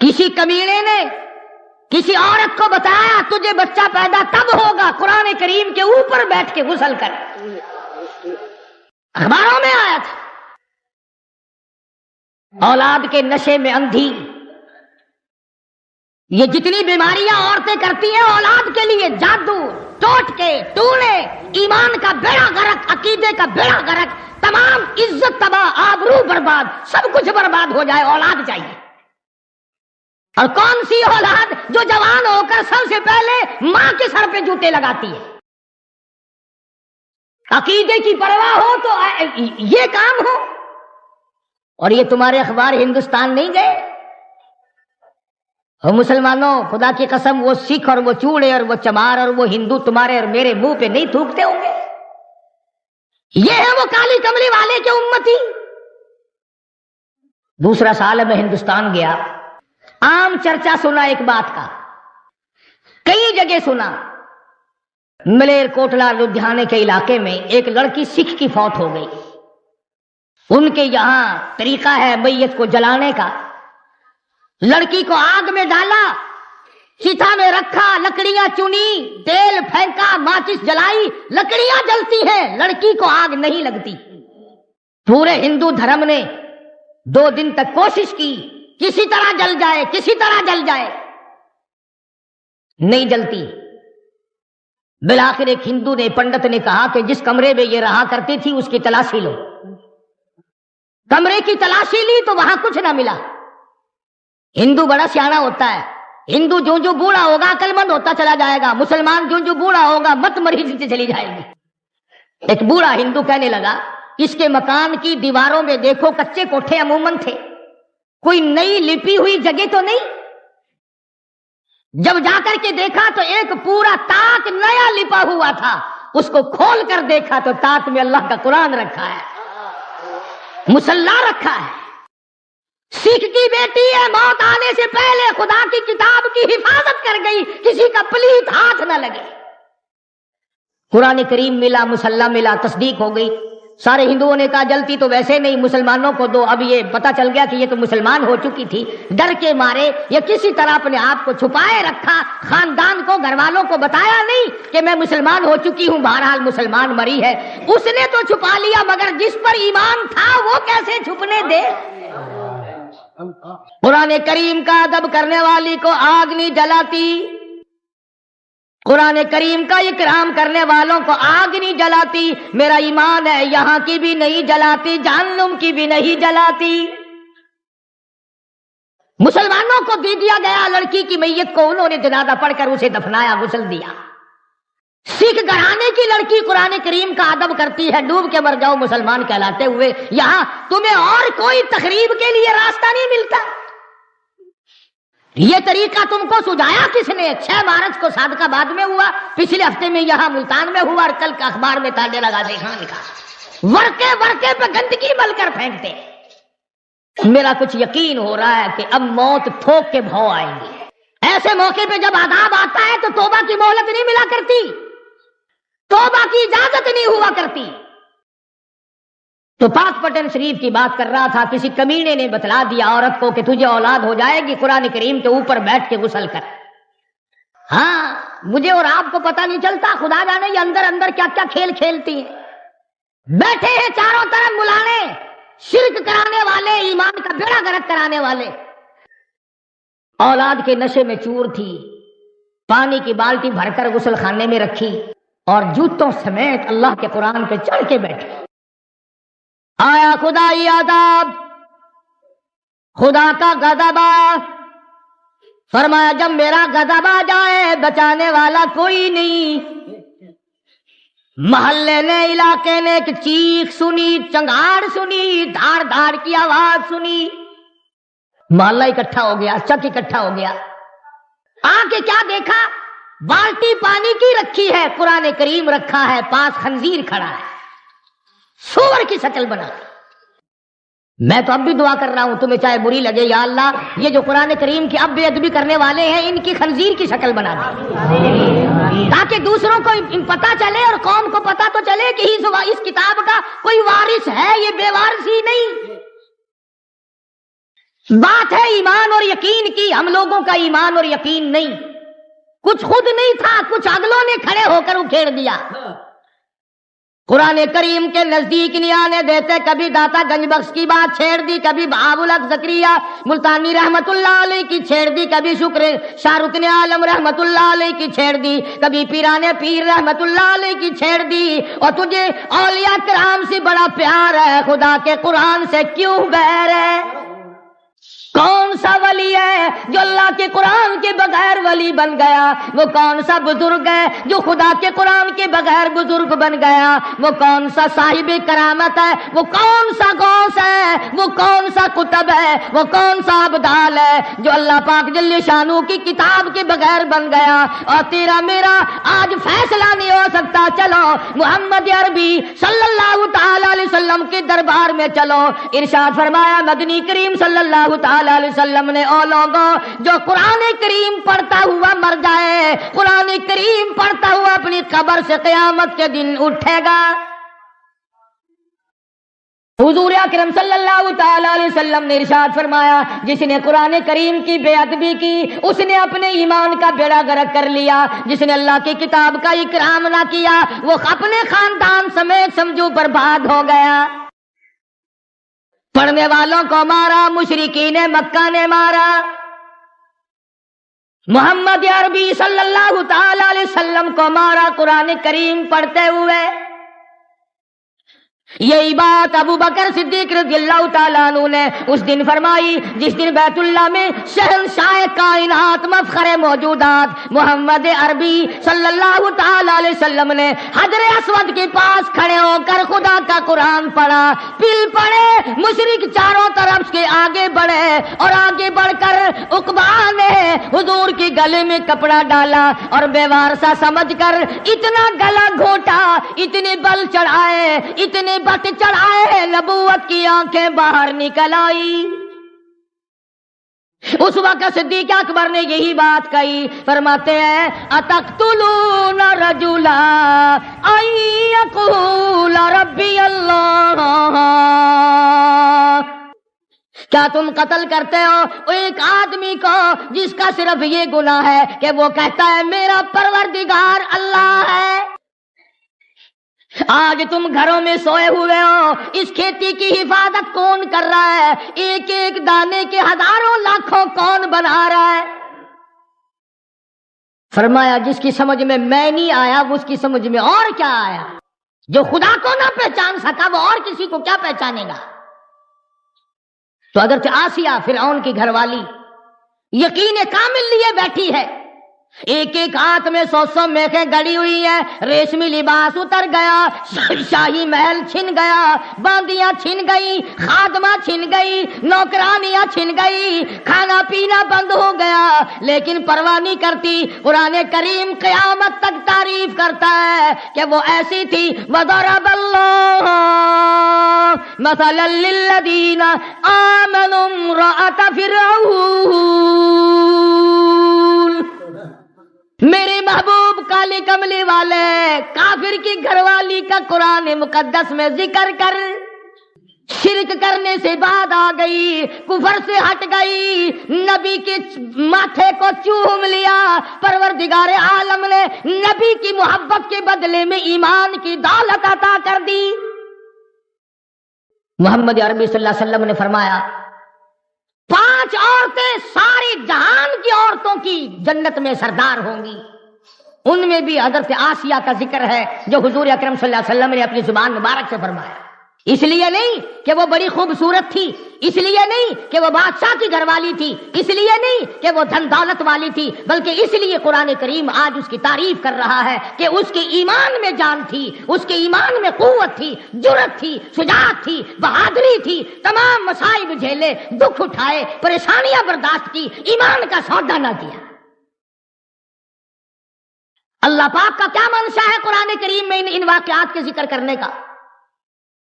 کسی کمینے نے کسی عورت کو بتایا تجھے بچہ پیدا تب ہوگا قرآن کریم کے اوپر بیٹھ کے غسل کر، اخباروں میں آیا تھا۔ اولاد کے نشے میں اندھی، یہ جتنی بیماریاں عورتیں کرتی ہیں اولاد کے لیے، جادو، ٹوٹکے، ٹونے، ایمان کا بیڑا غرق، عقیدے کا بیڑا غرق، تمام عزت تباہ، آبرو برباد، سب کچھ برباد ہو جائے، اولاد چاہیے۔ اور کون سی اولاد جو جوان ہو کر سب سے پہلے ماں کے سر پہ جوتے لگاتی ہے؟ عقیدے کی پرواہ ہو تو یہ کام ہو۔ اور یہ تمہارے اخبار ہندوستان نہیں گئے؟ اور مسلمانوں، خدا کی قسم، وہ سکھ اور وہ چوڑے اور وہ چمار اور وہ ہندو تمہارے اور میرے منہ پہ نہیں تھوکتے ہوں گے؟ یہ ہے وہ کالی کملی والے کے امتی۔ دوسرا سال میں ہندوستان گیا، عام چرچا سنا ایک بات کا، کئی جگہ سنا۔ ملیر کوٹلا لدھیانے کے علاقے میں ایک لڑکی سکھ کی فوت ہو گئی۔ ان کے یہاں طریقہ ہے میت کو جلانے کا۔ لڑکی کو آگ میں ڈالا، چتا میں رکھا، لکڑیاں چنی، تیل پھینکا، ماچس جلائی، لکڑیاں جلتی ہیں، لڑکی کو آگ نہیں لگتی۔ پورے ہندو دھرم نے 2 دن تک کوشش کی کسی طرح جل جائے، کسی طرح جل جائے، نہیں جلتی۔ بالآخر ایک ہندو نے، پنڈت نے کہا کہ جس کمرے میں یہ رہا کرتی تھی اس کی تلاشی لو۔ کمرے کی تلاشی لی تو وہاں کچھ نہ ملا۔ ہندو بڑا سیانا ہوتا ہے، ہندو جو جو بوڑھا ہوگا عقل مند ہوتا چلا جائے گا، مسلمان جو جو بوڑھا ہوگا مت مریض چلی جائے گی۔ ایک بوڑھا ہندو کہنے لگا، اس کے مکان کی دیواروں میں دیکھو کچے کوٹھے عموماً تھے، کوئی نئی لپی ہوئی جگہ تو نہیں؟ جب جا کر کے دیکھا تو ایک پورا طاق نیا لپا ہوا تھا، اس کو کھول کر دیکھا تو طاق میں اللہ کا قرآن رکھا ہے، مصلی رکھا ہے۔ سکھ کی بیٹی ہے، موت آنے سے پہلے خدا کی کتاب کی حفاظت کر گئی، کسی کا پلیت ہاتھ نہ لگے۔ قرآن کریم ملا، مصلی ملا، تصدیق ہو گئی۔ سارے ہندوؤں نے کہا جلتی تو ویسے نہیں، مسلمانوں کو دو۔ اب یہ پتا چل گیا کہ یہ تو مسلمان ہو چکی تھی، ڈر کے مارے یا کسی طرح اپنے آپ کو چھپائے رکھا، خاندان کو، گھر والوں کو بتایا نہیں کہ میں مسلمان ہو چکی ہوں، بہرحال مسلمان مری ہے۔ اس نے تو چھپا لیا، مگر جس پر ایمان تھا وہ کیسے چھپنے دے؟ قرآن کریم کا ادب کرنے والی کو آگ نہیں جلاتی، قرآن کریم کا اکرام کرنے والوں کو آگ نہیں جلاتی۔ میرا ایمان ہے یہاں کی بھی نہیں جلاتی، جہنم کی بھی نہیں جلاتی۔ مسلمانوں کو دے دیا گیا لڑکی کی میت کو، انہوں نے جنازہ پڑھ کر اسے دفنایا، غسل دیا۔ سکھ گھرانے کی لڑکی قرآن کریم کا ادب کرتی ہے، ڈوب کے مر جاؤ مسلمان کہلاتے ہوئے، یہاں تمہیں اور کوئی تقریب کے لیے راستہ نہیں ملتا۔ یہ طریقہ تم کو سجایا کس نے؟ 6 مارچ کو صادق آباد میں ہوا، پچھلے ہفتے میں یہاں ملتان میں ہوا، اور کل کا اخبار میں تانے لگا دیکھا لکھا، ورقے ورقے پہ گندگی مل کر پھینکتے۔ میرا کچھ یقین ہو رہا ہے کہ اب موت ٹھوک کے بھاؤ آئیں گی۔ ایسے موقع پہ جب عذاب آتا ہے تو توبہ کی مہلت نہیں ملا کرتی، توبہ کی اجازت نہیں ہوا کرتی۔ تو پاک پٹن شریف کی بات کر رہا تھا، کسی کمینے نے بتلا دیا عورت کو کہ تجھے اولاد ہو جائے گی، قرآن کریم کے اوپر بیٹھ کے غسل کر۔ ہاں، مجھے اور آپ کو پتہ نہیں چلتا، خدا جانے یہ اندر اندر کیا کیا کھیل کھیلتی ہیں۔ بیٹھے ہیں چاروں طرف ملانے، شرک کرانے والے، ایمان کا بیڑا غرق کرانے والے۔ اولاد کے نشے میں چور تھی، پانی کی بالٹی بھر کر غسل خانے میں رکھی اور جوتوں سمیت اللہ کے قرآن پہ چڑھ کے بیٹھے۔ آیا خدائی عذاب، خدا کا غضب، فرمایا جب میرا غضب آ جائے بچانے والا کوئی نہیں۔ محلے نے، علاقے نے ایک چیخ سنی، چنگاڑ سنی، دھاڑ دھاڑ کی آواز سنی، محلہ اکٹھا ہو گیا، چک اکٹھا ہو گیا۔ آ کے کیا دیکھا؟ بالٹی پانی کی رکھی ہے، قرآن کریم رکھا ہے، پاس خنزیر کھڑا ہے، سور کی شکل بنا۔ میں تو اب بھی دعا کر رہا ہوں، تمہیں چاہے بری لگے، یا اللہ یہ جو قرآن کریم کی اب بے ادبی کرنے والے ہیں ان کی خنزیر کی شکل بنا دے، تاکہ دوسروں کو پتا چلے اور قوم کو پتا تو چلے کہ اس کتاب کا کوئی وارث ہے، یہ بے وارث ہی نہیں۔ بات ہے ایمان اور یقین کی. ہم لوگوں کا ایمان اور یقین نہیں. کچھ خود نہیں تھا, کچھ اگلوں نے کھڑے ہو کر اکھیڑ دیا. قرآن کریم کے نزدیک نہیں آنے دیتے. کبھی داتا گنج بخش کی بات چھیڑ دی, کبھی بہاء الحق زکریا ملتانی رحمت اللہ علیہ کی چھیڑ دی, کبھی شکر شاہ رکن عالم رحمت اللہ علیہ کی چھیڑ دی, کبھی پیران پیر رحمت اللہ علیہ کی چھیڑ دی. اور تجھے اولیاء کرام سے بڑا پیار ہے, خدا کے قرآن سے کیوں بیر ہے؟ کون سا ولی ہے جو اللہ کے قرآن کے بغیر ولی بن گیا؟ وہ کون سا بزرگ ہے جو خدا کے قرآن کے بغیر بزرگ بن گیا؟ وہ کون سا صاحب کرامت ہے؟ وہ کون سا غوث ہے؟ وہ کون سا قطب ہے؟ وہ کون سا ابدال ہے جو اللہ پاک جل شانو کی کتاب کے بغیر بن گیا؟ اور تیرا میرا آج فیصلہ نہیں ہو سکتا. چلو محمد عربی صلی اللہ تعالی علیہ وسلم کے دربار میں چلو. ارشاد فرمایا مدنی کریم صلی اللہ تعالی علیہ وسلم نے, او لوگوں جو قرآن کریم پڑھتا ہوا مر جائے, قرآن کریم پڑھتا ہوا اپنی قبر سے قیامت کے دن اٹھے گا. حضور اکرم صلی اللہ تعالی علیہ وسلم نے ارشاد فرمایا جس نے قرآن کریم کی بے ادبی کی اس نے اپنے ایمان کا بیڑا غرق کر لیا. جس نے اللہ کی کتاب کا اکرام نہ کیا وہ اپنے خاندان سمیت سمجھو برباد ہو گیا. پڑھنے والوں کو مارا, مشرکین مکہ نے مارا. محمد عربی صلی اللہ تعالی علیہ وسلم کو مارا قرآن کریم پڑھتے ہوئے. یہی بات ابو بکر صدیق رضی اللہ تعالیٰ عنہ نے اس دن فرمائی جس دن بیت اللہ میں شہنشاہ کائنات مفخر موجودات محمد عربی صلی اللہ تعالیٰ علیہ وسلم نے حجر اسود کے پاس کھڑے ہو کر خدا کا قرآن پڑھا. پل پڑے, مشرک چاروں طرف کے آگے بڑھے اور آگے بڑھ کر عقبہ نے حضور کے گلے میں کپڑا ڈالا اور بے وارثہ سمجھ کر اتنا گلا گھونٹا, اتنے بل چڑھائے, اتنے بت چڑھائے, نبوت کی آنکھیں باہر نکل آئی. اس وقت صدیق اکبر نے یہی بات کہی. فرماتے ہیں اتقتلون رجلا ان یقول ربی اللہ, کیا تم قتل کرتے ہو ایک آدمی کو جس کا صرف یہ گناہ ہے کہ وہ کہتا ہے میرا پروردگار اللہ ہے؟ آج تم گھروں میں سوئے ہوئے ہو, اس کھیتی کی حفاظت کون کر رہا ہے؟ ایک ایک دانے کے ہزاروں لاکھوں کون بنا رہا ہے؟ فرمایا جس کی سمجھ میں نہیں آیا وہ اس کی سمجھ میں اور کیا آیا. جو خدا کو نہ پہچان سکا وہ اور کسی کو کیا پہچانے گا؟ تو اگرچہ آسیہ فرعون کی گھر والی یقین کامل لیے بیٹھی ہے, ایک ایک ہاتھ میں 100 میخیں گڑی ہوئی ہیں, ریشمی لباس اتر گیا, شاہی محل چھن گیا, باندیاں چھن گئی, خادمہ چھن گئی, نوکرانیاں چھن گئی, کھانا پینا بند ہو گیا, لیکن پرواہ نہیں کرتی. قرآن کریم قیامت تک تعریف کرتا ہے کہ وہ ایسی تھی. وَضَرَبَ اللَّهُ مَثَلًا لِلَّذِينَ آمَنُوا امْرَأَتَ فِرْعَوْنَ. میرے محبوب کالے کملی والے کافر کی گھر والی کا قرآن مقدس میں ذکر کر شرک کرنے سے بعد آ گئی, کفر سے ہٹ گئی, نبی کے ماتھے کو چوم لیا. پروردگار عالم نے نبی کی محبت کے بدلے میں ایمان کی دولت عطا کر دی. محمد عربی صلی اللہ علیہ وسلم نے فرمایا 5 عورتیں ساری جہان کی عورتوں کی جنت میں سردار ہوں گی. ان میں بھی حضرت آسیہ کا ذکر ہے جو حضور اکرم صلی اللہ علیہ وسلم نے اپنی زبان مبارک سے فرمایا. اس لیے نہیں کہ وہ بڑی خوبصورت تھی, اس لیے نہیں کہ وہ بادشاہ کی گھر والی تھی, اس لیے نہیں کہ وہ دھن دولت والی تھی, بلکہ اس لیے قرآن کریم آج اس کی تعریف کر رہا ہے کہ اس کے ایمان میں جان تھی, اس کے ایمان میں قوت تھی, جرأت تھی, شجاعت تھی, بہادری تھی, تمام مصائب جھیلے, دکھ اٹھائے, پریشانیاں برداشت کی, ایمان کا سودا نہ کیا. اللہ پاک کا کیا منشا ہے قرآن کریم میں ان واقعات کے ذکر کرنے کا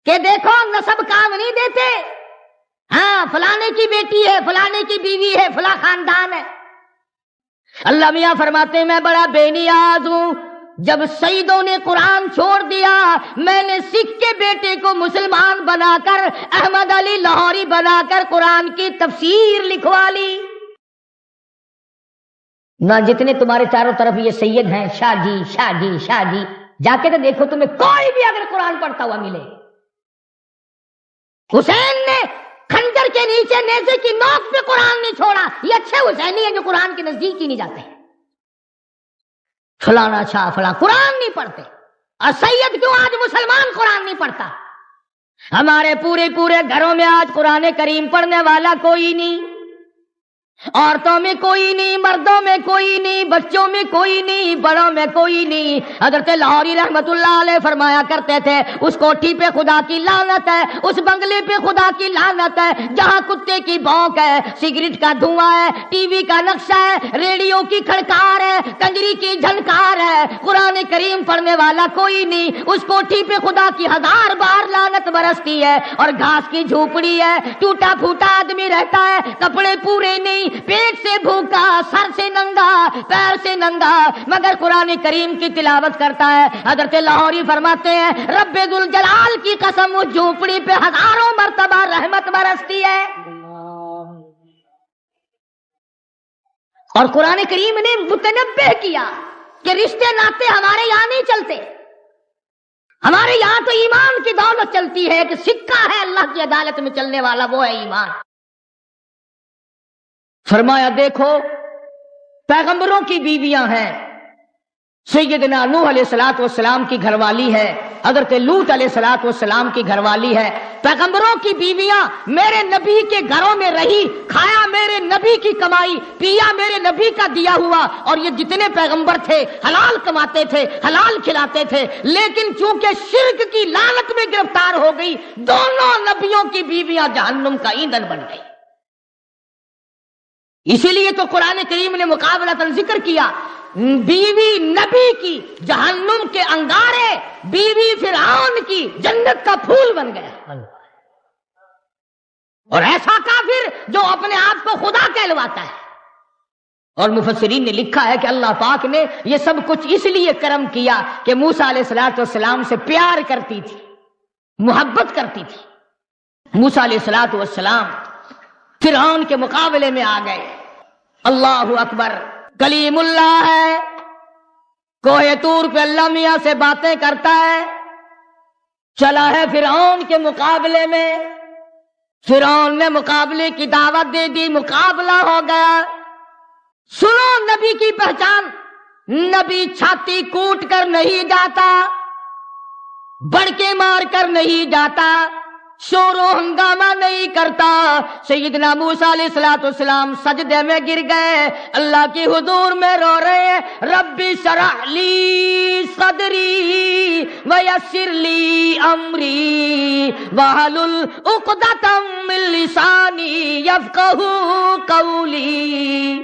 کہ دیکھو نسب کام نہیں دیتے, ہاں فلانے کی بیٹی ہے, فلانے کی بیوی ہے, فلاں خاندان ہے. اللہ میاں فرماتے ہیں میں بڑا بے نیاز ہوں, جب سیدوں نے قرآن چھوڑ دیا، میں نے سکھ کے بیٹے کو مسلمان بنا کر، احمد علی لاہوری بنا کر قرآن کی تفسیر لکھوا لی۔ نہ جتنے تمہارے چاروں طرف یہ سید ہیں، شاہ جی شاہ جی شاہ جی، جا کے تو دیکھو تمہیں کوئی بھی اگر قرآن پڑھتا ہوا ملے۔ حسین نے خنجر کے نیچے نیزے کی نوک پہ قرآن نہیں چھوڑا، یہ اچھے حسینی ہیں جو قرآن کے نزدیک ہی نہیں جاتے ہیں۔ فلانا شاہ فلاں قرآن نہیں پڑھتے، اور سید کیوں آج مسلمان قرآن نہیں پڑھتا؟ ہمارے پورے گھروں میں آج قرآن کریم پڑھنے والا کوئی نہیں، عورتوں میں کوئی نہیں، مردوں میں کوئی نہیں، بچوں میں کوئی نہیں، بڑوں میں کوئی نہیں۔ حضرت لاہوری رحمت اللہ علیہ فرمایا کرتے تھے، اس کوٹھی پہ خدا کی لعنت ہے، اس بنگلے پہ خدا کی لعنت ہے جہاں کتے کی بھونک ہے، سگریٹ کا دھواں ہے، ٹی وی کا نقشہ ہے، ریڈیو کی کھڑکار ہے، کنجری کی جھنکار ہے، قرآن کریم پڑھنے والا کوئی نہیں۔ اس کوٹھی پہ خدا کی 1000 بار لعنت برستی ہے، اور گھاس کی جھوپڑی ہے، ٹوٹا پھوٹا آدمی رہتا ہے، کپڑے پورے نہیں، پیٹ سے بھوکا، سر سے ننگا، پیر سے ننگا، مگر قرآن کریم کی تلاوت کرتا ہے۔ حضرت لاہوری فرماتے ہیں، رب ذوالجلال کی قسم اس جھوپڑی پہ 1000 مرتبہ رحمت برستی ہے۔ اور قرآن کریم نے متنبہ کیا کہ رشتے ناطے ہمارے یہاں نہیں چلتے، ہمارے یہاں تو ایمان کی دولت چلتی ہے، کہ سکہ ہے اللہ کی عدالت میں چلنے والا، وہ ہے ایمان۔ فرمایا دیکھو پیغمبروں کی بیویاں ہیں، سیدنا نوح علیہ الصلوۃ والسلام کی گھر والی ہے، حضرت لوط علیہ الصلوۃ والسلام کی گھر والی ہے۔ پیغمبروں کی بیویاں میرے نبی کے گھروں میں رہی، کھایا میرے نبی کی کمائی، پیا میرے نبی کا دیا ہوا، اور یہ جتنے پیغمبر تھے حلال کماتے تھے، حلال کھلاتے تھے، لیکن چونکہ شرک کی لعنت میں گرفتار ہو گئی، دونوں نبیوں کی بیویاں جہنم کا ایندھن بن گئی۔ اسی لیے تو قرآن کریم نے مقابلتاً ذکر کیا، بیوی نبی کی جہنم کے انگارے، بیوی فرعون کی جنت کا پھول بن گیا۔ اور ایسا کافر جو اپنے آپ کو خدا کہلواتا ہے۔ اور مفسرین نے لکھا ہے کہ اللہ پاک نے یہ سب کچھ اس لیے کرم کیا کہ موسیٰ علیہ السلام سے پیار کرتی تھی، محبت کرتی تھی۔ موسیٰ علیہ السلام فرعون کے مقابلے میں آ گئے۔ اللہ اکبر، کلیم اللہ ہے، کوہ طور پہ اللہ میاں سے باتیں کرتا ہے، چلا ہے فرعون کے مقابلے میں۔ فرعون نے مقابلے کی دعوت دے دی، مقابلہ ہو گیا۔ سنو نبی کی پہچان، نبی چھاتی کوٹ کر نہیں جاتا، بڑکے مار کر نہیں جاتا، شور و ہنگامہ نہیں کرتا۔ سیدنا موسیٰ علیہ السلام سجدے میں گر گئے، اللہ کی حضور میں رو رہے ہیں، رب اشرح لی صدری ویسر لی امری واحلل عقدۃ من لسانی یفقہوا قولی۔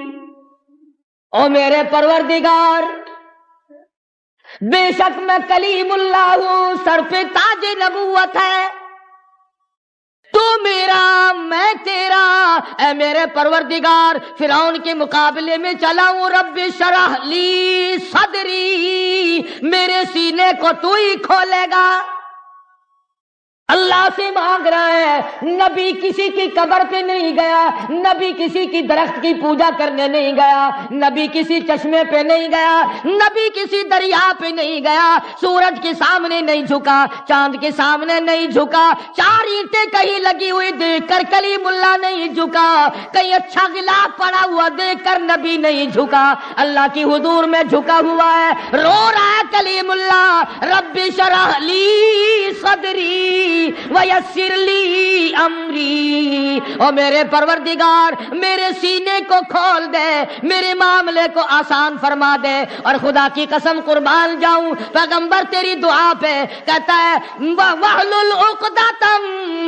او میرے پروردگار، بے شک میں کلیم اللہ ہوں، سر پہ تاج نبوت ہے، تو میرا میں تیرا، اے میرے پروردگار فرعون کے مقابلے میں چلا ہوں۔ رب شرح لی صدری، میرے سینے کو تو ہی کھولے گا۔ اللہ سے مانگ رہا ہے۔ نبی کسی کی قبر پہ نہیں گیا، نبی کسی کی درخت کی پوجا کرنے نہیں گیا، نبی کسی چشمے پہ نہیں گیا، نبی کسی دریا پہ نہیں گیا، سورج کے سامنے نہیں جھکا، چاند کے سامنے نہیں جھکا، 4 اینٹیں کہیں لگی ہوئی دیکھ کر کلیم اللہ نہیں جھکا، کہیں اچھا غلاف پڑا ہوا دیکھ کر نبی نہیں جھکا، اللہ کی حضور میں جھکا ہوا ہے، رو رہا ہے کلیم اللہ، رب شرح لی صدری ویسر لی امری، اور میرے پروردگار میرے سینے کو کھول دے، میرے معاملے کو آسان فرما دے۔ اور خدا کی قسم قربان جاؤں، پیغمبر تیری دعا پہ کہتا ہے واحلل عقدۃ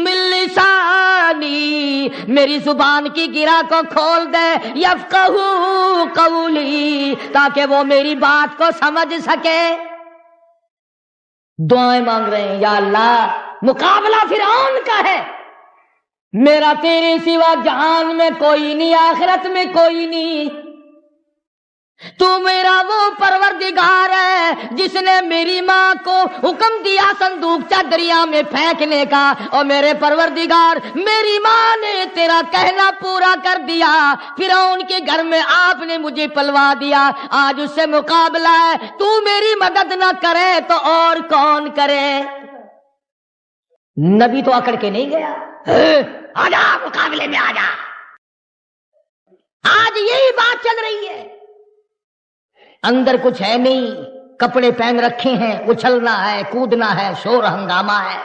من لسانی، میری زبان کی گرہ کو کھول دے، یفقہوا قولی، تاکہ وہ میری بات کو سمجھ سکے۔ دعائیں مانگ رہے ہیں، یا اللہ مقابلہ فرعون کا ہے، میرا تیرے سوا جہان میں کوئی نہیں، آخرت میں کوئی نہیں، تو میرا وہ پروردگار ہے جس نے میری ماں کو حکم دیا صندوقچہ دریا میں پھینکنے کا، اور میرے پروردگار میری ماں نے تیرا کہنا پورا کر دیا، فرعون کے گھر میں آپ نے مجھے پلوا دیا، آج اس سے مقابلہ ہے، تو میری مدد نہ کرے تو اور کون کرے؟ نبی تو اکڑ کے نہیں گیا، آجا مقابلے میں آجا۔ آج یہی بات چل رہی ہے، اندر کچھ ہے نہیں، کپڑے پہن رکھے ہیں، اچھلنا ہے، کودنا ہے، شور ہنگامہ ہے۔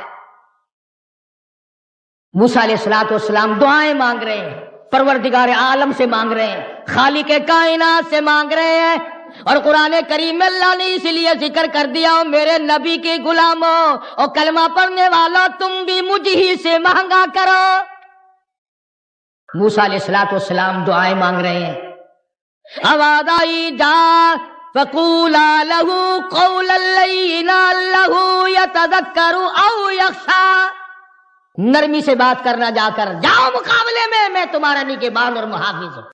موسیٰ علیہ السلام دعائیں مانگ رہے ہیں، پروردگار عالم سے مانگ رہے ہیں، خالق کائنات سے مانگ رہے ہیں، اور قرآن کریم میں اللہ نے اس لیے ذکر کر دیا، میرے نبی کے غلاموں اور کلمہ پڑھنے والا، تم بھی مجھ ہی سے مانگا کرو۔ موسیٰ علیہ السلام دعائیں مانگ رہے ہیں، آواز آئی، جا فقولا لہ قولا لینا لہ یتذکر او یخشی، نرمی سے بات کرنا، جا کر جاؤ مقابلے میں تمہارا نگہبان اور محافظ ہوں۔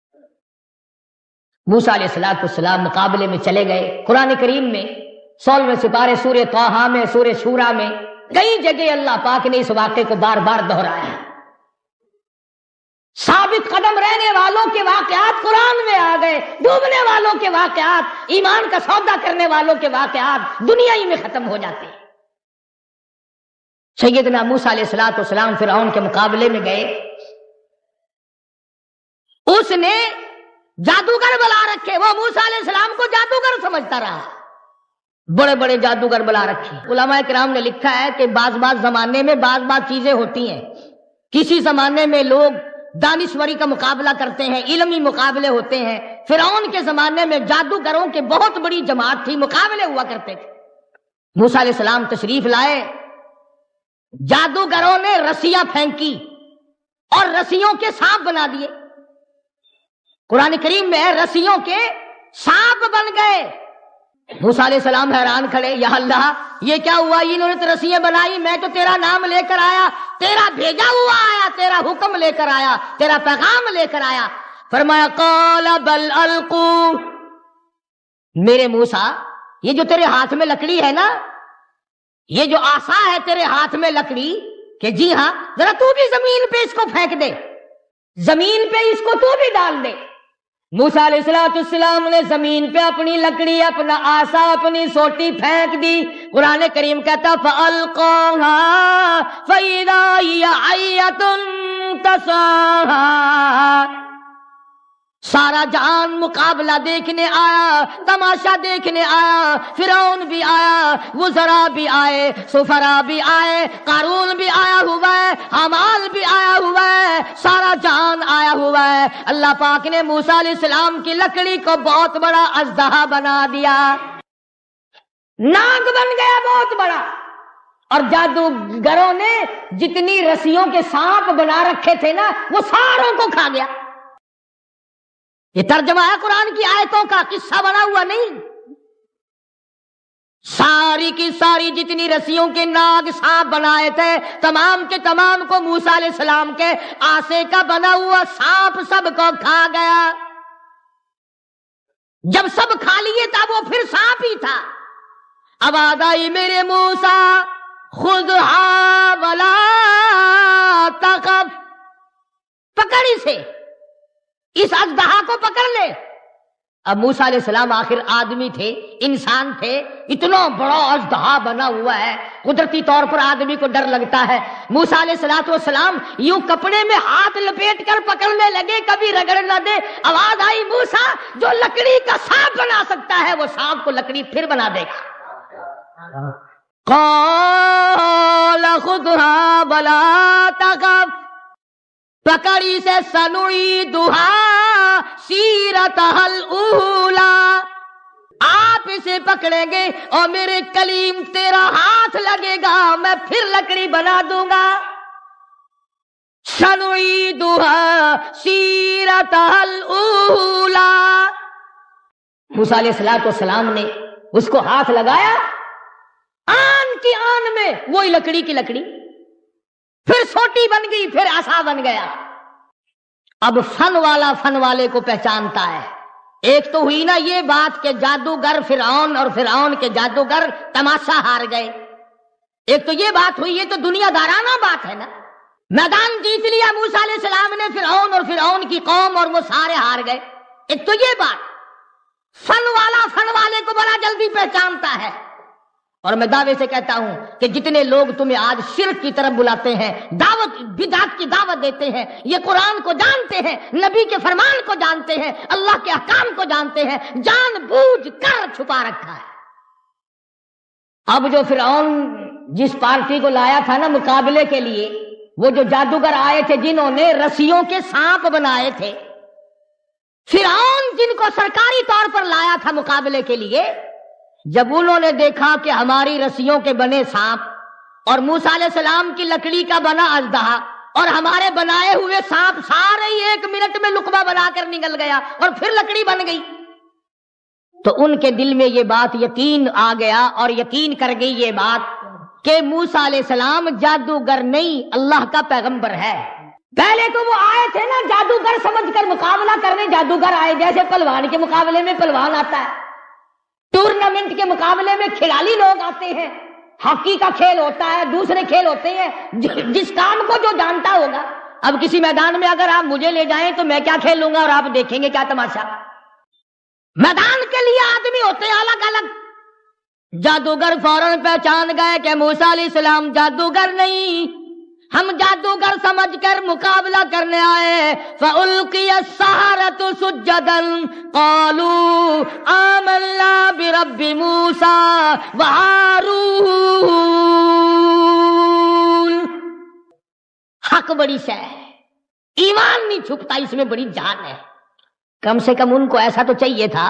موسیٰ علیہ السلام مقابلے میں چلے گئے۔ قرآن کریم میں 16ویں سپارے سورہ طٰہٰ میں، سورہ شورى میں کئی جگہ اللہ پاک نے اس واقعے کو بار بار دہرایا۔ ثابت قدم رہنے والوں کے واقعات قرآن میں آ گئے، ڈوبنے والوں کے واقعات، ایمان کا سودا کرنے والوں کے واقعات دنیا ہی میں ختم ہو جاتے ہیں۔ سیدنا موسیٰ علیہ السلام فرعون کے مقابلے میں گئے، اس نے جادوگر بلا رکھے، وہ موسیٰ علیہ السلام کو جادوگر سمجھتا رہا، بڑے بڑے جادوگر بلا رکھے۔ علماء کرام نے لکھا ہے کہ بعض زمانے میں بعض چیزیں ہوتی ہیں، کسی زمانے میں لوگ دانشوری کا مقابلہ کرتے ہیں، علمی مقابلے ہوتے ہیں۔ فرعون کے زمانے میں جادوگروں کے بہت بڑی جماعت تھی، مقابلے ہوا کرتے تھے۔ موسیٰ علیہ السلام تشریف لائے، جادوگروں نے رسیاں پھینکی اور رسیوں کے سانپ بنا دیے۔ قرآن کریم میں رسیوں کے سانپ بن گئے۔ موسیٰ علیہ السلام حیران کھڑے، یا اللہ یہ کیا ہوا؟ انہوں نے تو رسیاں بنائی، میں تو تیرا نام لے کر آیا، تیرا بھیجا ہوا آیا، تیرا حکم لے کر آیا، تیرا پیغام لے کر آیا۔ فرمایا قال بل القوا، میرے موسیٰ یہ جو تیرے ہاتھ میں لکڑی ہے نا، یہ جو عصا ہے تیرے ہاتھ میں لکڑی، کہ جی ہاں، ذرا تو بھی زمین پہ اس کو پھینک دے، زمین پہ اس کو تو بھی ڈال دے۔ موسیٰ علیہ السلام نے زمین پہ اپنی لکڑی، اپنا عصا، اپنی سوٹی پھینک دی۔ قرآن کریم کہتا فَأَلْقَاهَا فَإِذَا هِيَ حَيَّةٌ تَسْعَىٰ، سارا جہان مقابلہ دیکھنے آیا، تماشا دیکھنے آیا، فرعون بھی آیا، وزراء بھی آئے، سفراء بھی آئے، قارون بھی آیا ہوا ہے، حامان بھی آیا ہوا ہے، سارا جہان آیا ہوا ہے۔ اللہ پاک نے موسیٰ علیہ السلام کی لکڑی کو بہت بڑا اژدہا بنا دیا، ناگ بن گیا بہت بڑا، اور جادوگروں نے جتنی رسیوں کے سانپ بنا رکھے تھے نا، وہ ساروں کو کھا گیا۔ یہ ترجمہ ہے قرآن کی آیتوں کا، قصہ بنا ہوا نہیں۔ ساری کی ساری جتنی رسیوں کے ناگ سانپ بنائے تھے، تمام کے تمام کو موسیٰ علیہ السلام کے آسے کا بنا ہوا سانپ سب کو کھا گیا۔ جب سب کھا لیے تب وہ پھر سانپ ہی تھا۔ آواز آئی، میرے موسیٰ خذھا ولا تخف، پکڑ اسے، اس اژدہا کو پکڑ لے۔ اب موسیٰ علیہ السلام آخر آدمی تھے، انسان تھے، اتنا بڑا اژدہا بنا ہوا ہے، قدرتی طور پر آدمی کو ڈر لگتا ہے۔ موسیٰ علیہ السلام یوں کپڑے میں ہاتھ لپیٹ کر پکڑنے لگے، کبھی رگڑ نہ دے۔ آواز آئی، موسیٰ جو لکڑی کا سانپ بنا سکتا ہے وہ سانپ کو لکڑی پھر بنا دے گا۔ قال خذھا ولا تخف، پکڑی سے سنعیدھا سیرتھا الاولی، آپ اسے پکڑیں گے اور میرے کلیم تیرا ہاتھ لگے گا، میں پھر لکڑی بنا دوں گا۔ سنعیدھا سیرتھا الاولی، موسیٰ علیہ السلام نے اس کو ہاتھ لگایا، آن کی آن میں وہی لکڑی کی لکڑی، پھر سوٹی بن گئی، پھر عصا بن گیا۔ اب فن والا فن والے کو پہچانتا ہے، ایک تو ہوئی نا یہ بات کہ جادوگر فرعون اور فرعون کے جادوگر تماشا ہار گئے، ایک تو یہ بات ہوئی، یہ تو دنیا دارانہ بات ہے نا، میدان جیت لیا موسیٰ علیہ السلام نے فرعون اور فرعون کی قوم اور وہ سارے ہار گئے، ایک تو یہ بات۔ فن والا فن والے کو بڑا جلدی پہچانتا ہے، اور میں دعوے سے کہتا ہوں کہ جتنے لوگ تمہیں آج شرک کی طرف بلاتے ہیں، دعوت بدعت کی دعوت دیتے ہیں، یہ قرآن کو جانتے ہیں، نبی کے فرمان کو جانتے ہیں، اللہ کے احکام کو جانتے ہیں، جان بوجھ کر چھپا رکھا ہے۔ اب جو فرعون جس پارٹی کو لایا تھا نا مقابلے کے لیے، وہ جو جادوگر آئے تھے جنہوں نے رسیوں کے سانپ بنائے تھے، فرعون جن کو سرکاری طور پر لایا تھا مقابلے کے لیے، جب انہوں نے دیکھا کہ ہماری رسیوں کے بنے سانپ اور موسیٰ علیہ السلام کی لکڑی کا بنا اژدہا اور ہمارے بنائے ہوئے سانپ سارے ہی 1 منٹ میں لقمہ بنا کر نکل گیا اور پھر لکڑی بن گئی، تو ان کے دل میں یہ بات یقین آ گیا اور یقین کر گئی یہ بات کہ موسیٰ علیہ السلام جادوگر نہیں، اللہ کا پیغمبر ہے۔ پہلے تو وہ آئے تھے نا جادوگر سمجھ کر مقابلہ کرنے، جادوگر آئے جیسے پہلوان کے مقابلے میں پہلوان آتا ہے، ٹورنامنٹ کے مقابلے میں کھلاڑی لوگ آتے ہیں، ہاکی کا کھیل ہوتا ہے، دوسرے کھیل ہوتے ہیں، جس کام کو جو جانتا ہوگا۔ اب کسی میدان میں اگر آپ مجھے لے جائیں تو میں کیا کھیل لوں گا اور آپ دیکھیں گے کیا تماشا۔ میدان کے لیے آدمی ہوتے ہیں الگ الگ۔ جادوگر فوراً پہچان گئے کہ موسیٰ علیہ السلام جادوگر نہیں، ہم جادوگر سمجھ کر مقابلہ کرنے آئے۔ فَأُلْقِيَ السَّحَرَةُ سُجَّدًا قَالُوا آمَنَّا بِرَبِّ مُوسَىٰ وَهَارُونَ۔ حق بڑی شے ہے، ایمان نہیں چھپتا، اس میں بڑی جان ہے۔ کم سے کم ان کو ایسا تو چاہیے تھا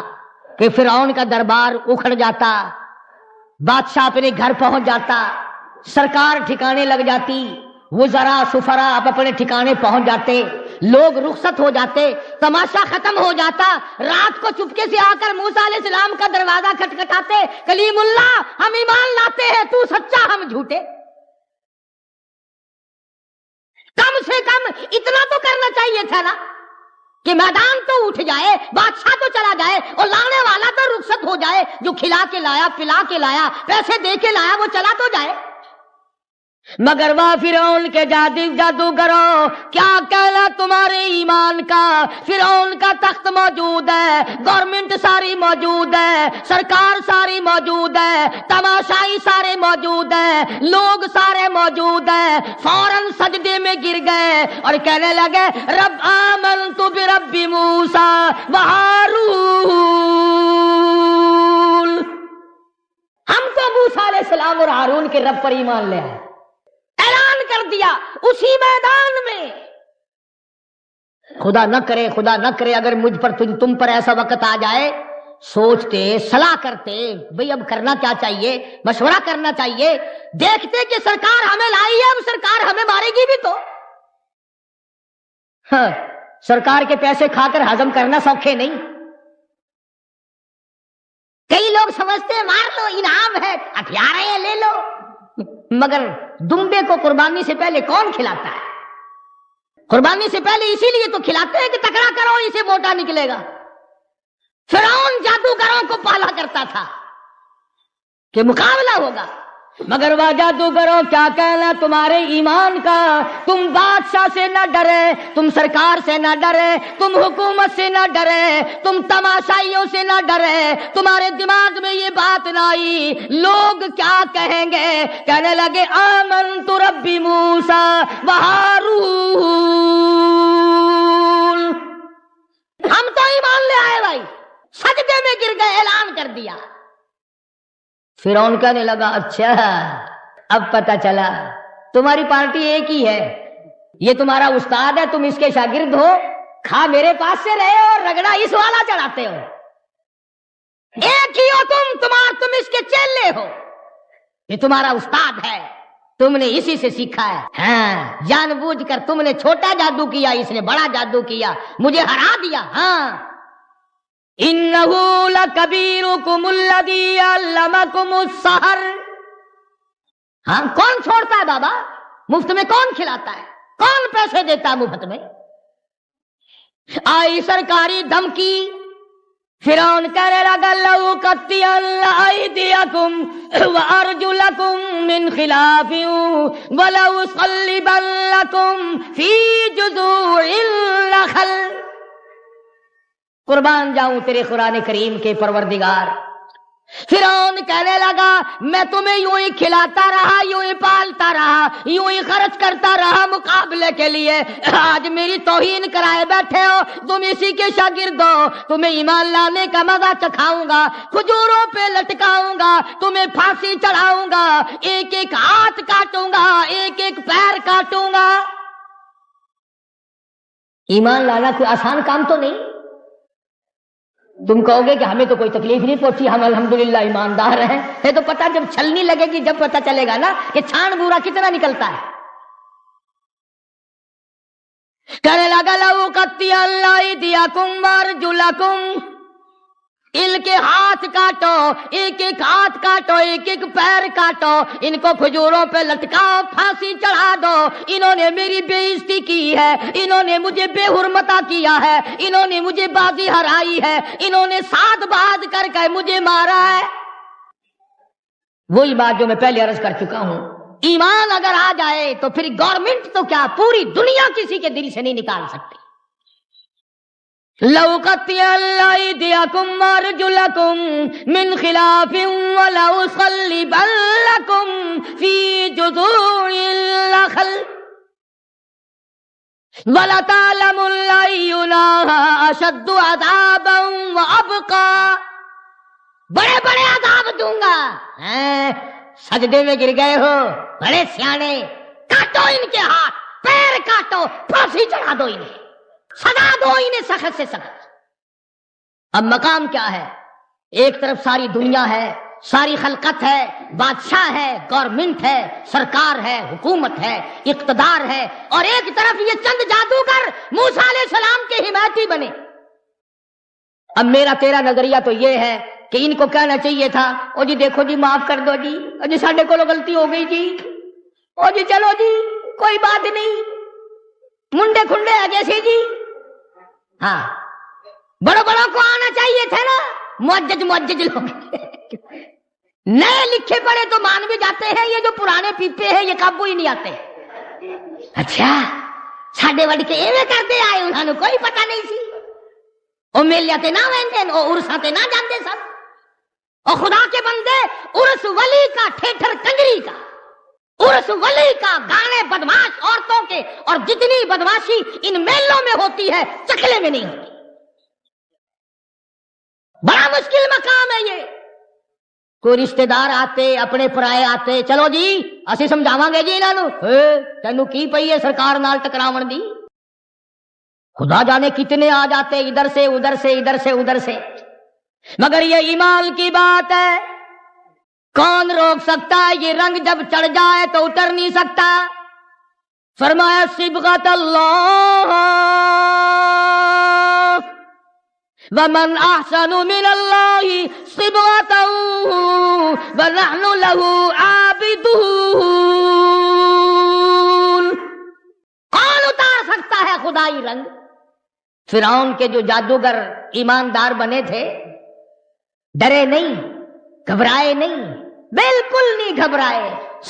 کہ فرعون کا دربار اکھڑ جاتا، بادشاہ اپنے گھر پہنچ جاتا، سرکار ٹھکانے لگ جاتی، وزراء سفراء اب اپنے ٹھکانے پہنچ جاتے، لوگ رخصت ہو جاتے، تماشا ختم ہو جاتا۔ رات کو چپکے سے آ کر موسیٰ علیہ السلام کا دروازہ کھٹکھٹاتے، کلیم اللہ ہم ایمان لاتے ہیں، تو سچا ہم جھوٹے۔ کم سے کم اتنا تو کرنا چاہیے تھا نا کہ میدان تو اٹھ جائے، بادشاہ تو چلا جائے اور لانے والا تو رخصت ہو جائے، جو کھلا کے لایا، پلا کے لایا، پیسے دے کے لایا، وہ چلا تو جائے۔ مگر وہ فرعون کے جادوگروں کیا کہنا تمہارے ایمان کا؟ فرعون کا تخت موجود ہے، گورنمنٹ ساری موجود ہے، سرکار ساری موجود ہے، تماشائی سارے موجود ہیں، لوگ سارے موجود ہیں۔ فوراً سجدے میں گر گئے اور کہنے لگے رب آمنت برب موسیٰ وہارون۔ ہم تو موسیٰ علیہ السلام اور ہارون کے رب پر ایمان لے آئے، اعلان کر دیا اسی میدان میں۔ خدا نہ کرے اگر مجھ پر تم پر ایسا وقت آ جائے، سوچتے صلاح کرتے بھئی اب کرنا کیا چاہیے، مشورہ کرنا چاہیے، دیکھتے کہ سرکار ہمیں لائی ہے، اب سرکار ہمیں مارے گی بھی تو۔ ہاں، سرکار کے پیسے کھا کر ہضم کرنا سوکھے نہیں۔ کئی لوگ سمجھتے ہیں مار لو انعام ہے، ہتھیار ہے لے لو، مگر دمبے کو قربانی سے پہلے کون کھلاتا ہے؟ قربانی سے پہلے اسی لیے تو کھلاتے ہیں کہ تکڑا کرو اسے موٹا نکلے گا۔ فرعون جادوگروں کو پالا کرتا تھا کہ مقابلہ ہوگا، مگر وہ جادوگروں کیا کہنا تمہارے ایمان کا؟ تم بادشاہ سے نہ ڈرے، تم سرکار سے نہ ڈرے، تم حکومت سے نہ ڈرے، تم تماشائیوں سے نہ ڈرے، تمہارے دماغ میں یہ بات نہ آئی لوگ کیا کہیں گے۔ کہنے لگے آمنت رب موسیٰ وہارون، ہم تو ایمان لے آئے بھائی، سجدے میں گر گئے، اعلان کر دیا۔ فرعون کہنے لگا اچھا اب پتہ چلا تمہاری پارٹی ایک ہی ہے، یہ تمہارا استاد ہے، تم اس کے شاگرد ہو، کھا میرے پاس سے رہے ہو، رگڑا اس والا چڑھاتے ہو، ایک ہی ہو تم اس کے چیلے ہو، یہ تمہارا استاد ہے، تم نے اسی سے سیکھا ہے۔ ہاں، جان بوجھ کر تم نے چھوٹا جادو کیا، اس نے بڑا جادو کیا، مجھے ہرا دیا۔ ہاں، اِنَّهُ لَكَبِيرُكُمُ الَّذِي عَلَّمَكُمُ السِّحْرَ۔ ہاں، کون چھوڑتا ہے بابا؟ مفت میں کون کھلاتا ہے؟ کون پیسے دیتا ہے مفت میں؟ آئی سرکاری دھمکی، فرعون کہنے لگا لَأُقَطِّعَنَّ أَيْدِيَكُمْ وَأَرْجُلَكُمْ مِنْ خِلَافٍ وَلَأُصَلِّبَنَّكُمْ فِي جُذُوعِ النَّخْلِ۔ قربان جاؤں تیرے قرآن کریم کے پروردگار۔ فرعون کہنے لگا میں تمہیں یوں ہی کھلاتا رہا، یوں ہی پالتا رہا، یوں ہی خرچ کرتا رہا مقابلے کے لیے، آج میری توہین کرائے بیٹھے ہو، تم اسی کے شاگرد ہو، تمہیں ایمان لانے کا مزہ چکھاؤں گا، کھجوروں پہ لٹکاؤں گا، تمہیں پھانسی چڑھاؤں گا، ایک ایک ہاتھ کاٹوں گا، ایک ایک پیر کاٹوں گا۔ ایمان لانا کوئی آسان کام تو نہیں۔ تم کہو گے کہ ہمیں تو کوئی تکلیف نہیں پہنچی، ہم الحمدللہ ایماندار ہیں، یہ تو پتہ جب چھلنی لگے گی جب پتہ چلے گا نا کہ چھان بورا کتنا نکلتا ہے۔ کہنے لگا لَأُقَطِّعَنَّ أَيْدِيَكُمْ وَأَرْجُلَكُمْ، ان کے ہاتھ کاٹو، ایک ایک ہاتھ کاٹو، ایک ایک پیر کاٹو، ان کو کھجوروں پہ لٹکاؤ، پھانسی چڑھا دو، انہوں نے میری بے عزتی کی ہے، انہوں نے مجھے بے حرمتہ کیا ہے، انہوں نے مجھے بازی ہرائی ہے، انہوں نے ساتھ باز کر کے مجھے مارا ہے۔ وہی بات جو میں پہلے عرض کر چکا ہوں، ایمان اگر آ جائے تو پھر گورنمنٹ تو کیا پوری دنیا کسی کے دل سے نہیں نکال سکتی۔ لَأُقَطِّعَنَّ أَيْدِيَكُمْ وَأَرْجُلَكُمْ مِنْ خِلَافٍ وَلَأُصَلِّبَنَّكُمْ فِي جُذُوعِ النَّخْلِ وَلَتَعْلَمُنَّ أَيُّنَا أَشَدُّ عَذَابًا وَأَبْقَىٰ، بڑے بڑے عذاب دوں گا۔ سجدے میں گر گئے ہو، بڑے سیانے، کاٹو ان کے ہاتھ پیر کاٹو، پھانسی چڑھا دو انہیں، سزا دو انہیں سخت سے سخت۔ اب مقام کیا ہے؟ ایک طرف ساری دنیا ہے، ساری خلقت ہے، بادشاہ ہے، گورنمنٹ ہے، سرکار ہے، حکومت ہے، اقتدار ہے، اور ایک طرف یہ چند جادوگر موسیٰ علیہ السلام کے حمایتی بنے۔ اب میرا تیرا نظریہ تو یہ ہے کہ ان کو کہنا چاہیے تھا او جی دیکھو جی معاف کر دو جی، او جی ساڈے کو غلطی ہو گئی جی، او جی چلو جی کوئی بات نہیں، منڈے کھنڈے جیسے جی۔ ہاں بڑوں بڑوں کو آنا چاہیے تھا نا، معجج لوگ نئے لکھے پڑھے تو مان بھی جاتے ہیں، یہ جو پرانے پیپے ہیں یہ قابو ہی نہیں آتے۔ اچھا ساڈے وڈ کے ایویں کرتے آئے، انہوں نے کوئی پتہ نہیں سی، او میلیاں تے نہ ویندے، او عرساں تے نہ جاندے سن، او خدا کے بندے عرس ولی کا ٹھیٹھر کنجری کا، عرس ولی کا گانے بدماش عورتوں کے، اور جتنی بدماشی ان میلوں میں ہوتی ہے چکلے میں نہیں ہوتی۔ بڑا مشکل مقام ہے یہ۔ کوئی رشتہ دار آتے، اپنے پرائے آتے، چلو جی اسی سمجھاواں گے جی انہاں نوں، تینوں کی پئی ہے سرکار نال ٹکراون دی؟ خدا جانے کتنے آ جاتے، ادھر سے ادھر سے، ادھر سے ادھر سے۔ مگر یہ ایمان کی بات ہے، کون روک سکتا ہے؟ یہ رنگ جب چڑھ جائے تو اتر نہیں سکتا۔ فرمایا صبغۃ اللہ ومن احسن من اللہ صبغۃ ونحن له عابدون۔ کون اتار سکتا ہے خدائی رنگ؟ فرعون کے جو جادوگر ایماندار بنے تھے ڈرے نہیں، گھبرائے نہیں، بالکل نہیں گھبرائے۔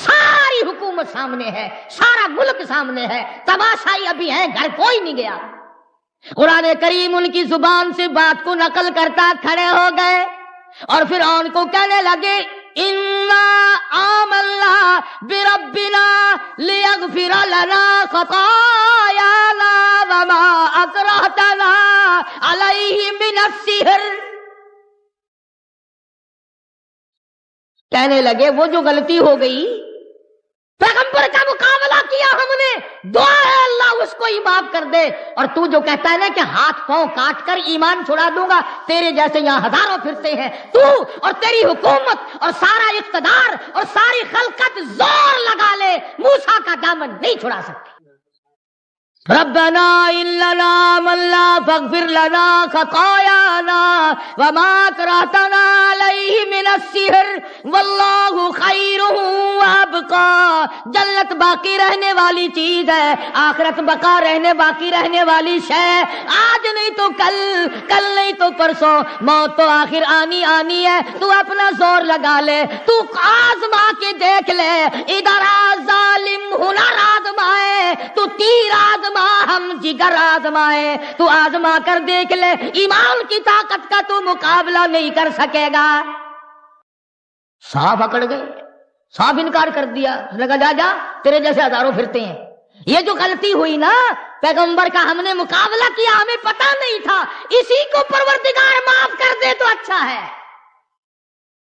ساری حکومت سامنے ہے، سارا ملک سامنے ہے، تماشائی ابھی ہیں، گھر کوئی نہیں گیا۔ قرآن کریم ان کی زبان سے بات کو نقل کرتا کھڑے ہو گئے اور فرعون کو کہنے لگے اِنَّا آمَنَّا بِرَبِّنَا لِيَغْفِرَ لَنَا خَطَايَانَا وَمَا أَكْرَهْتَنَا عَلَيْهِ مِنَ السِّحْرِ۔ کہنے لگے وہ جو غلطی ہو گئی، پیغمبر کا مقابلہ کیا ہم نے، دعا ہے اللہ اس کو ہی معاف کر دے، اور تو جو کہتا ہے نا کہ ہاتھ پاؤں کاٹ کر ایمان چھڑا دوں گا، تیرے جیسے یہاں ہزاروں پھرتے ہیں، تو اور تیری حکومت اور سارا اقتدار اور ساری خلقت زور لگا لے، موسیٰ کا دامن نہیں چھڑا سکتی۔ ربنا اننا منا فاغفر لنا خطايانا وما کرہتنا علیہ من السحر واللہ خیر وابقا. جنت باقی رہنے والی چیز ہے، آخرت بقا رہنے باقی رہنے والی شے. آج نہیں تو کل، کل نہیں تو پرسوں، موت تو آخر آنی آنی ہے. تو اپنا زور لگا لے، تو آزما کے دیکھ لے. ادھر ظالم ہنر آزمائے، تو تیر آزما ہم جگر آزمائے. تو آزما کر دیکھ لے، ایمان کی طاقت کا تو مقابلہ نہیں کر سکے گا. صاف اکڑ گئے، صاف انکار کر دیا. اس نے کہا جا جا، تیرے جیسے ہزاروں پھرتے ہیں. یہ جو غلطی ہوئی نا، پیغمبر کا ہم نے مقابلہ کیا، ہمیں پتہ نہیں تھا. اسی کو پروردگار معاف کر دے تو اچھا ہے.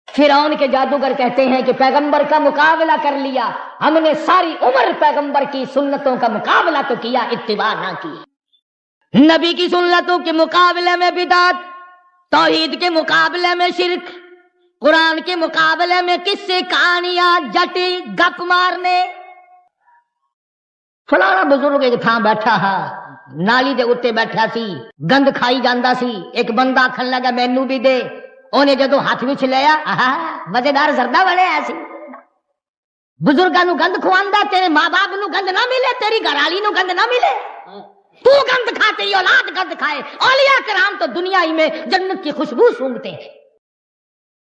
فرعون کے جادوگر کہتے ہیں کہ پیغمبر کا مقابلہ کر لیا، ہم نے ساری عمر پیغمبر کی سنتوں کا مقابلہ تو کیا، اتباع نہ کی. نبی کی سنتوں کے مقابلے میں بدعت، توحید کے مقابلے میں شرک، قرآن کے مقابلے میں قصے کہانیاں جٹی گپ مارنے. فلانا بزرگ ایک تھاں بیٹھا ہا، نالی دے اتے بیٹھا سی، گند کھائی جاندا سی. ایک بندہ آکھن لگا مینوں بھی دے. انہیں جدو ہاتھ وچ لیا، مزیدار زردہ بڑے ایسی. بزرگاں نو گند کھواندا، تیرے ماں باپ نو گند نہ ملے، تیری گھر والی نو گند نہ ملے. تو گند کھا، تیری اولاد گند کھائے. اولیاء کرام تو دنیا ہی میں جنت کی خوشبو سونگتے ہیں.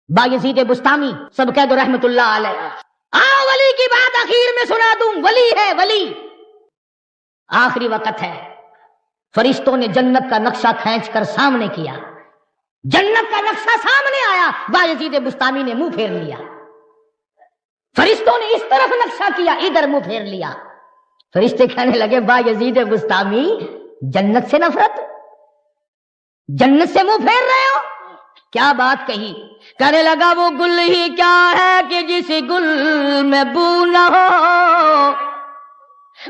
بایزید بستامی سب کہہ دو رحمت اللہ علیہ. ولی کی بات اخیر میں سنا دوں. ولی ہے ولی، آخری وقت ہے. فرشتوں نے جنت کا نقشہ کھینچ کر سامنے کیا، جنت کا نقشہ سامنے آیا. بایزید بستامی نے منہ پھیر لیا. فرشتوں نے اس طرف نقشہ کیا، ادھر منہ پھیر لیا. فرشتے کہنے لگے بایزید بستامی، جنت سے نفرت، جنت سے منہ پھیر رہے ہو؟ کیا بات کہی. کہنے لگا وہ گل ہی کیا ہے کہ جس گل میں بو نہ ہو،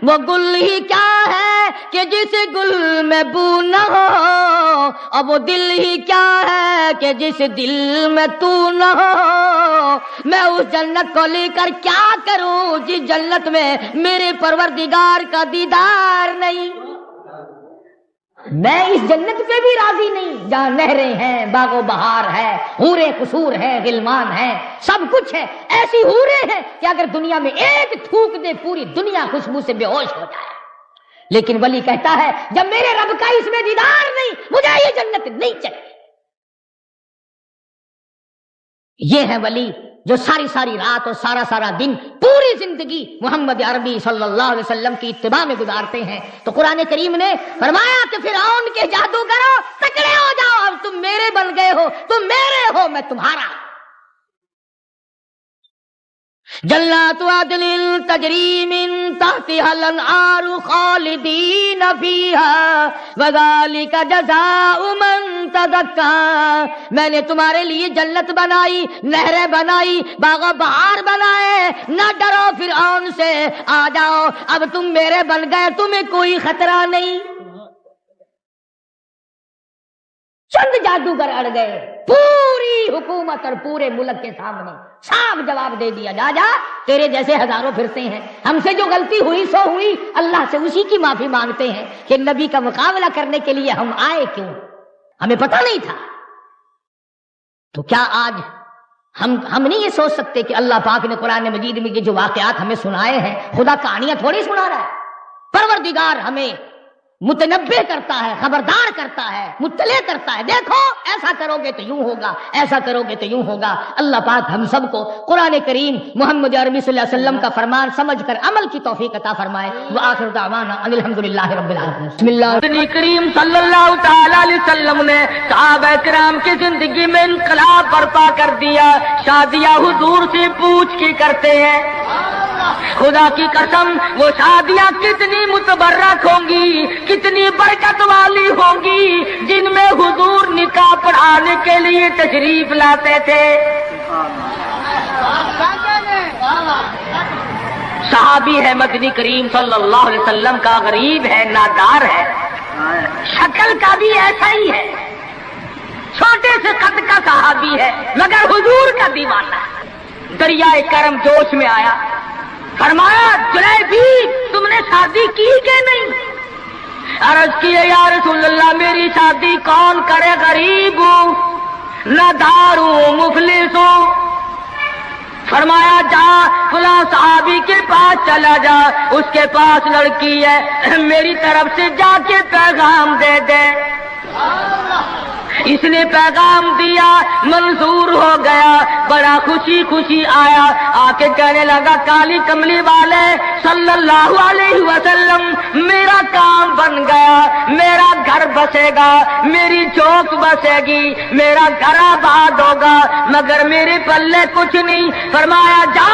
وہ گل ہی کیا ہے کہ جس گل میں بو نہ ہو، اور وہ دل ہی کیا ہے کہ جس دل میں تو نہ ہو. میں اس جنت کو لے کر کیا کروں جس جنت میں میرے پروردگار کا دیدار نہیں. میں اس جنت پہ بھی راضی نہیں جہاں نہریں ہیں، باغ و بہار ہے، حوریں قصور ہیں، غلمان ہیں، سب کچھ ہے. ایسی حوریں ہیں کہ اگر دنیا میں ایک تھوک دے پوری دنیا خوشبو سے بے ہوش ہو جائے. لیکن ولی کہتا ہے جب میرے رب کا اس میں دیدار نہیں، مجھے یہ جنت نہیں چاہیے. یہ ہے ولی جو ساری ساری رات اور سارا سارا دن، پوری زندگی محمد عربی صلی اللہ علیہ وسلم کی اتباع میں گزارتے ہیں. تو قرآن کریم نے فرمایا کہ فرعون کے جادوگروں تکڑے ہو جاؤ، اب تم میرے بن گئے ہو، تم میرے ہو، میں تمہارا. جنات عدن تجری من تحتها الانہار خالدین فیہا وذالک جزاء من تزکا. میں نے تمہارے لیے جنت بنائی، نہریں بنائی، باغ و بہار بنائے. نہ ڈرو فرعون سے، آ جاؤ اب تم میرے بن گئے، تمہیں کوئی خطرہ نہیں. چند جادوگر اڑ گئے، پوری حکومت اور پورے ملک کے سامنے صاف جواب دے دیا، جا جا تیرے جیسے ہزاروں پھرتے ہیں، ہم سے جو غلطی ہوئی سو ہوئی، اللہ سے اسی کی معافی مانگتے ہیں کہ نبی کا مقابلہ کرنے کے لیے ہم آئے کیوں، ہمیں پتہ نہیں تھا. تو کیا آج ہم نہیں یہ سوچ سکتے کہ اللہ پاک نے قرآن مجید میں جو واقعات ہمیں سنائے ہیں، خدا کہانیاں تھوڑی سنا رہا ہے. پروردگار ہمیں متنبہ کرتا ہے، خبردار کرتا ہے، مطلع کرتا ہے. دیکھو ایسا کرو گے تو یوں ہوگا، ایسا کرو گے تو یوں ہوگا. اللہ پاک ہم سب کو قرآن کریم محمد عربی صلی اللہ علیہ وسلم کا فرمان سمجھ کر عمل کی توفیق عطا فرمائے. وآخر دعوانا ان الحمدللہ رب العالمین. بسم اللہ. نبی کریم صلی اللہ تعالی علیہ وسلم نے صحابہ کرام کی زندگی میں انقلاب برپا کر دیا. شادیاں حضور سے پوچھ کے کرتے ہیں. خدا کی قسم وہ شادیاں کتنی متبرک ہوں گی، کتنی برکت والی ہوں گی، جن میں حضور نکاح پڑھانے کے لیے تشریف لاتے تھے. صحابی ہے مدنی کریم صلی اللہ علیہ وسلم کا، غریب ہے، نادار ہے، شکل کا بھی ایسا ہی ہے، چھوٹے سے قد کا صحابی ہے مگر حضور کا دیوانہ. دریائے کرم جوش میں آیا، فرمایا جلیبی تم نے شادی کی کہ نہیں؟ عرض کیے یا رسول اللہ میری شادی کون کرے؟ غریب ہوں، نہ دار ہوں، مفلس ہوں۔ فرمایا جا فلاں صحابی کے پاس چلا جا، اس کے پاس لڑکی ہے، میری طرف سے جا کے پیغام دے دے۔ اس نے پیغام دیا، منظور ہو گیا، بڑا خوشی خوشی آیا، آ کے کہنے لگا کالی کملی والے صلی اللہ علیہ وسلم میرا کام بن گیا، میرا گھر بسے گا، میری چوک بسے گی، میرا گھر آباد ہوگا، مگر میرے پلے کچھ نہیں۔ فرمایا جا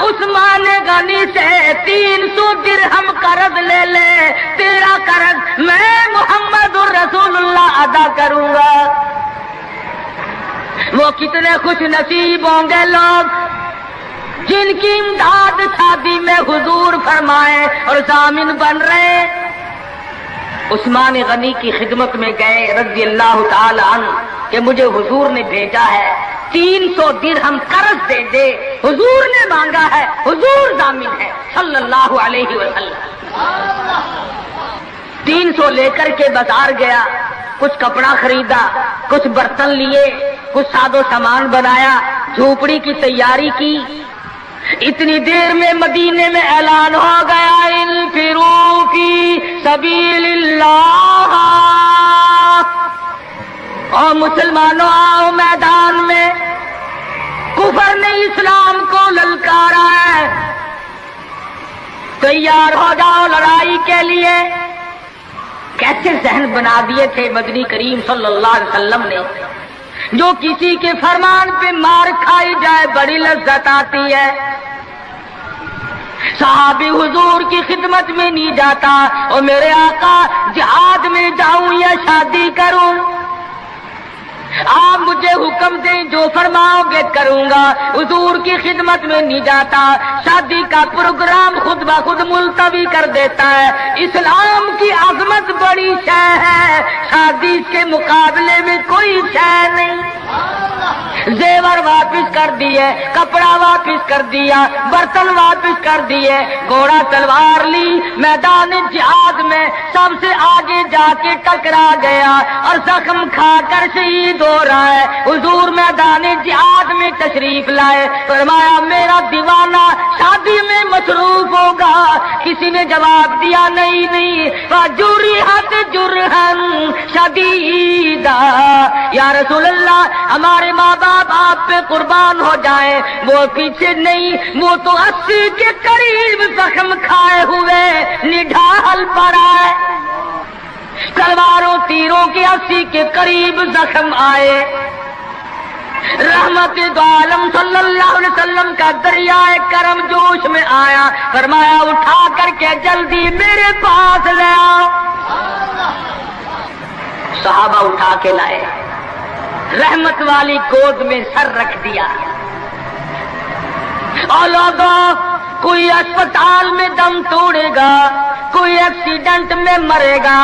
عثمان غنی سے 300 درہم قرض لے لے، تیرا قرض میں محمد الرسول اللہ ادا کروں گا۔ وہ کتنے خوش نصیب ہوں گے لوگ جن کی امداد شادی میں حضور فرمائے اور ضامن بن رہے۔ عثمان غنی کی خدمت میں گئے رضی اللہ تعالی عنہ کہ مجھے حضور نے بھیجا ہے، 300 درہم قرض دے دے، حضور نے مانگا ہے، حضور ضامن ہے صلی اللہ علیہ وسلم۔ 300 لے کر کے بازار گیا، کچھ کپڑا خریدا، کچھ برتن لیے، کچھ ساز و سامان بنایا، جھوپڑی کی تیاری کی۔ اتنی دیر میں مدینے میں اعلان ہو گیا انفروا فی سبیل اللہ، اور مسلمانوں آؤ میدان میں، کفر نے اسلام کو للکارا ہے، تیار ہو جاؤ لڑائی کے لیے۔ کیسے ذہن بنا دیے تھے مدنی کریم صلی اللہ علیہ وسلم نے، جو کسی کے فرمان پہ مار کھائی جائے بڑی لذت آتی ہے۔ صحابی حضور کی خدمت میں نہیں جاتا اور میرے آقا جہاد میں جاؤں یا شادی کروں، آپ مجھے حکم دیں جو فرماؤ گے کروں گا۔ حضور کی خدمت میں نہیں جاتا، شادی کا پروگرام خود بخود ملتوی کر دیتا ہے۔ اسلام کی عظمت بڑی شے ہے، شادی کے مقابلے میں کوئی شے نہیں۔ زیور واپس کر دیے، کپڑا واپس کر دیا، برتن واپس کر دیے، گھوڑا تلوار لی، میدان جہاد میں سب سے آگے جا کے ٹکرا گیا اور زخم کھا کر شہید ہو رہا ہے۔ حضور میدان جہاد میں تشریف لائے، فرمایا میرا دیوانہ شادی میں مصروف ہوگا۔ کسی نے جواب دیا نہیں، فجرحت جرحا شدیدا، یا رسول اللہ ہمارے ماں باپ آپ پہ قربان ہو جائیں، وہ پیچھے نہیں، وہ تو 80 کے قریب زخم کھائے ہوئے نڈھال پڑا ہے، تلواروں تیروں کے 80 کے قریب زخم آئے۔ رحمت دو عالم صلی اللہ علیہ وسلم کا دریائے کرم جوش میں آیا، فرمایا اٹھا کر کے جلدی میرے پاس لے آؤ۔ صحابہ اٹھا کے لائے، رحمت والی گود میں سر رکھ دیا۔ اور لوگوں، کوئی اسپتال میں دم توڑے گا، کوئی ایکسیڈنٹ میں مرے گا،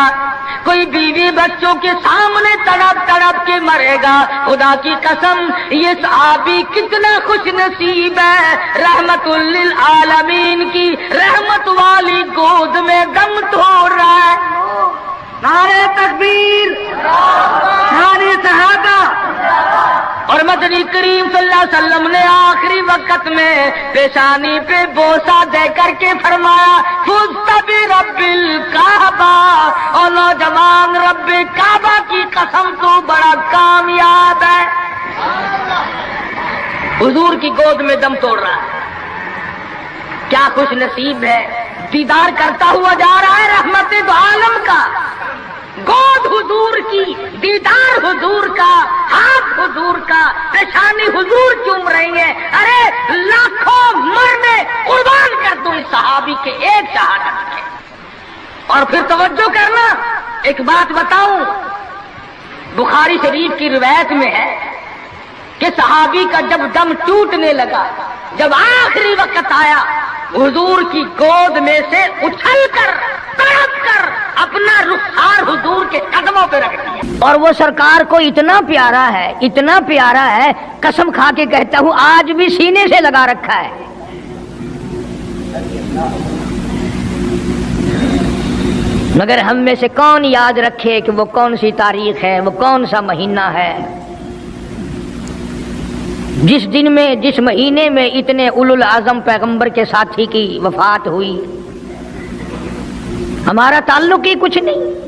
کوئی بیوی بچوں کے سامنے تڑپ تڑپ کے مرے گا۔ خدا کی قسم یہ صحابی کتنا خوش نصیب ہے، رحمت للعالمین کی رحمت والی گود میں دم توڑ رہا ہے۔ نعرہ تکبیر، نعرہ صحابہ۔ اور مدنی کریم صلی اللہ علیہ وسلم نے آخری وقت میں پیشانی پہ بوسہ دے کر کے فرمایا فزت برب الکعبہ، اور نوجوان رب کعبہ کی قسم تو بڑا کامیاب ہے۔ حضور کی گود میں دم توڑ رہا ہے، کیا خوش نصیب ہے، دیدار کرتا ہوا جا رہا ہے رحمت دو عالم کا، گود حضور کی، دیدار حضور کا، ہاتھ حضور کا، پیشانی حضور چوم رہی ہے۔ ارے لاکھوں مرنے قربان کر دوں اس صحابی کے ایک شہادت کے۔ اور پھر توجہ کرنا، ایک بات بتاؤں، بخاری شریف کی روایت میں ہے کہ صحابی کا جب دم ٹوٹنے لگا، جب آخری وقت آیا، حضور کی گود میں سے اچھل کر تڑپ کر اپنا رخسار حضور کے قدموں پہ رکھ دیا۔ اور وہ سرکار کو اتنا پیارا ہے، اتنا پیارا ہے، قسم کھا کے کہتا ہوں آج بھی سینے سے لگا رکھا ہے۔ مگر ہم میں سے کون یاد رکھے کہ وہ کون سی تاریخ ہے، وہ کون سا مہینہ ہے جس دن میں، جس مہینے میں اتنے اولو العزم پیغمبر کے ساتھی کی وفات ہوئی۔ ہمارا تعلق ہی کچھ نہیں۔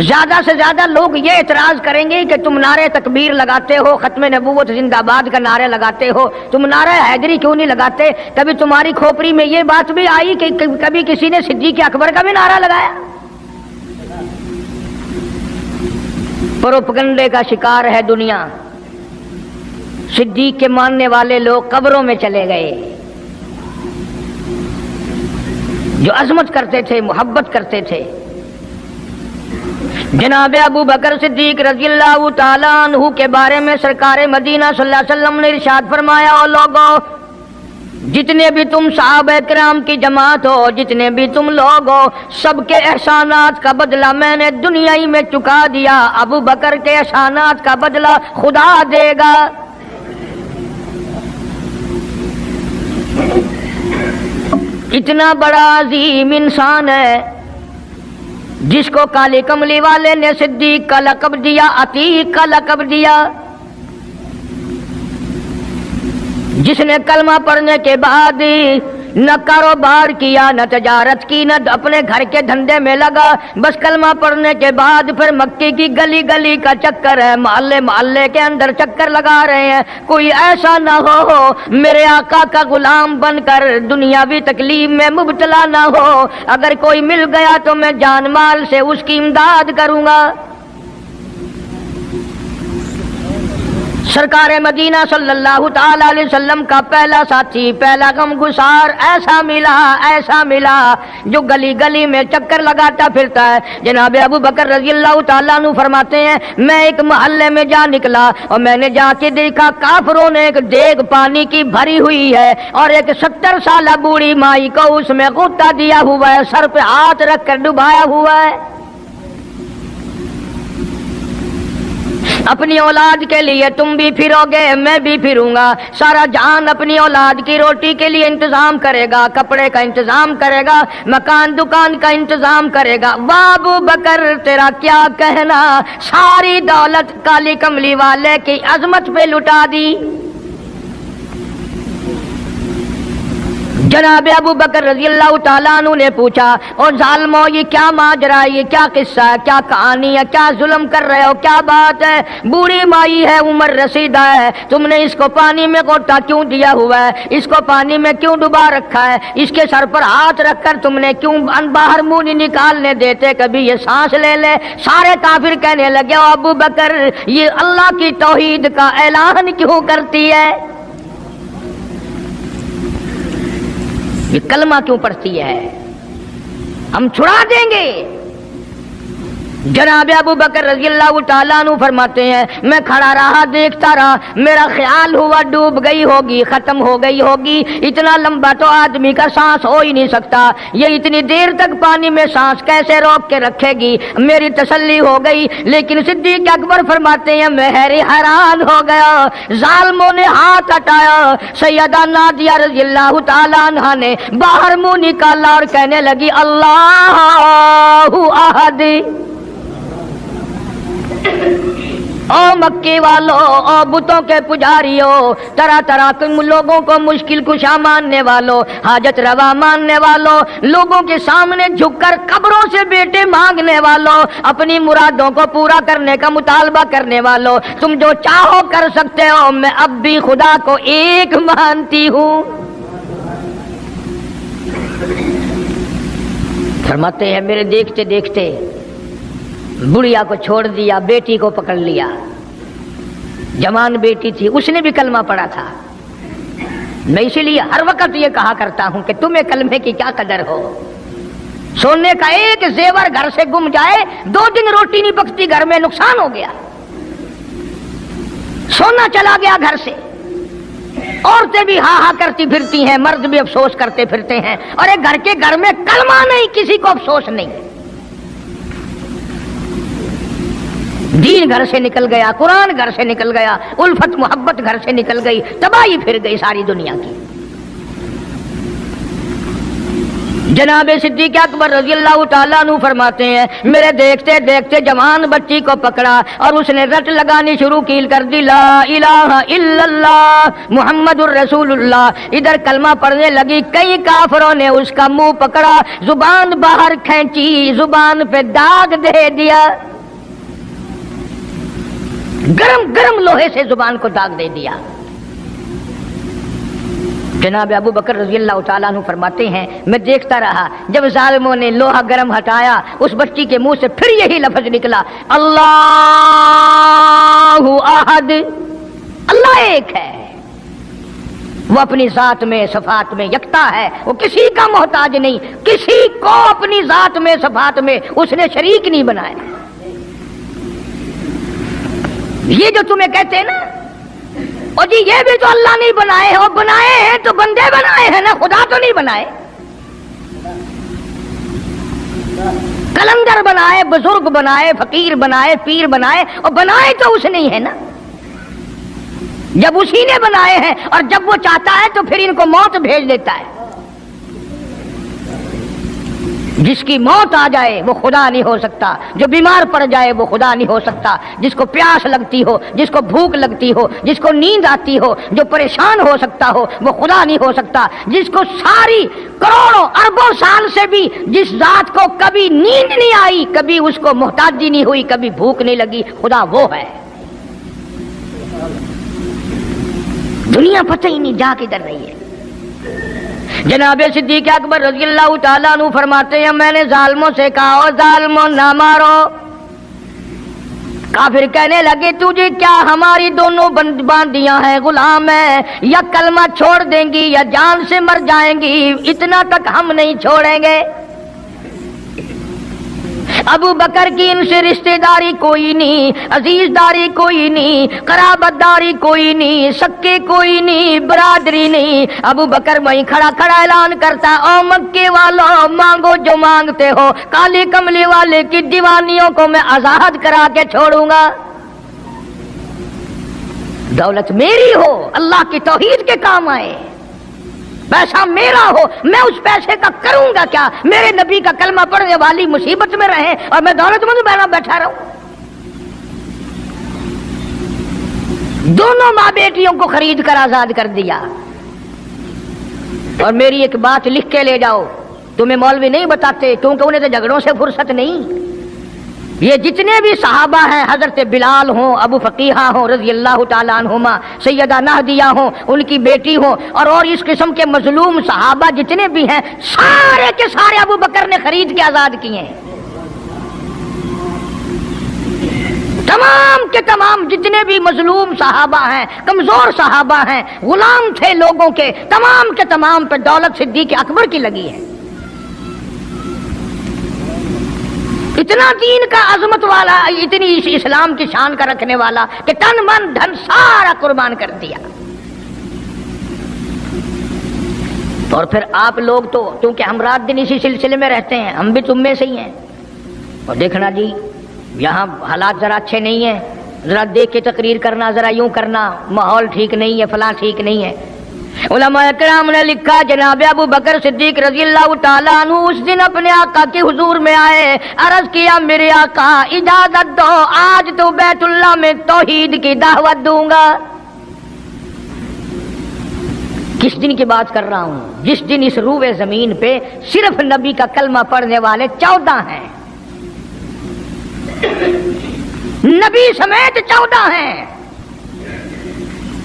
زیادہ سے زیادہ لوگ یہ اعتراض کریں گے کہ تم نعرے تکبیر لگاتے ہو، ختم نبوت زندہ باد کا نعرے لگاتے ہو، تم نعرہ حیدری کیوں نہیں لگاتے؟ کبھی تمہاری کھوپڑی میں یہ بات بھی آئی کہ کبھی کسی نے صدیق اکبر کا بھی نعرہ لگایا؟ پروپگنڈے کا شکار ہے دنیا۔ صدیق کے ماننے والے لوگ قبروں میں چلے گئے، جو عظمت کرتے تھے، محبت کرتے تھے۔ جناب ابو بکر صدیق رضی اللہ تعالیٰ عنہ کے بارے میں سرکار مدینہ صلی اللہ علیہ وسلم نے ارشاد فرمایا، او لوگو، جتنے بھی تم صحابہ کرام کی جماعت ہو، جتنے بھی تم لوگ ہو، سب کے احسانات کا بدلہ میں نے دنیا ہی میں چکا دیا، ابو بکر کے احسانات کا بدلہ خدا دے گا۔ اتنا بڑا عظیم انسان ہے جس کو کالی کملی والے نے صدیق کا لقب دیا، عتیق کا لقب دیا، جس نے کلمہ پڑھنے کے بعد نہ کاروبار کیا، نہ تجارت کی، نہ اپنے گھر کے دھندے میں لگا، بس کلمہ پڑھنے کے بعد پھر مکے کی گلی گلی کا چکر ہے، محلے محلے کے اندر چکر لگا رہے ہیں۔ کوئی ایسا نہ ہو میرے آقا کا غلام بن کر دنیاوی تکلیف میں مبتلا نہ ہو، اگر کوئی مل گیا تو میں جان مال سے اس کی امداد کروں گا۔ سرکار مدینہ صلی اللہ تعالی علیہ وسلم کا پہلا ساتھی، پہلا غم گسار ایسا ملا جو گلی گلی میں چکر لگاتا پھرتا ہے۔ جناب ابو بکر رضی اللہ تعالیٰ عنہ فرماتے ہیں، میں ایک محلے میں جا نکلا اور میں نے جا کے دیکھا کافروں نے ایک دیگ پانی کی بھری ہوئی ہے اور ایک 70 سالہ بوڑھی مائی کو اس میں غوطہ دیا ہوا ہے، سر پہ ہاتھ رکھ کر ڈبایا ہوا ہے۔ اپنی اولاد کے لیے تم بھی پھرو گے، میں بھی پھروں گا۔ سارا جہان اپنی اولاد کی روٹی کے لیے انتظام کرے گا، کپڑے کا انتظام کرے گا، مکان دکان کا انتظام کرے گا۔ واہ ابو بکر تیرا کیا کہنا، ساری دولت کالی کملی والے کی عظمت پہ لٹا دی۔ جناب ابو بکر رضی اللہ تعالیٰ عنہ نے پوچھا، اور ظالمو یہ کیا ماجرا ہے، یہ کیا قصہ ہے، کیا کہانی ہے، کیا ظلم کر رہے ہو، کیا بات ہے؟ بوڑھی مائی ہے، عمر رسیدہ ہے، تم نے اس کو پانی میں غوطہ کیوں دیا ہوا ہے، اس کو پانی میں کیوں ڈبا رکھا ہے، اس کے سر پر ہاتھ رکھ کر تم نے کیوں باہر منہ نہیں نکالنے دیتے، کبھی یہ سانس لے لے۔ سارے کافر کہنے لگے، او ابو بکر یہ اللہ کی توحید کا اعلان کیوں کرتی ہے، یہ کلمہ کیوں پڑھتی ہے، ہم چھڑا دیں گے۔ جناب ابو بکر رضی اللہ تعالیٰ عنہ فرماتے ہیں، میں کھڑا رہا، دیکھتا رہا، میرا خیال ہوا ڈوب گئی ہوگی، ختم ہو گئی ہوگی، اتنا لمبا تو آدمی کا سانس ہو ہی نہیں سکتا، یہ اتنی دیر تک پانی میں سانس کیسے روک کے رکھے گی، میری تسلی ہو گئی۔ لیکن صدیق اکبر فرماتے ہیں، میں حیران ہو گیا، ظالموں نے ہاتھ ہٹایا، سیدہ نادیہ رضی اللہ تعالیٰ عنہا نے باہر منہ نکالا اور کہنے لگی، اللہ احد۔ او مکے والو، او بتوں کے پجاریوں، طرح طرح کے لوگوں کو مشکل کشا ماننے والوں، حاجت روا ماننے والوں، لوگوں کے سامنے جھک کر قبروں سے بیٹے مانگنے والوں، اپنی مرادوں کو پورا کرنے کا مطالبہ کرنے والوں، تم جو چاہو کر سکتے ہو، میں اب بھی خدا کو ایک مانتی ہوں۔ فرماتے ہیں، میرے دیکھتے دیکھتے بڑھیا کو چھوڑ دیا، بیٹی کو پکڑ لیا، جوان بیٹی تھی، اس نے بھی کلمہ پڑھا تھا۔ میں اسی لیے ہر وقت یہ کہا کرتا ہوں کہ تمہیں کلمے کی کیا قدر ہو۔ سونے کا ایک زیور گھر سے گم جائے، 2 دن روٹی نہیں پکتی گھر میں، نقصان ہو گیا، سونا چلا گیا گھر سے۔ عورتیں بھی ہاں ہاں کرتی پھرتی ہیں، مرد بھی افسوس کرتے پھرتے ہیں، اور ایک گھر کے گھر میں کلمہ نہیں، کسی کو افسوس نہیں۔ دین گھر سے نکل گیا، قرآن گھر سے نکل گیا، الفت محبت گھر سے نکل گئی، تباہی پھر گئی ساری دنیا کی۔ جناب صدیق اکبر رضی اللہ تعالیٰ عنہ فرماتے ہیں میرے دیکھتے دیکھتے جوان بچی کو پکڑا اور اس نے رٹ لگانی شروع کی کر دی، لا الہ الا اللہ محمد الرسول اللہ۔ ادھر کلمہ پڑھنے لگی، کئی کافروں نے اس کا منہ پکڑا، زبان باہر کھینچی، زبان پہ داغ دے دیا، گرم گرم لوہے سے زبان کو داغ دے دیا۔ جناب ابو بکر رضی اللہ تعالیٰ عنہ فرماتے ہیں میں دیکھتا رہا، جب ظالموں نے لوہا گرم ہٹایا اس بچی کے منہ سے پھر یہی لفظ نکلا، اللہ احد، اللہ ایک ہے، وہ اپنی ذات میں صفات میں یکتا ہے، وہ کسی کا محتاج نہیں، کسی کو اپنی ذات میں صفات میں اس نے شریک نہیں بنایا۔ یہ جو تمہیں کہتے ہیں نا اور جی یہ بھی تو اللہ نہیں بنائے ہیں، اور بنائے ہیں تو بندے بنائے ہیں نا، خدا تو نہیں بنائے۔ کلندر بنائے، بزرگ بنائے، فقیر بنائے، پیر بنائے، اور بنائے تو اس نہیں ہے نا۔ جب اسی نے بنائے ہیں اور جب وہ چاہتا ہے تو پھر ان کو موت بھیج دیتا ہے۔ جس کی موت آ جائے وہ خدا نہیں ہو سکتا، جو بیمار پڑ جائے وہ خدا نہیں ہو سکتا، جس کو پیاس لگتی ہو، جس کو بھوک لگتی ہو، جس کو نیند آتی ہو، جو پریشان ہو سکتا ہو وہ خدا نہیں ہو سکتا۔ جس کو ساری کروڑوں اربوں سال سے بھی جس ذات کو کبھی نیند نہیں آئی، کبھی اس کو محتاجی نہیں ہوئی، کبھی بھوک نہیں لگی، خدا وہ ہے۔ دنیا پتہ ہی نہیں جا کدھر رہی ہے۔ جناب صدیق اکبر رضی اللہ تعالیٰ عنہ فرماتے ہیں میں نے ظالموں سے کہا او ظالموں نہ مارو۔ کافر کہنے لگے تجھے کیا ہماری دونوں باندیاں ہیں، غلام ہیں، یا کلمہ چھوڑ دیں گی یا جان سے مر جائیں گی، اتنا تک ہم نہیں چھوڑیں گے۔ ابو بکر کی ان سے رشتہ داری کوئی نہیں، عزیز داری کوئی نہیں، قرابت داری کوئی نہیں، سکے کوئی نہیں، برادری نہیں۔ ابو بکر وہیں کھڑا کھڑا اعلان کرتا، او مکے والوں مانگو جو مانگتے ہو، کالی کملی والے کی دیوانیوں کو میں آزاد کرا کے چھوڑوں گا۔ دولت میری ہو، اللہ کی توحید کے کام آئے، پیسہ میرا ہو، میں اس پیسے کا کروں گا کیا؟ میرے نبی کا کلمہ پڑھنے والی مصیبت میں رہے اور میں دولت مند بیٹھا رہوں۔ دونوں ماں بیٹیوں کو خرید کر آزاد کر دیا۔ اور میری ایک بات لکھ کے لے جاؤ، تمہیں مولوی نہیں بتاتے کیونکہ انہیں تو جھگڑوں سے فرصت نہیں۔ یہ جتنے بھی صحابہ ہیں، حضرت بلال ہوں، ابو فقیحہ ہوں رضی اللہ تعالیٰ عنہما، سیدہ نہدیہ ہوں، ان کی بیٹی ہوں، اور اس قسم کے مظلوم صحابہ جتنے بھی ہیں، سارے کے سارے ابو بکر نے خرید کے آزاد کیے ہیں۔ تمام کے تمام جتنے بھی مظلوم صحابہ ہیں، کمزور صحابہ ہیں، غلام تھے لوگوں کے، تمام کے تمام پہ دولت صدیق اکبر کی لگی ہے۔ اتنا دین کا عظمت والا، اتنی اسلام کی شان کا رکھنے والا کہ تن من دھن سارا قربان کر دیا۔ اور پھر آپ لوگ تو کیونکہ ہم رات دن اسی سلسلے میں رہتے ہیں، ہم بھی تم میں سے ہی ہیں، اور دیکھنا جی یہاں حالات ذرا اچھے نہیں ہیں، ذرا دیکھ کے تقریر کرنا، ذرا یوں کرنا، ماحول ٹھیک نہیں ہے، فلاں ٹھیک نہیں ہے۔ علماء کرام نے لکھا جناب ابو بکر صدیق رضی اللہ تعالیٰ عنہ اس دن اپنے آقا کے حضور میں آئے، عرض کیا میرے آقا اجازت دو، آج تو بیت اللہ میں توحید کی دعوت دوں گا۔ کس دن کی بات کر رہا ہوں؟ جس دن اس روئے زمین پہ صرف نبی کا کلمہ پڑھنے والے 14 ہیں، نبی سمیت 14 ہیں۔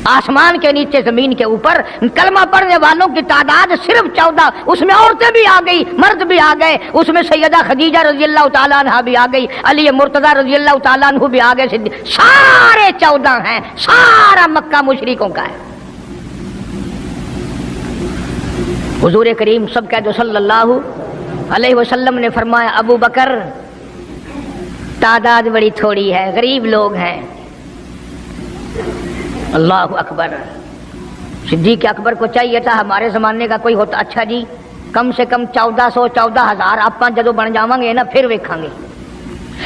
آسمان کے نیچے زمین کے اوپر کلمہ پڑھنے والوں کی تعداد صرف 14، اس میں عورتیں بھی آ گئی، مرد بھی آ گئے، اس میں سیدہ خدیجہ رضی اللہ تعالیٰ عنہ بھی آ گئی، علی مرتضیٰ رضی اللہ تعالیٰ عنہ بھی آ گئے، سارے 14 ہیں، سارا مکہ مشرکوں کا ہے۔ حضور کریم سب کہہ دو صلی اللہ علیہ وسلم نے فرمایا ابو بکر تعداد بڑی تھوڑی ہے، غریب لوگ ہیں۔ اللہ اکبر۔ صدیق اکبر کو چاہیے تھا ہمارے زمانے کا کوئی ہوتا، اچھا جی کم سے کم 1400 14,000 آپ جدو بن جاواں گے نا پھر ویکھاں گے،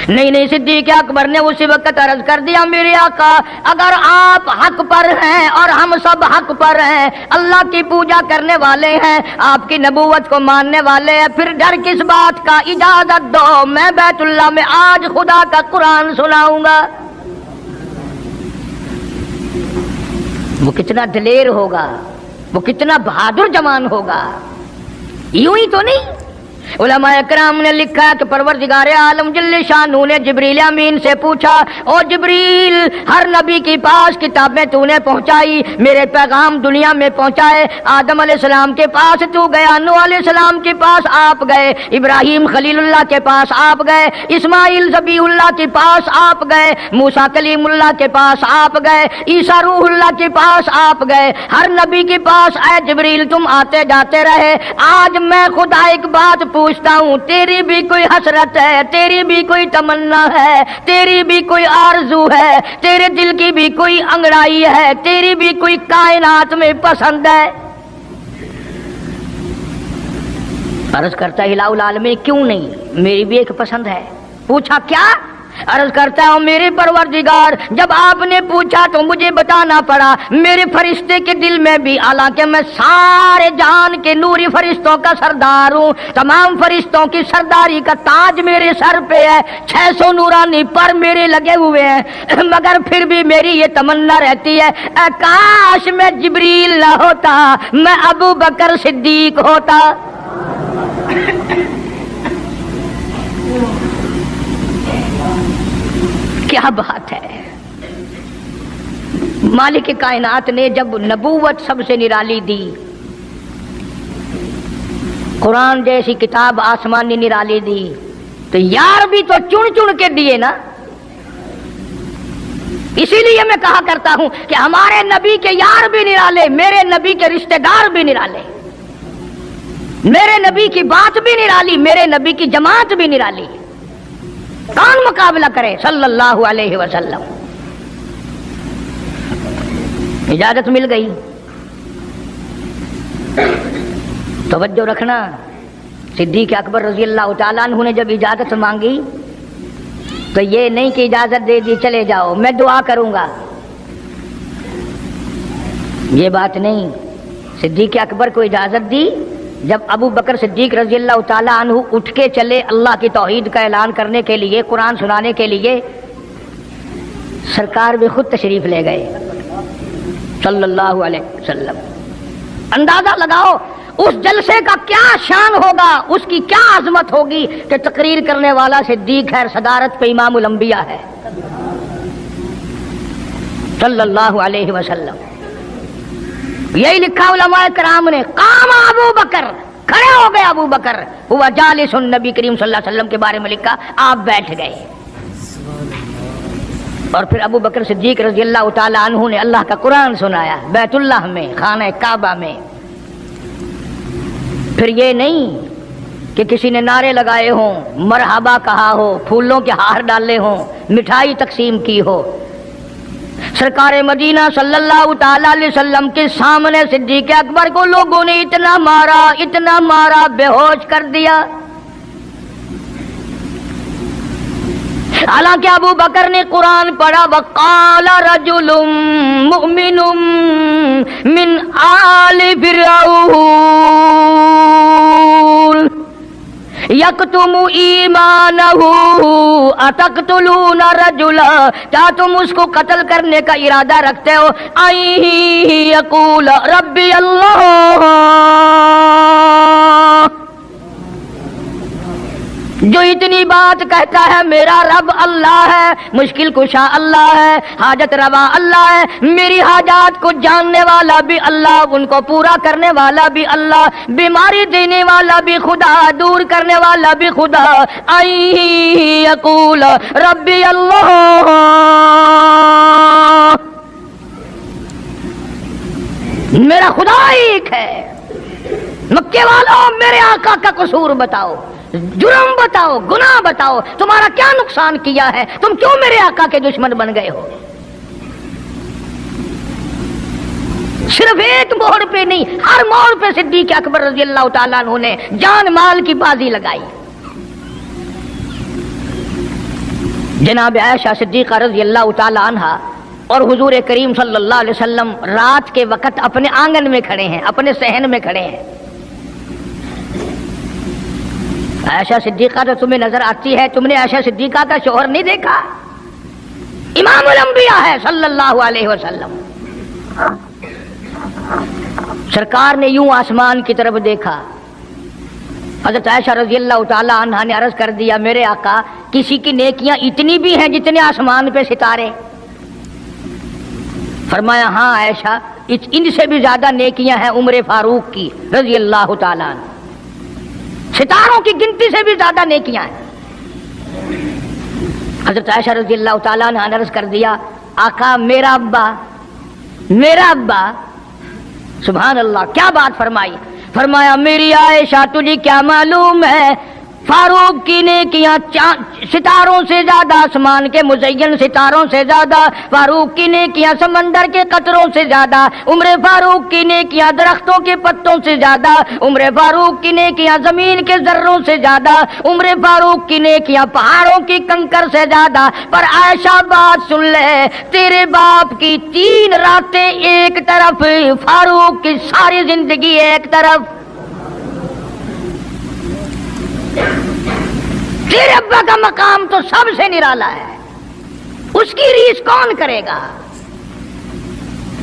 نہیں صدیق اکبر نے اسی وقت عرض کر دیا میرے آقا اگر آپ حق پر ہیں اور ہم سب حق پر ہیں، اللہ کی پوجا کرنے والے ہیں، آپ کی نبوت کو ماننے والے ہیں، پھر ڈر کس بات کا؟ اجازت دو میں بیت اللہ میں آج خدا کا قرآن سناؤں گا۔ وہ کتنا دلیر ہوگا، وہ کتنا بہادر جوان ہوگا، یوں ہی تو نہیں۔ علماء کرام نے لکھا ہے کہ پروردگار عالم جل شانہ نے جبریل امین سے پوچھا، او جبریل ہر نبی کے پاس کتابیں تو نے پہنچائی، میرے پیغام دنیا میں پہنچائے، آدم علیہ السلام کے پاس تو گیا، نوح علیہ السلام کے پاس آپ گئے، ابراہیم خلیل اللہ کے پاس آپ گئے، اسماعیل ذبیح اللہ کے پاس آپ گئے، موسیٰ کلیم اللہ کے پاس آپ گئے، عیسیٰ روح اللہ کے پاس آپ گئے، ہر نبی کے پاس اے جبریل تم آتے جاتے رہے۔ آج میں خدا ایک بات پوچھتا ہوں، تیری بھی کوئی حسرت ہے، تیری بھی کوئی تمنا ہے، تیری بھی کوئی آرزو ہے، تیرے دل کی بھی کوئی انگڑائی ہے، تیری بھی کوئی کائنات میں پسند ہے؟ عرض کرتا ہے الہ العالمین کیوں نہیں، میری بھی ایک پسند ہے۔ پوچھا کیا؟ عرض کرتا ہوں میرے پروردگار جب آپ نے پوچھا تو مجھے بتانا پڑا، میرے فرشتے کے دل میں بھی، حالانکہ میں سارے جہان کے نوری فرشتوں کا سردار ہوں، تمام فرشتوں کی سرداری کا تاج میرے سر پہ ہے، 600 نورانی پر میرے لگے ہوئے ہیں، مگر پھر بھی میری یہ تمنا رہتی ہے اے کاش میں جبریل نہ ہوتا، میں ابو بکر صدیق ہوتا۔ کیا بات ہے! مالک کائنات نے جب نبوت سب سے نرالی دی، قرآن جیسی کتاب آسمانی نرالی دی، تو یار بھی تو چن چن کے دیے نا۔ اسی لیے میں کہا کرتا ہوں کہ ہمارے نبی کے یار بھی نرالے، میرے نبی کے رشتہ دار بھی نرالے، میرے نبی کی بات بھی نرالی، میرے نبی کی جماعت بھی نرالی۔ کون مقابلہ کرے صلی اللہ علیہ وسلم؟ اجازت مل گئی، توجہ رکھنا۔ صدیق اکبر رضی اللہ تعالیٰ عنہ نے جب اجازت مانگی تو یہ نہیں کہ اجازت دے دی چلے جاؤ میں دعا کروں گا، یہ بات نہیں۔ صدیق اکبر کو اجازت دی، جب ابو بکر صدیق رضی اللہ تعالیٰ عنہ اٹھ کے چلے اللہ کی توحید کا اعلان کرنے کے لیے، قرآن سنانے کے لیے، سرکار بھی خود تشریف لے گئے صلی اللہ علیہ وسلم۔ اندازہ لگاؤ اس جلسے کا کیا شان ہوگا، اس کی کیا عظمت ہوگی کہ تقریر کرنے والا صدیق ہے، صدارت پہ امام الانبیاء ہے صلی اللہ علیہ وسلم۔ یہی لکھا علماء کرام نے، قام ابو بکر، کھڑے ہو گئے ابو بکر، ہوا جالس، نبی کریم صلی اللہ علیہ وسلم کے بارے میں لکھا آپ بیٹھ گئے۔ اور پھر ابو بکر صدیق رضی اللہ تعالیٰ عنہ نے اللہ کا قرآن سنایا بیت اللہ میں، خانہ کعبہ میں۔ پھر یہ نہیں کہ کسی نے نعرے لگائے ہوں، مرحبا کہا ہو، پھولوں کے ہار ڈالے ہوں، مٹھائی تقسیم کی ہو۔ سرکار مدینہ صلی اللہ تعالی علیہ وسلم کے سامنے صدیق اکبر کو لوگوں نے اتنا مارا، بے ہوش کر دیا۔ حالانکہ ابو بکر نے قرآن پڑھا، وقال رجل مؤمن من آل فرعون یکتم ایمانہ اتقتلون رجلا، کیا تم اس کو قتل کرنے کا ارادہ رکھتے ہو؟ یقول ربی اللہ، جو اتنی بات کہتا ہے میرا رب اللہ ہے، مشکل کشا اللہ ہے، حاجت روا اللہ ہے، میری حاجات کو جاننے والا بھی اللہ، ان کو پورا کرنے والا بھی اللہ، بیماری دینے والا بھی خدا، دور کرنے والا بھی خدا۔ یقول ربی اللہ، میرا خدا ایک ہے۔ مکے والوں میرے آقا کا قصور بتاؤ، جرم بتاؤ، گناہ بتاؤ، تمہارا کیا نقصان کیا ہے، تم کیوں میرے آقا کے دشمن بن گئے ہو؟ صرف ایک موڑ پہ نہیں، ہر موڑ پہ صدیق اکبر رضی اللہ تعالیٰ عنہ نے جان مال کی بازی لگائی۔ جناب عائشہ صدیقہ رضی اللہ تعالی عنہا اور حضور کریم صلی اللہ علیہ وسلم رات کے وقت اپنے آنگن میں کھڑے ہیں، اپنے صحن میں کھڑے ہیں۔ عائشہ صدیقہ تو تمہیں نظر آتی ہے، تم نے عائشہ صدیقہ کا شوہر نہیں دیکھا؟ امام الانبیاء ہے صلی اللہ علیہ وسلم۔ سرکار نے یوں آسمان کی طرف دیکھا، حضرت عائشہ رضی اللہ تعالی عنہا نے عرض کر دیا میرے آقا کسی کی نیکیاں اتنی بھی ہیں جتنے آسمان پہ ستارے؟ فرمایا ہاں عائشہ، ان سے بھی زیادہ نیکیاں ہیں عمر فاروق کی رضی اللہ تعالی عنہ، ستاروں کی گنتی سے بھی زیادہ نیکیاں ہیں۔ حضرت عائشہ رضی اللہ تعالیٰ عنہ نے عرض کر دیا آقا میرا ابا، سبحان اللہ، کیا بات فرمائی؟ فرمایا میری عائشہ تجھے کیا معلوم ہے فاروق کی نیکیاں ستاروں سے زیادہ، آسمان کے مزین ستاروں سے زیادہ، فاروق کی نیکیاں سمندر کے قطروں سے زیادہ، عمر فاروق کی نیکیاں درختوں کے پتوں سے زیادہ، عمر فاروق کی نیکیاں زمین کے ذروں سے زیادہ، عمر فاروق کی نیکیاں پہاڑوں کی کنکر سے زیادہ۔ پر عائشہ بات سن لے، تیرے باپ کی 3 راتیں ایک طرف، فاروق کی ساری زندگی ایک طرف۔ تیرے ابا کا مقام تو سب سے نرالا ہے، اس کی ریس کون کرے گا؟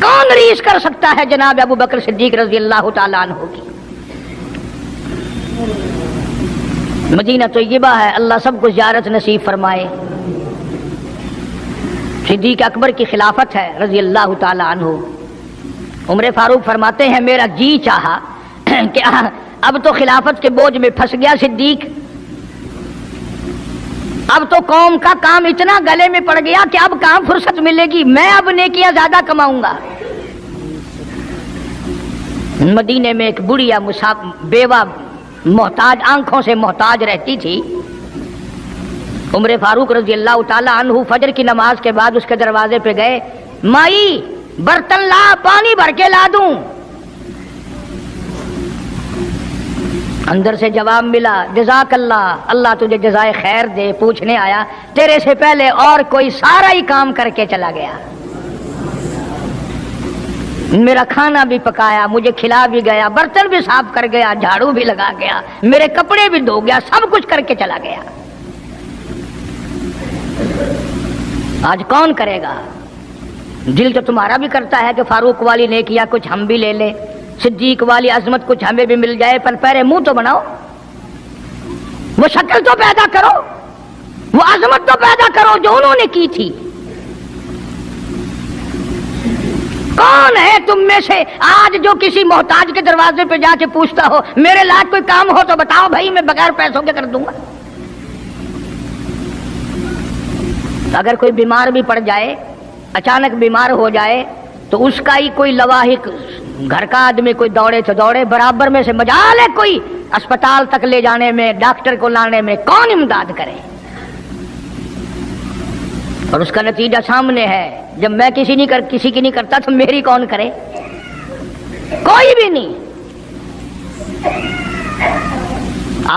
کون ریس کر سکتا ہے جناب ابو بکر صدیق رضی اللہ تعالیٰ عنہ کی؟ مدینہ طیبہ ہے، اللہ سب کو زیارت نصیب فرمائے۔ صدیق اکبر کی خلافت ہے رضی اللہ تعالیٰ عنہ۔ عمر فاروق فرماتے ہیں میرا جی چاہا کہ اب تو خلافت کے بوجھ میں پھنس گیا صدیق، اب تو قوم کا کام اتنا گلے میں پڑ گیا کہ اب کہاں فرصت ملے گی، میں اب نیکیاں زیادہ کماؤں گا۔ مدینے میں ایک بڑھیا بیوہ محتاج، آنکھوں سے محتاج رہتی تھی۔ عمر فاروق رضی اللہ تعالی عنہ فجر کی نماز کے بعد اس کے دروازے پہ گئے، مائی برتن لا، پانی بھر کے لا دوں؟ اندر سے جواب ملا جزاک اللہ، اللہ تجھے جزائے خیر دے، پوچھنے آیا تیرے سے پہلے اور کوئی سارا ہی کام کر کے چلا گیا، میرا کھانا بھی پکایا، مجھے کھلا بھی گیا، برتن بھی صاف کر گیا، جھاڑو بھی لگا گیا، میرے کپڑے بھی دھو گیا، سب کچھ کر کے چلا گیا۔ آج کون کرے گا؟ دل تو تمہارا بھی کرتا ہے کہ فاروق والی نے کیا کچھ ہم بھی لے لیں، صدیق والی عظمت کچھ ہمیں بھی مل جائے، پر پہلے منہ تو بناؤ، وہ شکل تو پیدا کرو، وہ عظمت تو پیدا کرو جو انہوں نے کی تھی۔ کون ہے تم میں سے آج جو کسی محتاج کے دروازے پہ جا کے پوچھتا ہو میرے لائق کوئی کام ہو تو بتاؤ بھائی، میں بغیر پیسوں کے کر دوں گا؟ اگر کوئی بیمار بھی پڑ جائے، اچانک بیمار ہو جائے، تو اس کا ہی کوئی لواحق، گھر کا آدمی کوئی دوڑے تو دوڑے، برابر میں سے مجال ہے کوئی اسپتال تک لے جانے میں، ڈاکٹر کو لانے میں، کون امداد کرے؟ اور اس کا نتیجہ سامنے ہے، جب میں کسی کی نہیں کرتا تو میری کون کرے؟ کوئی بھی نہیں۔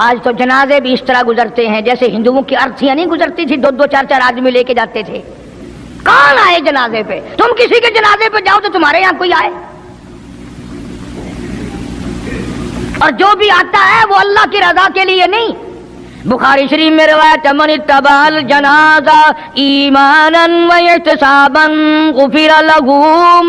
آج تو جنازے بھی اس طرح گزرتے ہیں جیسے ہندوؤں کی ارتھیاں نہیں گزرتی تھی، 2 4 آدمی لے کے جاتے تھے۔ کون آئے جنازے پہ؟ تم کسی کے جنازے پہ جاؤ تو تمہارے یہاں کوئی آئے؟ اور جو بھی آتا ہے وہ اللہ کی رضا کے لیے نہیں۔ بخاری شریف میں روایت من اتبع الجنازہ ایمانا واحتسابا غفر له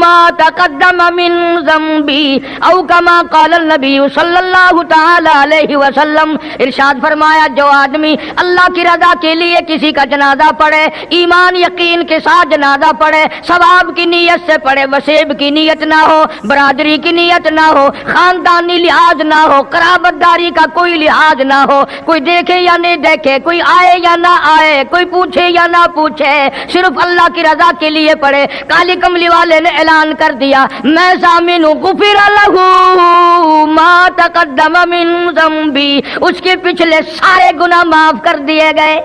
ما تقدم من ذنبی او کما قال النبی صلی اللہ تعالی علیہ وسلم۔ ارشاد فرمایا جو آدمی اللہ کی رضا کے لیے کسی کا جنازہ پڑھے، ایمان یقین کے ساتھ جنازہ پڑھے، ثواب کی نیت سے پڑھے، وسیب کی نیت نہ ہو، برادری کی نیت نہ ہو، خاندانی لحاظ نہ ہو، قرابت داری کا کوئی لحاظ نہ ہو، کوئی دیکھے یا نہیں دیکھے، کوئی آئے یا نہ آئے، کوئی پوچھے یا نہ پوچھے، صرف اللہ کی رضا کے لیے پڑھے۔ کالی کملی والے نے اعلان کر دیا میں ضامن ہوں، غفر لہ ما تقدم من ذنبی، اس کے پچھلے سارے گناہ معاف کر دیے گئے۔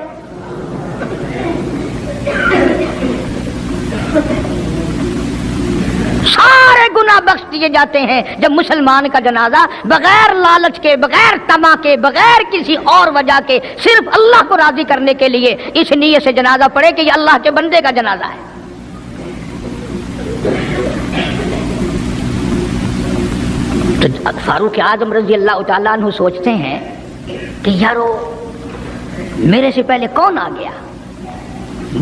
سارے گناہ گنا بخش دیے جاتے ہیں جب مسلمان کا جنازہ بغیر لالچ کے، بغیر طمع کے، بغیر کسی اور وجہ کے، صرف اللہ کو راضی کرنے کے لیے اس نیت سے جنازہ پڑھے کہ یہ اللہ کے بندے کا جنازہ ہے۔ تو فاروق اعظم رضی اللہ تعالیٰ عنہ سوچتے ہیں کہ یارو میرے سے پہلے کون آ گیا،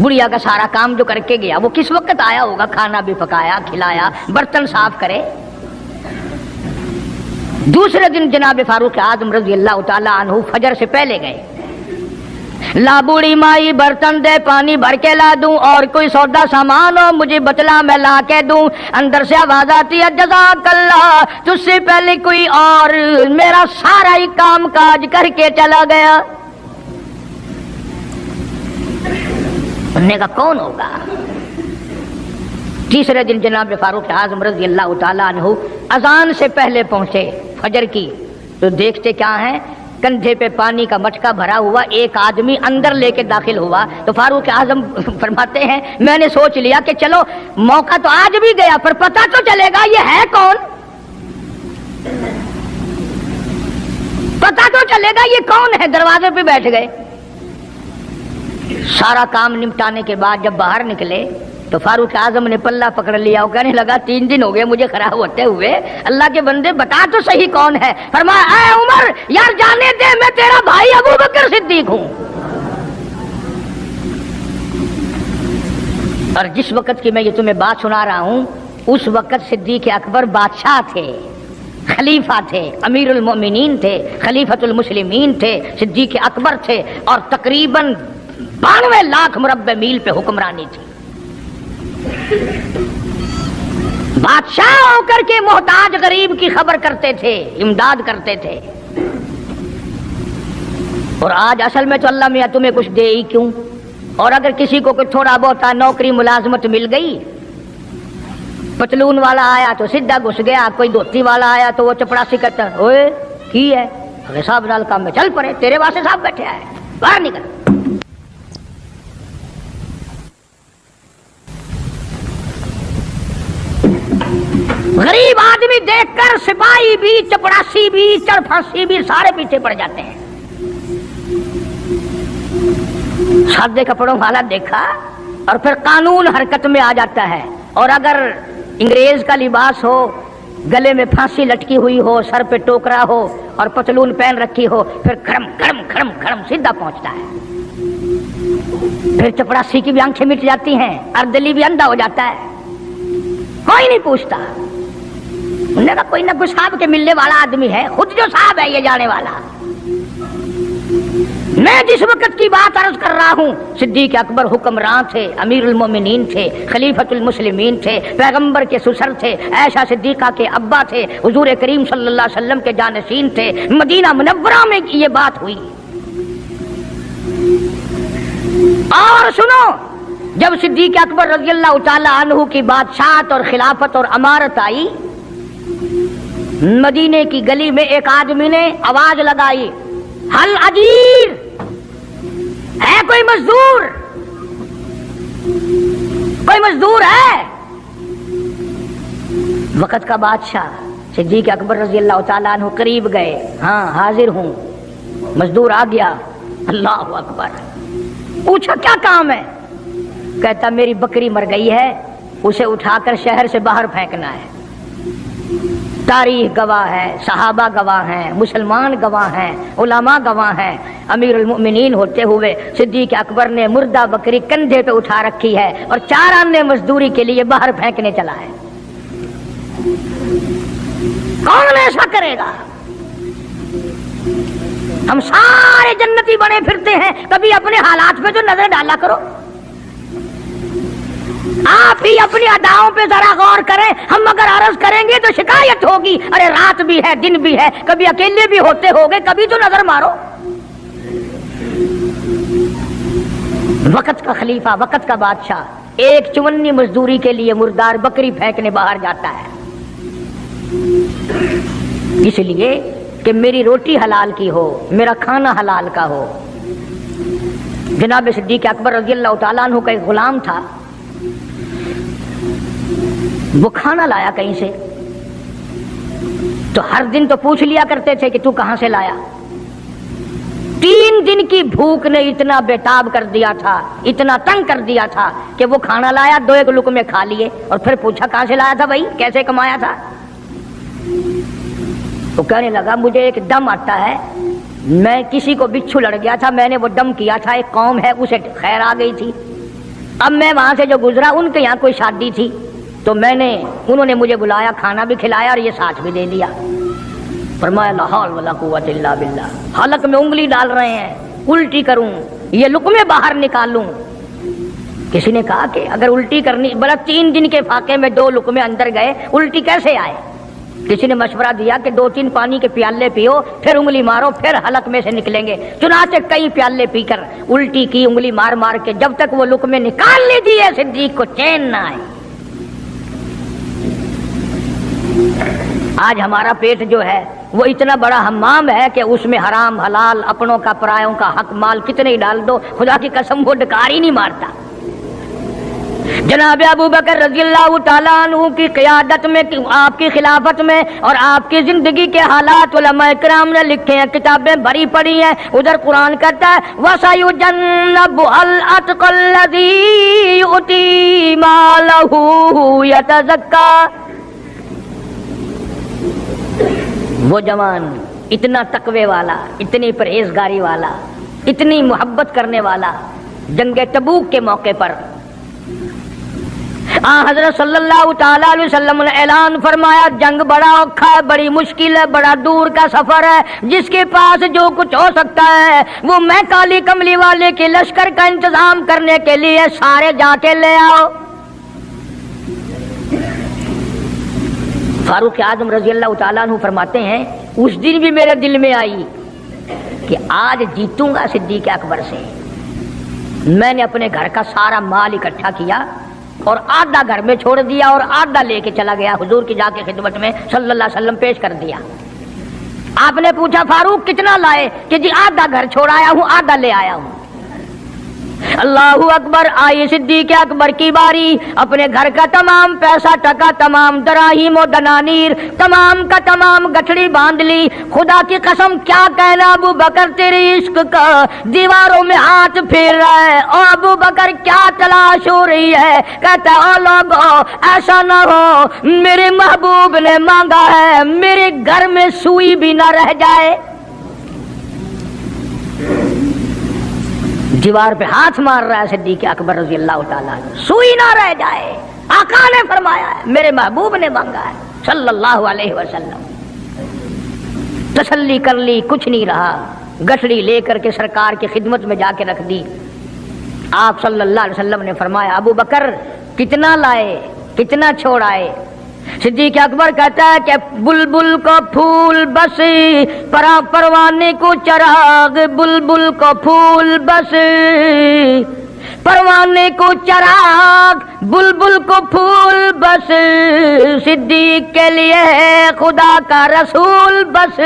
بڑھیا کا سارا کام جو کر کے گیا وہ کس وقت آیا ہوگا، کھانا بھی پکایا، کھلایا، برتن صاف کرے۔ دوسرے دن جناب فاروق اعظم رضی اللہ تعالیٰ عنہ فجر سے پہلے گئے، لا بوڑھی مائی برتن دے پانی بھر کے لا دوں، اور کوئی سودا سامان ہو مجھے بتلا میں لا کے دوں۔ اندر سے آواز آتی ہے جزاک اللہ، تجھ سے پہلے کوئی اور میرا سارا ہی کام کاج کر کے چلا گیا۔ انہوں نے کہا کون ہوگا؟ تیسرے دن جناب فاروق اعظم رضی اللہ تعالیٰ عنہ اذان سے پہلے پہنچے فجر کی، تو دیکھتے کیا ہیں، کندھے پہ پانی کا مٹکا بھرا ہوا ایک آدمی اندر لے کے داخل ہوا۔ تو فاروق اعظم فرماتے ہیں میں نے سوچ لیا کہ چلو موقع تو آج بھی گیا، پر پتہ تو چلے گا یہ ہے کون، پتہ تو چلے گا یہ کون ہے۔ دروازے پہ بیٹھ گئے۔ سارا کام نمٹانے کے بعد جب باہر نکلے تو فاروق اعظم نے پلہ پکڑ لیا اور کہنے لگا 3 دن ہو گئے مجھے کھڑا ہوتے ہوئے، اللہ کے بندے بتا تو صحیح کون ہے۔ فرمایا اے عمر یار جانے دے، میں تیرا بھائی ابو بکر صدیق ہوں۔ اور جس وقت کی میں یہ تمہیں بات سنا رہا ہوں اس وقت صدیق اکبر بادشاہ تھے، خلیفہ تھے، امیر المومنین تھے، خلیفۃ المسلمین تھے، صدیق اکبر تھے، اور تقریباً 92 لاکھ مربع میل پہ حکمرانی تھی۔ بادشاہ ہو کر کے محتاج غریب کی خبر کرتے تھے، امداد کرتے تھے۔ اور آج اصل میں تو اللہ میاں تمہیں کچھ دے ہی کیوں، اور اگر کسی کو کوئی تھوڑا بہت نوکری ملازمت مل گئی، پتلون والا آیا تو سیدھا گھس گیا، کوئی دھوتی والا آیا تو وہ چپڑاسی کرتا اوئے کی ہے صاحب نال کام میں چل پڑے، تیرے واسطے صاحب بیٹھے آئے باہر نکل۔ غریب آدمی دیکھ کر سپاہی بھی، چپڑاسی بھی، چرپھاسی بھی سارے پیچھے پڑ جاتے ہیں۔ سادے کپڑوں والا دیکھا اور پھر قانون حرکت میں آ جاتا ہے، اور اگر انگریز کا لباس ہو، گلے میں پھانسی لٹکی ہوئی ہو، سر پہ ٹوکرا ہو اور پتلون پہن رکھی ہو، پھر کھڑم کھڑم کھڑم کھڑم سیدھا پہنچتا ہے۔ پھر چپڑاسی کی بھی آنکھیں مٹ جاتی ہیں، اردلی بھی اندھا ہو جاتا ہے، کوئی نہیں پوچھتا۔ انہوں نے کہا کوئی نہ کوئی صاحب کے ملنے والا آدمی ہے، خود جو صاحب ہے یہ جانے والا۔ میں جس وقت کی بات عرض کر رہا ہوں صدیق اکبر حکمراں تھے، امیر المومنین تھے، خلیفۃ المسلمین تھے، پیغمبر کے سسر تھے، عائشہ صدیقہ کے ابا تھے، حضور کریم صلی اللہ علیہ وسلم کے جانشین تھے۔ مدینہ منورہ میں یہ بات ہوئی۔ اور سنو، جب صدیق اکبر رضی اللہ تعالی عنہ کی بادشاہت اور خلافت اور امارت آئی، مدینے کی گلی میں ایک آدمی نے آواز لگائی، حل اجیر ہے کوئی مزدور، کوئی مزدور ہے؟ وقت کا بادشاہ صدیق اکبر رضی اللہ تعالیٰ عنہ قریب گئے، ہاں حاضر ہوں۔ مزدور آ گیا، اللہ اکبر، پوچھا کیا کام ہے؟ کہتا میری بکری مر گئی ہے، اسے اٹھا کر شہر سے باہر پھینکنا ہے۔ تاریخ گواہ ہے، صحابہ گواہ ہیں، مسلمان گواہ ہیں، علماء گواہ ہیں، امیر المؤمنین ہوتے ہوئے صدیق اکبر نے مردہ بکری کندھے پہ اٹھا رکھی ہے اور 4 آنے مزدوری کے لیے باہر پھینکنے چلا ہے۔ کون ایسا کرے گا؟ ہم سارے جنتی بنے پھرتے ہیں، کبھی اپنے حالات پہ تو نظر ڈالا کرو، آپ ہی اپنی اداؤں پہ ذرا غور کریں۔ ہم اگر عرض کریں گے تو شکایت ہوگی، ارے رات بھی ہے دن بھی ہے، کبھی اکیلے بھی ہوتے ہوگے، کبھی تو نظر مارو۔ وقت کا خلیفہ، وقت کا بادشاہ ایک چونی مزدوری کے لیے مردار بکری پھینکنے باہر جاتا ہے، اس لیے کہ میری روٹی حلال کی ہو، میرا کھانا حلال کا ہو۔ جناب صدیق اکبر رضی اللہ تعالیٰ عنہ کا ایک غلام تھا، وہ کھانا لایا کہیں سے، تو ہر دن تو پوچھ لیا کرتے تھے کہ تو کہاں سے لایا. 3 دن کی بھوک نے اتنا بےتاب کر دیا تھا, اتنا تنگ کر دیا تھا کہ وہ کھانا لایا, 2 لقمے کھا لیے اور پھر پوچھا کہاں سے لایا تھا بھائی, کیسے کمایا تھا. تو کہنے لگا مجھے ایک دم آتا ہے, میں کسی کو بچھو لڑ گیا تھا, میں نے وہ دم کیا تھا, ایک قوم ہے اسے خیر آ گئی تھی, اب میں وہاں سے جو گزرا ان کے یہاں کوئی شادی تھی تو انہوں نے مجھے بلایا, کھانا بھی کھلایا اور یہ ساتھ بھی دے دیا. فرمایا لا حول ولا قوت الا باللہ, حلق میں انگلی ڈال رہے ہیں, الٹی کروں, یہ لقمے باہر نکالوں. کسی نے کہا کہ اگر الٹی کرنی, بلا 3 دن کے فاقے میں 2 لقمے اندر گئے, الٹی کیسے آئے. کسی نے مشورہ دیا کہ 2-3 پانی کے پیالے پیو, پھر انگلی مارو, پھر حلق میں سے نکلیں گے. چنانچہ کئی پیالے پی کر الٹی کی, انگلی مار مار کے, جب تک وہ لقمے نکال لی دیے صدیق کو چین نہ آئے. آج ہمارا پیٹ جو ہے وہ اتنا بڑا حمام ہے کہ اس میں حرام حلال, اپنوں کا پرایوں کا حق مال کتنے ہی ڈال دو, خدا کی قسم وہ ڈکار ہی نہیں مارتا. جناب ابو بکر رضی اللہ تعالیٰ عنہ کی قیادت میں, آپ کی خلافت میں اور آپ کی زندگی کے حالات علماء کرام نے لکھے ہیں, کتابیں بھری پڑی ہیں. ادھر قرآن کہتا ہے وَسَيُجَنَّبُهَا الْأَتْقَى الَّذِي يُؤْتِي مَالَهُ يَتَزَكَّىٰ. وہ جوان اتنا تقوی والا, اتنی پرہیزگاری والا, اتنی محبت کرنے والا, جنگ تبوک کے موقع پر حضرت صلی اللہ تعالی علیہ وسلم نے اعلان فرمایا جنگ بڑا اوکھا ہے, بڑی مشکل ہے, بڑا دور کا سفر ہے, جس کے پاس جو کچھ ہو سکتا ہے وہ میں کالی کملی والے کے لشکر کا انتظام کرنے کے لیے سارے جا کے لے آؤ. فاروق اعظم رضی اللہ تعالیٰ عنہ فرماتے ہیں اس دن بھی میرے دل میں آئی کہ آج جیتوں گا صدیق اکبر سے. میں نے اپنے گھر کا سارا مال اکٹھا کیا اور آدھا گھر میں چھوڑ دیا اور آدھا لے کے چلا گیا حضور کی جا کے خدمت میں صلی اللہ علیہ وسلم پیش کر دیا. آپ نے پوچھا فاروق کتنا لائے, کہ جی آدھا گھر چھوڑ آیا ہوں, آدھا لے آیا ہوں. اللہ اکبر. آئی صدیق اکبر کی باری, اپنے گھر کا تمام پیسہ ٹکا, تمام دراہیم و دنانیر, تمام کا تمام گٹھڑی باندھ لی. خدا کی قسم کیا کہنا ابو بکر تیری عشق کا دیواروں میں ہاتھ پھیر رہا ہے. اور ابو بکر کیا تلاش ہو رہی ہے, کہتا ہے او لوگو ایسا نہ ہو میرے محبوب نے مانگا ہے میرے گھر میں سوئی بھی نہ رہ جائے. دیوار پہ ہاتھ مار رہا ہے صدیق اکبر رضی اللہ تعالیٰ عنہ, سوئی نہ رہ جائے. آقا نے فرمایا ہے, میرے محبوب نے مانگا ہے صلی اللہ علیہ وسلم. تسلی کر لی, کچھ نہیں رہا, گٹھڑی لے کر کے سرکار کی خدمت میں جا کے رکھ دی. آپ صلی اللہ علیہ وسلم نے فرمایا ابو بکر کتنا لائے, کتنا چھوڑ آئے. صدیق اکبر کہتا ہے کہ بلبل کو پھول بس پروانے کو چراغ, بلبل کو پھول بس پروانے کو چراغ, بلبل کو پھول بس صدیق کے لیے ہے خدا کا رسول بس.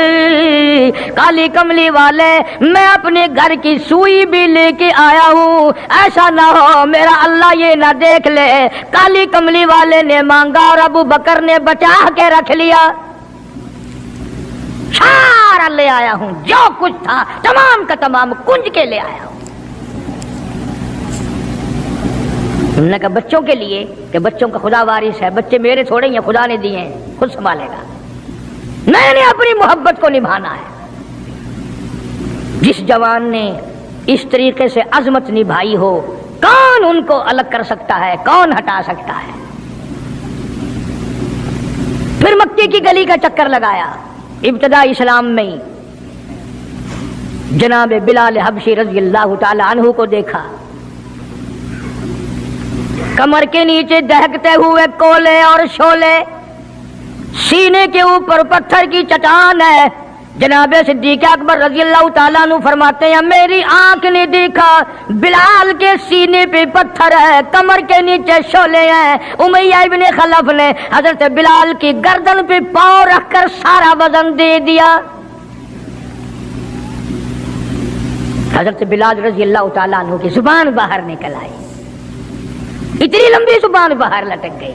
کالی کملی والے میں اپنے گھر کی سوئی بھی لے کے آیا ہوں, ایسا نہ ہو میرا اللہ یہ نہ دیکھ لے کالی کملی والے نے مانگا اور ابو بکر نے بچا کے رکھ لیا. سارا لے آیا ہوں, جو کچھ تھا تمام کا تمام کنج کے لے آیا ہوں. انہوں نے کہا بچوں کے لیے, کہ بچوں کا خدا وارث ہے, بچے میرے تھوڑے ہیں, خدا نے دیے ہیں, خود سنبھالے گا. میں نے اپنی محبت کو نبھانا ہے. جس جوان نے اس طریقے سے عظمت نبھائی ہو, کون ان کو الگ کر سکتا ہے, کون ہٹا سکتا ہے. پھر مکے کی گلی کا چکر لگایا. ابتدا اسلام میں جناب بلال حبشی رضی اللہ تعالی عنہ کو دیکھا, کمر کے نیچے دہکتے ہوئے کولے اور شولے, سینے کے اوپر پتھر کی چٹان ہے. جناب صدیق اکبر رضی اللہ تعالیٰ عنہ فرماتے ہیں میری آنکھ نے دیکھا بلال کے سینے پہ پتھر ہے, کمر کے نیچے شولے ہیں. امیہ ابن خلف نے حضرت بلال کی گردن پہ پاؤں رکھ کر سارا وزن دے دیا. حضرت بلال رضی اللہ تعالیٰ عنہ کی زبان باہر نکل آئی, اتنی لمبی زبان باہر لٹک گئی.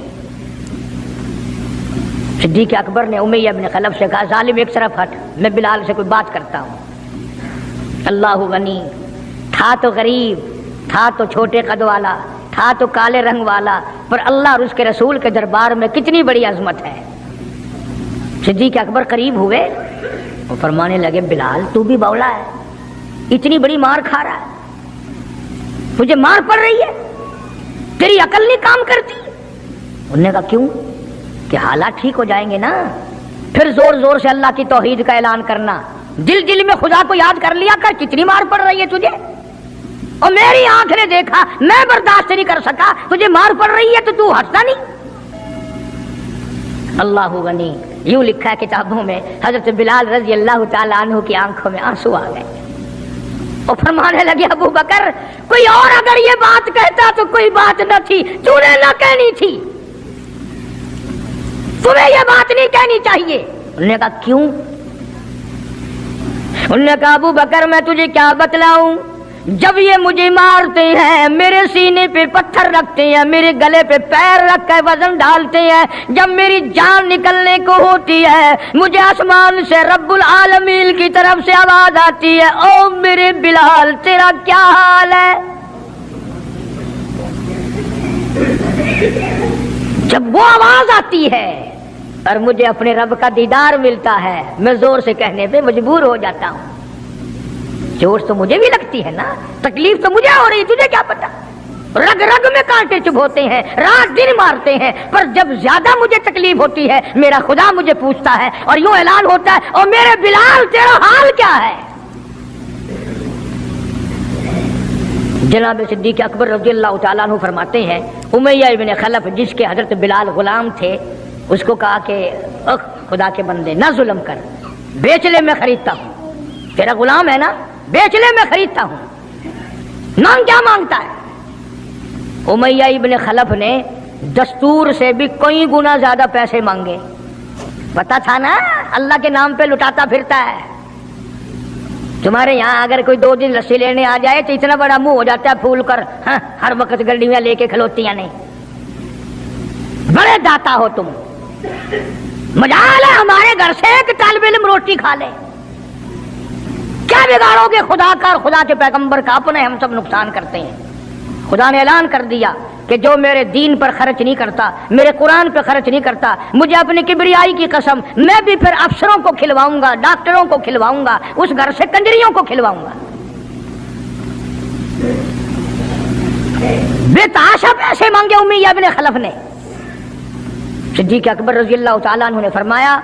صدیق اکبر نے امیہ بن خلف سے کہا ظالم ایک طرف ہٹ، میں بلال سے کوئی بات کرتا ہوں۔ اللہ غنی، تھا تو غریب، تھا تو چھوٹے قد والا، تھا تو کالے رنگ والا، پر اللہ اور اس کے رسول کے دربار میں کتنی بڑی عظمت ہے۔ صدیق اکبر قریب ہوئے، وہ فرمانے لگے بلال تو بھی بولا ہے، اتنی بڑی مار کھا رہا ہے، مجھے مار پڑ رہی ہے، تیری عقل نہیں کام کرتی؟ انہوں نے کہا کیوں؟ کہ حالات ٹھیک ہو جائیں گے نا، پھر زور زور سے اللہ کی توحید کا اعلان کرنا، دل دل میں خدا کو یاد کر لیا کر، کتنی مار پڑ رہی ہے تجھے، اور میری آنکھ نے دیکھا، میں برداشت نہیں کر سکا، تجھے مار پڑ رہی ہے تو ہٹتا نہیں۔ اللہ غنی، یوں لکھا ہے کتابوں میں، حضرت بلال رضی اللہ تعالیٰ عنہ کی آنکھوں میں آنسو آ گئے، اور فرمانے لگے ابو بکر کوئی اور اگر یہ بات کہتا تو کوئی بات نہ تھی، تو نے نہ کہنی تھی، تمہیں یہ بات نہیں کہنی چاہیے۔ انہوں نے کہا کیوں؟ انہوں نے کہا ابو بکر میں تجھے کیا بتلاؤں، جب یہ مجھے مارتے ہیں میرے سینے پہ پتھر رکھتے ہیں، میرے گلے پہ پیر رکھ کر وزن ڈالتے ہیں، جب میری جان نکلنے کو ہوتی ہے مجھے آسمان سے رب العالمین کی طرف سے آواز آتی ہے او میرے بلال تیرا کیا حال ہے؟ جب وہ آواز آتی ہے اور مجھے اپنے رب کا دیدار ملتا ہے، میں زور سے کہنے پہ مجبور ہو جاتا ہوں۔ چوٹ تو مجھے بھی لگتی ہے نا، تکلیف تو مجھے ہو رہی، تجھے کیا پتا؟ رگ رگ میں کانٹے چبھوتے ہیں، رات دن مارتے ہیں، پر جب زیادہ مجھے تکلیف ہوتی ہے میرا خدا مجھے پوچھتا ہے اور یوں اعلان ہوتا ہے اور میرے بلال تیرا حال کیا ہے؟ جناب صدیق اکبر رضی اللہ تعالیٰ عنہ فرماتے ہیں امیہ ابن خلف جس کے حضرت بلال غلام تھے، اس کو کہا کہ خدا کے بندے نہ ظلم کر، بیچ لے میں خریدتا ہوں، تیرا غلام ہے نا، بیچ لے میں خریدتا ہوں، مانگ کیا مانگتا ہے؟ امیہ ابن خلف نے دستور سے بھی کئی گنا زیادہ پیسے مانگے، پتا تھا نا اللہ کے نام پہ لٹاتا پھرتا ہے۔ تمہارے یہاں اگر کوئی 2 دن لسی لینے آ جائے تو اتنا بڑا منہ ہو جاتا ہے پھول کر، ہاں ہر وقت گڈیاں لے کے کھلوتیاں نہیں، بڑے داتا ہو تم، مجال ہے ہمارے گھر سے ایک طالب علم روٹی کھا لے، کیا بگاڑو گے خدا کا اور خدا کے پیغمبر کا؟ اپنے ہم سب نقصان کرتے ہیں۔ خدا نے اعلان کر دیا کہ جو میرے دین پر خرچ نہیں کرتا، میرے قرآن پہ خرچ نہیں کرتا، مجھے اپنی کبریائی کی قسم میں بھی پھر افسروں کو کھلواؤں گا، ڈاکٹروں کو کھلواؤں گا، اس گھر سے کنجریوں کو کھلواؤں گا۔ بے تحاشا پیسے مانگے امیہ ابن خلف نے۔ صدیق اکبر رضی اللہ تعالیٰ عنہ نے فرمایا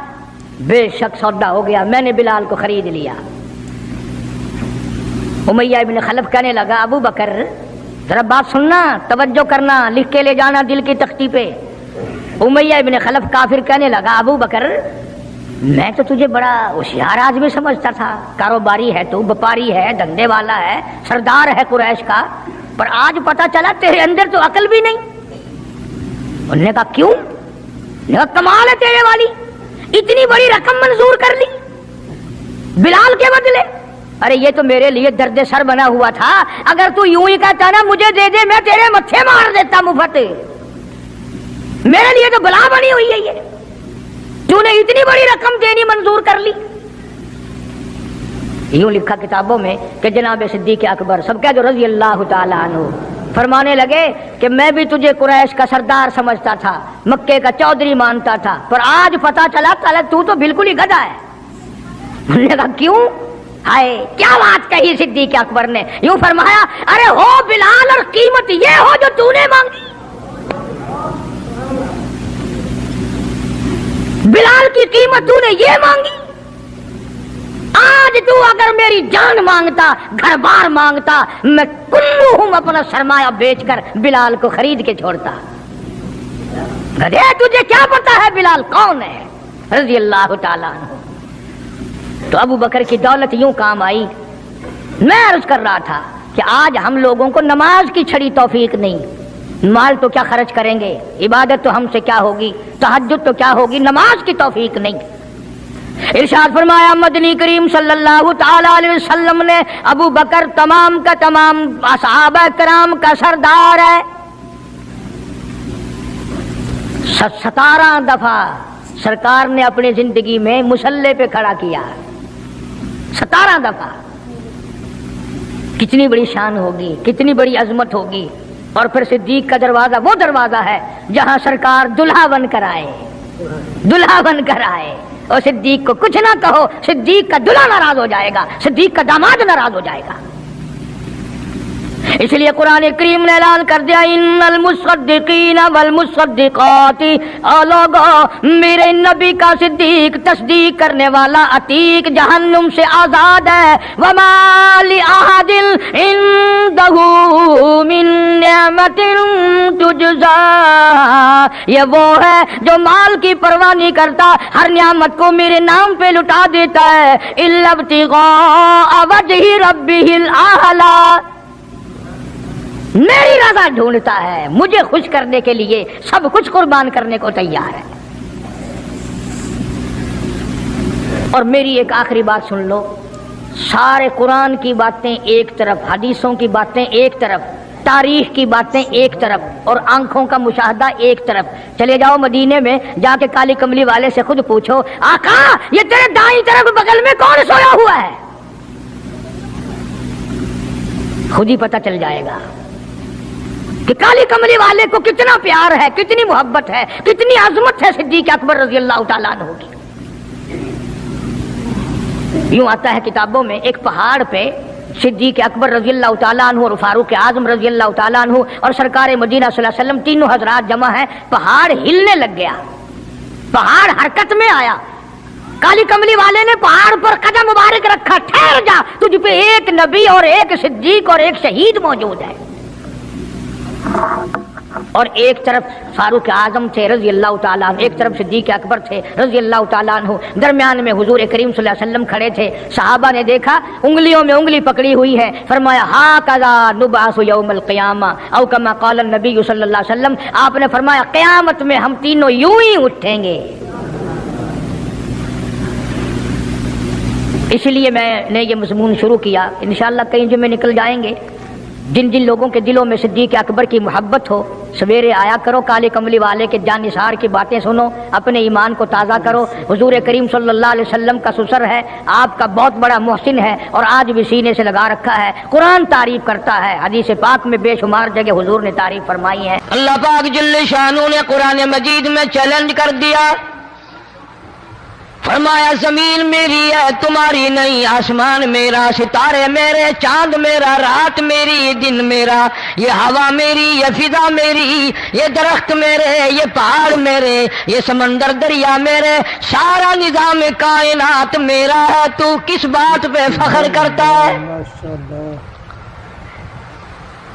بے شک سودا ہو گیا، میں نے بلال کو خرید لیا۔ امیہ ابن خلف کہنے لگا ابو بکر ذرا بات سننا، توجہ کرنا، لکھ کے لے جانا دل کی تختی پہ۔ امیہ ابن خلف کافر کہنے لگا ابو بکر میں تو تجھے بڑا ہوشیار آدمی سمجھتا تھا، کاروباری ہے تو، وپاری ہے، دھندے والا ہے، سردار ہے قریش کا، پر آج پتا چلا تیرے اندر تو عقل بھی نہیں۔ انہوں نے کہا کیوں؟ کمال ہے تیرے والی، اتنی بڑی رقم منظور کر لی بلال کے بدلے؟ ارے یہ تو میرے لیے درد سر بنا ہوا تھا، اگر تو یوں ہی کہتا نا مجھے دے دے میں تیرے متھے مار دیتا مفت، میرے لیے تو بلا بنی ہوئی ہے یہ، تو نے اتنی بڑی رقم دینی منظور کر لی۔ یوں لکھا کتابوں میں کہ جناب صدیق اکبر سب کہہ جو رضی اللہ تعالیٰ عنہ فرمانے لگے کہ میں بھی تجھے قریش کا سردار سمجھتا تھا، مکے کا چودھری مانتا تھا، پر آج پتا چلا تو تو بالکل ہی گدھا ہے۔ انہوں نے کہا کیوں؟ ہائے کیا بات کہی صدیق اکبر نے، یوں فرمایا ارے ہو بلال اور قیمت یہ ہو جو تو نے مانگی، بلال کی قیمت تو نے یہ مانگی، آج تو اگر میری جان مانگتا، گھر بار مانگتا، میں کلہم اپنا سرمایہ بیچ کر بلال کو خرید کے چھوڑتا۔ گدھے تجھے کیا پتا ہے بلال کون ہے رضی اللہ تعالیٰ عنہ۔ تو ابو بکر کی دولت یوں کام آئی۔ میں عرض کر رہا تھا کہ آج ہم لوگوں کو نماز کی چھڑی توفیق نہیں، مال تو کیا خرچ کریں گے، عبادت تو ہم سے کیا ہوگی، تہجد تو کیا ہوگی، نماز کی توفیق نہیں۔ ارشاد فرمایا مدنی کریم صلی اللہ تعالی علیہ وسلم نے ابو بکر تمام کا تمام صحابہ کرام کا سردار ہے، 17 دفعہ سرکار نے اپنی زندگی میں مسلح پہ کھڑا کیا 17 دفعہ. کتنی بڑی شان ہوگی، کتنی بڑی عظمت ہوگی. اور پھر صدیق کا دروازہ وہ دروازہ ہے جہاں سرکار دلہا بن کر آئے، دلہا بن کر آئے. اور صدیق کو کچھ نہ کہو، صدیق کا دلہا ناراض ہو جائے گا، صدیق کا داماد ناراض ہو جائے گا. اس لیے قرآن کریم نے اعلان کر دیا ان المصدقین والمصدقات، لوگوں میرے نبی کا صدیق تصدیق کرنے والا عتیق جہنم سے آزاد ہے. وما لأحد عنده من نعمت تجزا، یہ وہ ہے جو مال کی پرواہ نہیں کرتا، ہر نعمت کو میرے نام پہ لٹا دیتا ہے. الا ابتغاء وجہ ربہ الاعلی، میری رضا ڈھونڈتا ہے، مجھے خوش کرنے کے لیے سب کچھ قربان کرنے کو تیار ہے. اور میری ایک آخری بات سن لو، سارے قرآن کی باتیں ایک طرف، حدیثوں کی باتیں ایک طرف، تاریخ کی باتیں ایک طرف، اور آنکھوں کا مشاہدہ ایک طرف. چلے جاؤ مدینے میں، جا کے کالی کملی والے سے خود پوچھو آقا یہ تیرے دائیں طرف بغل میں کون سویا ہوا ہے، خود ہی پتہ چل جائے گا کہ کالی کملی والے کو کتنا پیار ہے، کتنی محبت ہے، کتنی عظمت ہے صدیق اکبر رضی اللہ تعالیٰ عنہ کی. یوں آتا ہے کتابوں میں، ایک پہاڑ پہ صدیق اکبر رضی اللہ تعالیٰ عنہ اور فاروق اعظم رضی اللہ تعالیٰ عنہ اور سرکار مدینہ صلی اللہ علیہ وسلم تینوں حضرات جمع ہیں. پہاڑ ہلنے لگ گیا، پہاڑ حرکت میں آیا. کالی کملی والے نے پہاڑ پر قدم مبارک رکھا، ٹھہر جا، تجھ پہ ایک نبی اور ایک صدیق اور ایک شہید موجود ہے. اور ایک طرف فاروق اعظم تھے رضی اللہ تعالیٰ عنہ، ایک طرف صدیق اکبر تھے رضی اللہ تعالیٰ عنہ، درمیان میں حضور کریم صلی اللہ علیہ وسلم کھڑے تھے. صحابہ نے دیکھا انگلیوں میں انگلی پکڑی ہوئی ہے، فرمایا ہاکذا نبعث یوم القیامہ او کما قال النبی صلی اللہ علیہ وسلم. آپ نے فرمایا قیامت میں ہم تینوں یوں ہی اٹھیں گے. اس لیے میں نے یہ مضمون شروع کیا. انشاءاللہ کئی جمعے نکل جائیں گے. جن جن لوگوں کے دلوں میں صدیق اکبر کی محبت ہو، سویرے آیا کرو، کالے کملی والے کے جان نثار کی باتیں سنو، اپنے ایمان کو تازہ کرو. حضور کریم صلی اللہ علیہ وسلم کا سسر ہے، آپ کا بہت بڑا محسن ہے، اور آج بھی سینے سے لگا رکھا ہے. قرآن تعریف کرتا ہے، حدیث پاک میں بے شمار جگہ حضور نے تعریف فرمائی ہے. اللہ پاک جل شانہ نے قرآن مجید میں چیلنج کر دیا، فرمایا زمین میری ہے تمہاری نہیں، آسمان میرا، ستارے میرے، چاند میرا، رات میری، دن میرا، یہ ہوا میری، یہ فضا میری، یہ درخت میرے، یہ پہاڑ میرے، یہ سمندر دریا میرے، سارا نظام کائنات میرا ہے. تو کس بات پہ فخر کرتا ہے؟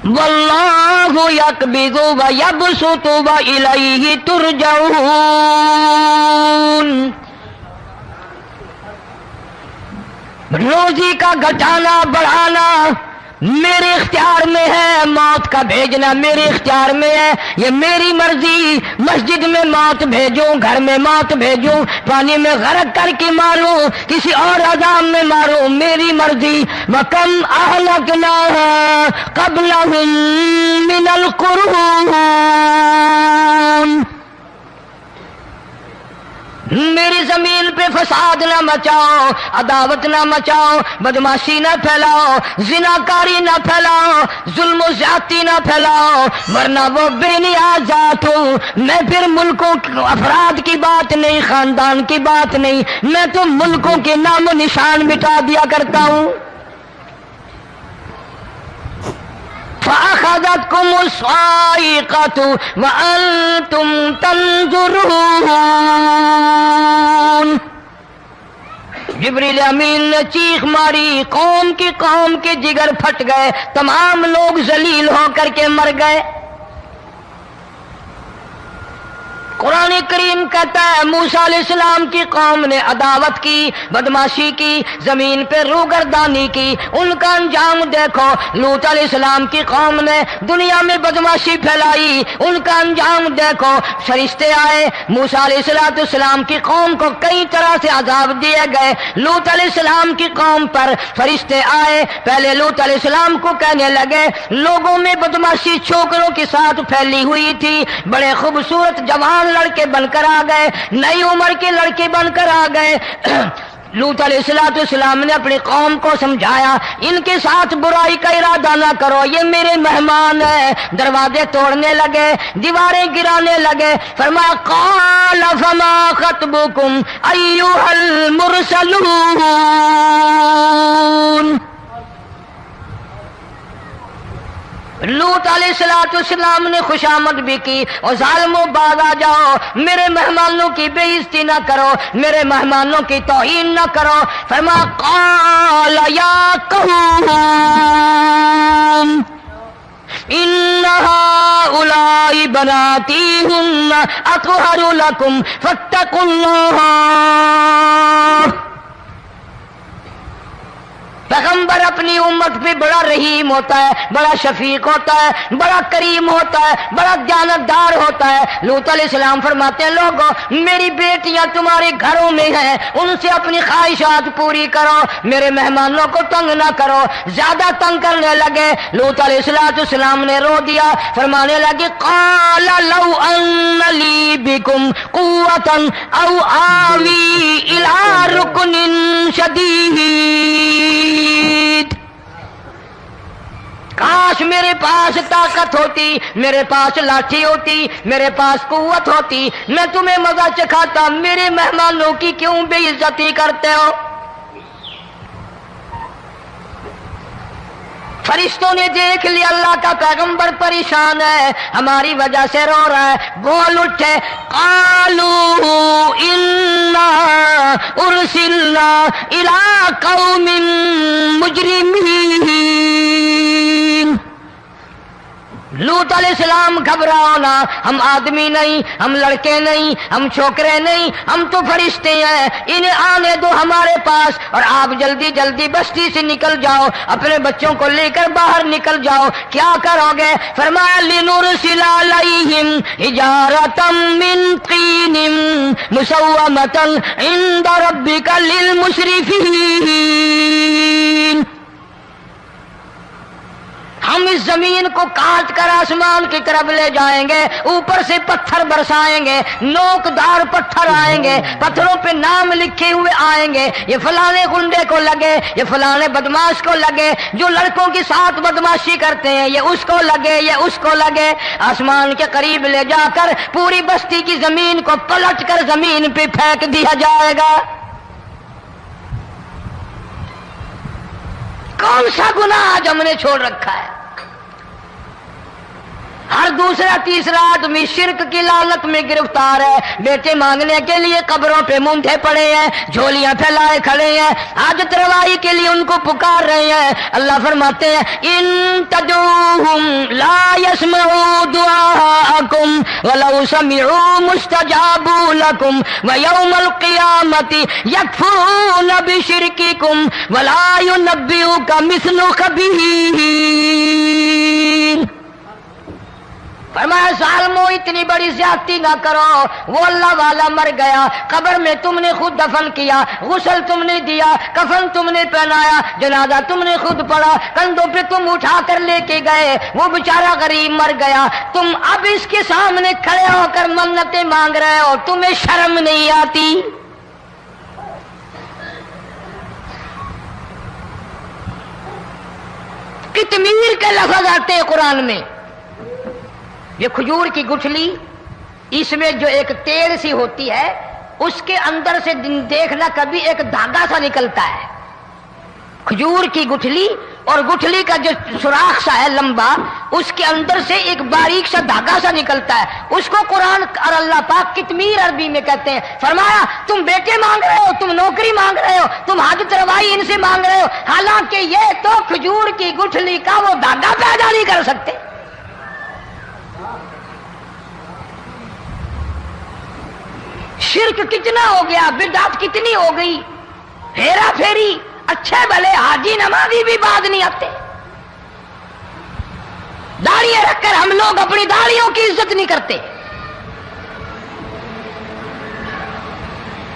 واللہ یقبض ویبسط والیہ ترجعون. روزی کا گھٹانا بڑھانا میرے اختیار میں ہے، موت کا بھیجنا میرے اختیار میں ہے، یہ میری مرضی. مسجد میں موت بھیجوں، گھر میں موت بھیجوں، پانی میں غرق کر کے ماروں، کسی اور عذاب میں ماروں، میری مرضی. وَكَمْ أَهْلَكْنَا قَبْلَهُمْ مِنَ الْقُرُونِ، میری زمین پہ فساد نہ مچاؤ، عداوت نہ مچاؤ، بدماشی نہ پھیلاؤ، زناکاری نہ پھیلاؤ، ظلم و زیادتی نہ پھیلاؤ، ورنہ وہ بے نیاز ذات ہوں. میں پھر ملکوں افراد کی بات نہیں، خاندان کی بات نہیں، میں تو ملکوں کے نام و نشان مٹا دیا کرتا ہوں. فَأَخَذَتْكُمُ الصَّاعِقَةُ وَأَنْتُمْ تَنْظُرُونَ. جبریل امین نے چیخ ماری، قوم کے جگر پھٹ گئے، تمام لوگ ذلیل ہو کر کے مر گئے. قرآن کریم کہتا ہے موسیٰ علیہ السلام کی قوم نے عداوت کی، بدماشی کی، زمین پہ روگردانی کی. ان کا انجام دیکھو. لوط علیہ السلام کی قوم نے دنیا میں بدماشی پھیلائی، ان کا انجام دیکھو. فرشتے آئے، موسیٰ علیہ السلام کی قوم کو کئی طرح سے عذاب دیے گئے. لوط علیہ السلام کی قوم پر فرشتے آئے، پہلے لوط علیہ السلام کو کہنے لگے، لوگوں میں بدماشی چھوکروں کے ساتھ پھیلی ہوئی تھی، بڑے خوبصورت جوان لڑکے بن کر آ گئے، نئی عمر کے لڑکے بن کر آ گئے۔ لوط علیہ السلام نے اپنی قوم کو سمجھایا ان کے ساتھ برائی کا ارادہ نہ کرو، یہ میرے مہمان ہیں۔ دروازے توڑنے لگے، دیواریں گرانے لگے۔ فرمایا قال فما خطبکم ایھا المرسلون۔ لوط علیہ السلام نے خوشامد بھی کی، اور ظالموں باز آ جاؤ، میرے مہمانوں کی بے عزتی نہ کرو، میرے مہمانوں کی توہین نہ کرو۔ فرمایا قال یا قوم ان هؤلاء بناتی ہن اطہر لکم فاتقوا اللہ۔ پیغمبر اپنی امت پہ بڑا رحیم ہوتا ہے، بڑا شفیق ہوتا ہے، بڑا کریم ہوتا ہے، بڑا دیانتدار ہوتا ہے۔ لوط علیہ السلام فرماتے ہیں لوگوں میری بیٹیاں تمہارے گھروں میں ہیں، ان سے اپنی خواہشات پوری کرو، میرے مہمانوں کو تنگ نہ کرو۔ زیادہ تنگ کرنے لگے، لوط علیہ السلام نے رو دیا، فرمانے لگے قال لو ان لی بکم قوۃ او آوی الی رکن شدید۔ کاش میرے پاس طاقت ہوتی، میرے پاس لاٹھی ہوتی، میرے پاس قوت ہوتی، میں تمہیں مزہ چکھاتا، میرے مہمانوں کی کیوں بے عزتی کرتے ہو؟ فرشتوں نے دیکھ لیا اللہ کا پیغمبر پریشان ہے، ہماری وجہ سے رو رہا ہے، بول اٹھے قالوا انا ارسلنا الی قوم مجرمین۔ لوط علیہ السلام گھبراؤ نہ، ہم آدمی نہیں، ہم لڑکے نہیں، ہم چھوکرے نہیں، ہم تو فرشتے ہیں، انہیں آنے دو ہمارے پاس، اور آپ جلدی جلدی بستی سے نکل جاؤ، اپنے بچوں کو لے کر باہر نکل جاؤ۔ کیا کرو گے؟ فرمایا لنرسل علیہم حجارۃ من طین مسومۃ عند ربک للمسرفین۔ ہم اس زمین کو کاٹ کر آسمان کی طرف لے جائیں گے، اوپر سے پتھر برسائیں گے، نوکدار پتھر آئیں گے، پتھروں پہ نام لکھے ہوئے آئیں گے، یہ فلانے گنڈے کو لگے، یہ فلانے بدماش کو لگے، جو لڑکوں کے ساتھ بدماشی کرتے ہیں یہ اس کو لگے، یہ اس کو لگے۔ آسمان کے قریب لے جا کر پوری بستی کی زمین کو پلٹ کر زمین پہ پھینک دیا جائے گا۔ کون سا گناہ آج ہم نے چھوڑ رکھا ہے؟ ہر دوسرا تیسرا آدمی شرک کی لعنت میں گرفتار ہے، بیٹے مانگنے کے لیے قبروں پہ مونڈھے پڑے ہیں، جھولیاں پھیلائے کھڑے ہیں، حاجت روائی کے لیے ان کو پکار رہے ہیں۔ اللہ فرماتے ہیں ان تدعوہم لا يسمعوا دعاءکم ولو سمعوا مستجابوا لکم ویوم القیامۃ یکفرون بشرککم ولا ینبئک مثل خبیر۔ فرمایا ظالموں اتنی بڑی زیادتی نہ کرو، وہ اللہ والا مر گیا، قبر میں تم نے خود دفن کیا، غسل تم نے دیا، کفن تم نے پہنایا، جنازہ تم نے خود پڑھا، کندھوں پہ تم اٹھا کر لے کے گئے، وہ بیچارہ غریب مر گیا، تم اب اس کے سامنے کھڑے ہو کر منتیں مانگ رہے ہو، تمہیں شرم نہیں آتی؟ کتمیر کے لفظ آتے ہیں قرآن میں۔ یہ کھجور کی گٹھلی، اس میں جو ایک تیل سی ہوتی ہے، اس کے اندر سے دیکھنا کبھی ایک دھاگا سا نکلتا ہے، کھجور کی گٹھلی، اور گٹھلی کا جو سوراخ سا ہے لمبا، اس کے اندر سے ایک باریک سا دھاگا سا نکلتا ہے، اس کو قرآن اور اللہ پاک کتمیر عربی میں کہتے ہیں۔ فرمایا تم بیٹے مانگ رہے ہو، تم نوکری مانگ رہے ہو، تم حاجت روائی ان سے مانگ رہے ہو، حالانکہ یہ تو کھجور کی گٹھلی کا وہ دھاگا پیدا نہیں کر سکتے۔ شرک کتنا ہو گیا، بدعت کتنی ہو گئی، ہیرا پھیری، اچھے بھلے حاجی نمازی بھی بعد نہیں آتے۔ داڑیاں رکھ کر ہم لوگ اپنی داڑیوں کی عزت نہیں کرتے۔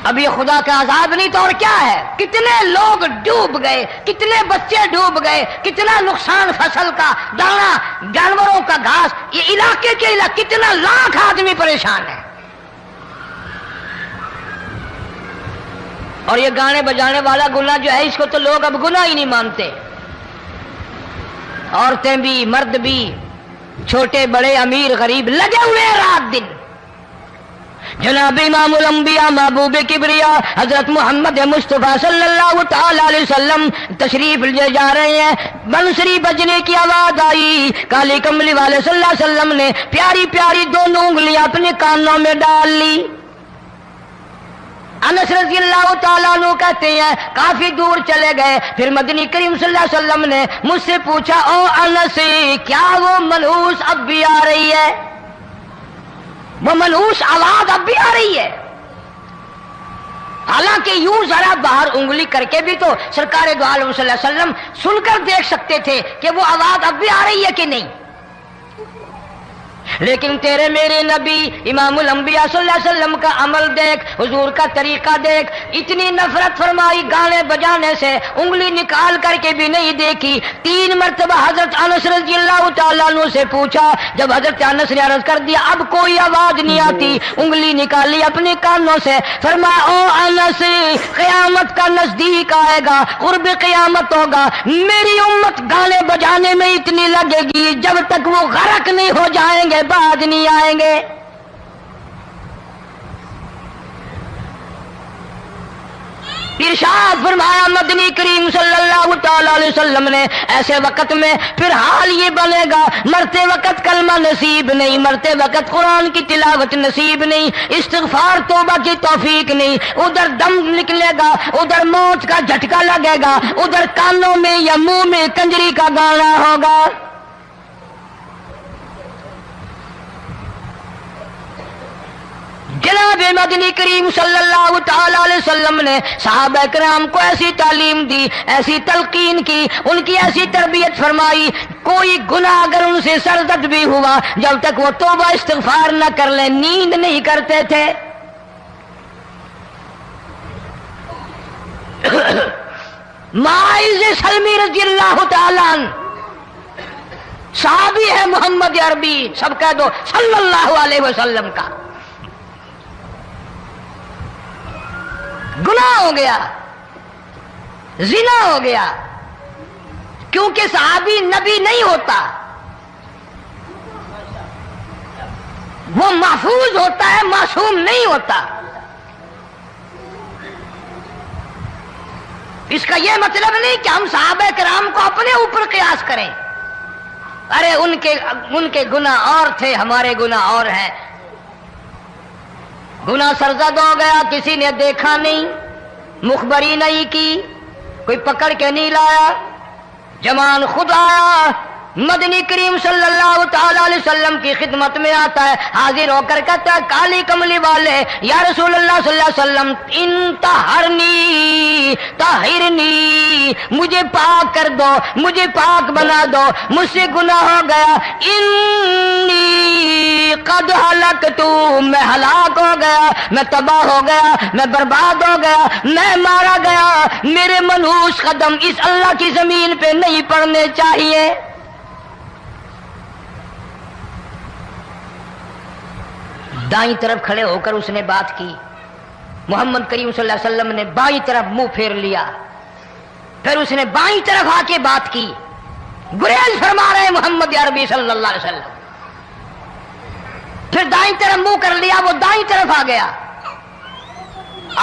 اب یہ خدا کا عذاب نہیں تو اور کیا ہے؟ کتنے لوگ ڈوب گئے، کتنے بچے ڈوب گئے، کتنا نقصان فصل کا، دانا، جانوروں کا گھاس، یہ علاقے کے کتنا لاکھ آدمی پریشان ہے۔ اور یہ گانے بجانے والا گناہ جو ہے اس کو تو لوگ اب گناہ ہی نہیں مانتے. عورتیں بھی مرد بھی چھوٹے بڑے امیر غریب لگے ہوئے رات دن. جناب امام الانبیاء محبوب کبریا حضرت محمد مصطفیٰ صلی اللہ تعالی علیہ وسلم تشریف لے جا رہے ہیں. بنسری بجنے کی آواز آئی. کالی کملی والے صلی اللہ علیہ وسلم نے پیاری پیاری دونوں انگلیاں اپنے کانوں میں ڈال لی. انس رضی اللہ تعالیٰ عنہ کہتے ہیں کافی دور چلے گئے. پھر مدنی کریم صلی اللہ علیہ وسلم نے مجھ سے پوچھا او انس کیا وہ منحوس اب بھی آ رہی ہے؟ وہ منحوس آواز اب بھی آ رہی ہے؟ حالانکہ یوں ذرا باہر انگلی کر کے بھی تو سرکار دو عالم صلی اللہ علیہ وسلم سن کر دیکھ سکتے تھے کہ وہ آواز اب بھی آ رہی ہے کہ نہیں. لیکن تیرے میرے نبی امام الانبیاء صلی اللہ علیہ وسلم کا عمل دیکھ, حضور کا طریقہ دیکھ. اتنی نفرت فرمائی گانے بجانے سے, انگلی نکال کر کے بھی نہیں دیکھی. 3 مرتبہ حضرت انس رضی اللہ تعالیٰ عنہ سے پوچھا. جب حضرت انس نے عرض کر دیا اب کوئی آواز نہیں آتی, انگلی نکالی اپنے کانوں سے. فرمایا او انس قیامت کا نزدیک آئے گا, قرب قیامت ہوگا, میری امت گانے بجانے میں اتنی لگے گی جب تک وہ غرق نہیں ہو جائیں گے بعد نہیں آئیں گے. ارشاد فرمایا مدنی کریم صلی اللہ تعالی علیہ وسلم نے ایسے وقت میں پھر حال یہ بنے گا مرتے وقت کلمہ نصیب نہیں, مرتے وقت قرآن کی تلاوت نصیب نہیں, استغفار توبہ کی توفیق نہیں. ادھر دم نکلے گا, ادھر موت کا جھٹکا لگے گا, ادھر کانوں میں یا منہ میں کنجری کا گانا ہوگا. جناب مدنی کریم صلی اللہ تعالی علیہ وسلم نے صحابہ کرام کو ایسی تعلیم دی, ایسی تلقین کی, ان کی ایسی تربیت فرمائی. کوئی گناہ اگر ان سے سرزد بھی ہوا جب تک وہ توبہ استغفار نہ کر لیں نیند نہیں کرتے تھے. معاذ سلمی رضی اللہ تعالی عنہ صحابی ہے محمد عربی, سب کہہ دو صلی اللہ علیہ وسلم کا. گناہ ہو گیا, زنا ہو گیا, کیونکہ صحابی نبی نہیں ہوتا, وہ محفوظ ہوتا ہے, معصوم نہیں ہوتا. اس کا یہ مطلب نہیں کہ ہم صحابہ کرام کو اپنے اوپر قیاس کریں. ارے ان کے گناہ اور تھے, ہمارے گناہ اور ہیں. گناہ سرزد ہو گیا, کسی نے دیکھا نہیں, مخبری نہیں کی, کوئی پکڑ کے نہیں لایا, جمان خود آیا, مدنی کریم صلی اللہ تعالی علیہ وسلم کی خدمت میں آتا ہے, حاضر ہو کر کہتا ہے کالی کملی والے یا رسول اللہ صلی اللہ علیہ وسلم انتہرنی طہرنی, مجھے پاک کر دو, مجھے پاک بنا دو, مجھ سے گناہ ہو گیا. انی قد ہلکت, میں ہلاک ہو گیا, میں تباہ ہو گیا, میں برباد ہو گیا, میں مارا گیا. میرے منحوس قدم اس اللہ کی زمین پہ نہیں پڑنے چاہیے. دائیں طرف کھڑے ہو کر اس نے بات کی. محمد کریم صلی اللہ علیہ وسلم نے بائیں طرف منہ پھیر لیا, پھر اس نے بائیں طرف آ کے بات کی. گریز فرما رہے محمد عربی صلی اللہ علیہ وسلم. پھر دائیں طرف منہ کر لیا, وہ دائیں طرف آ گیا.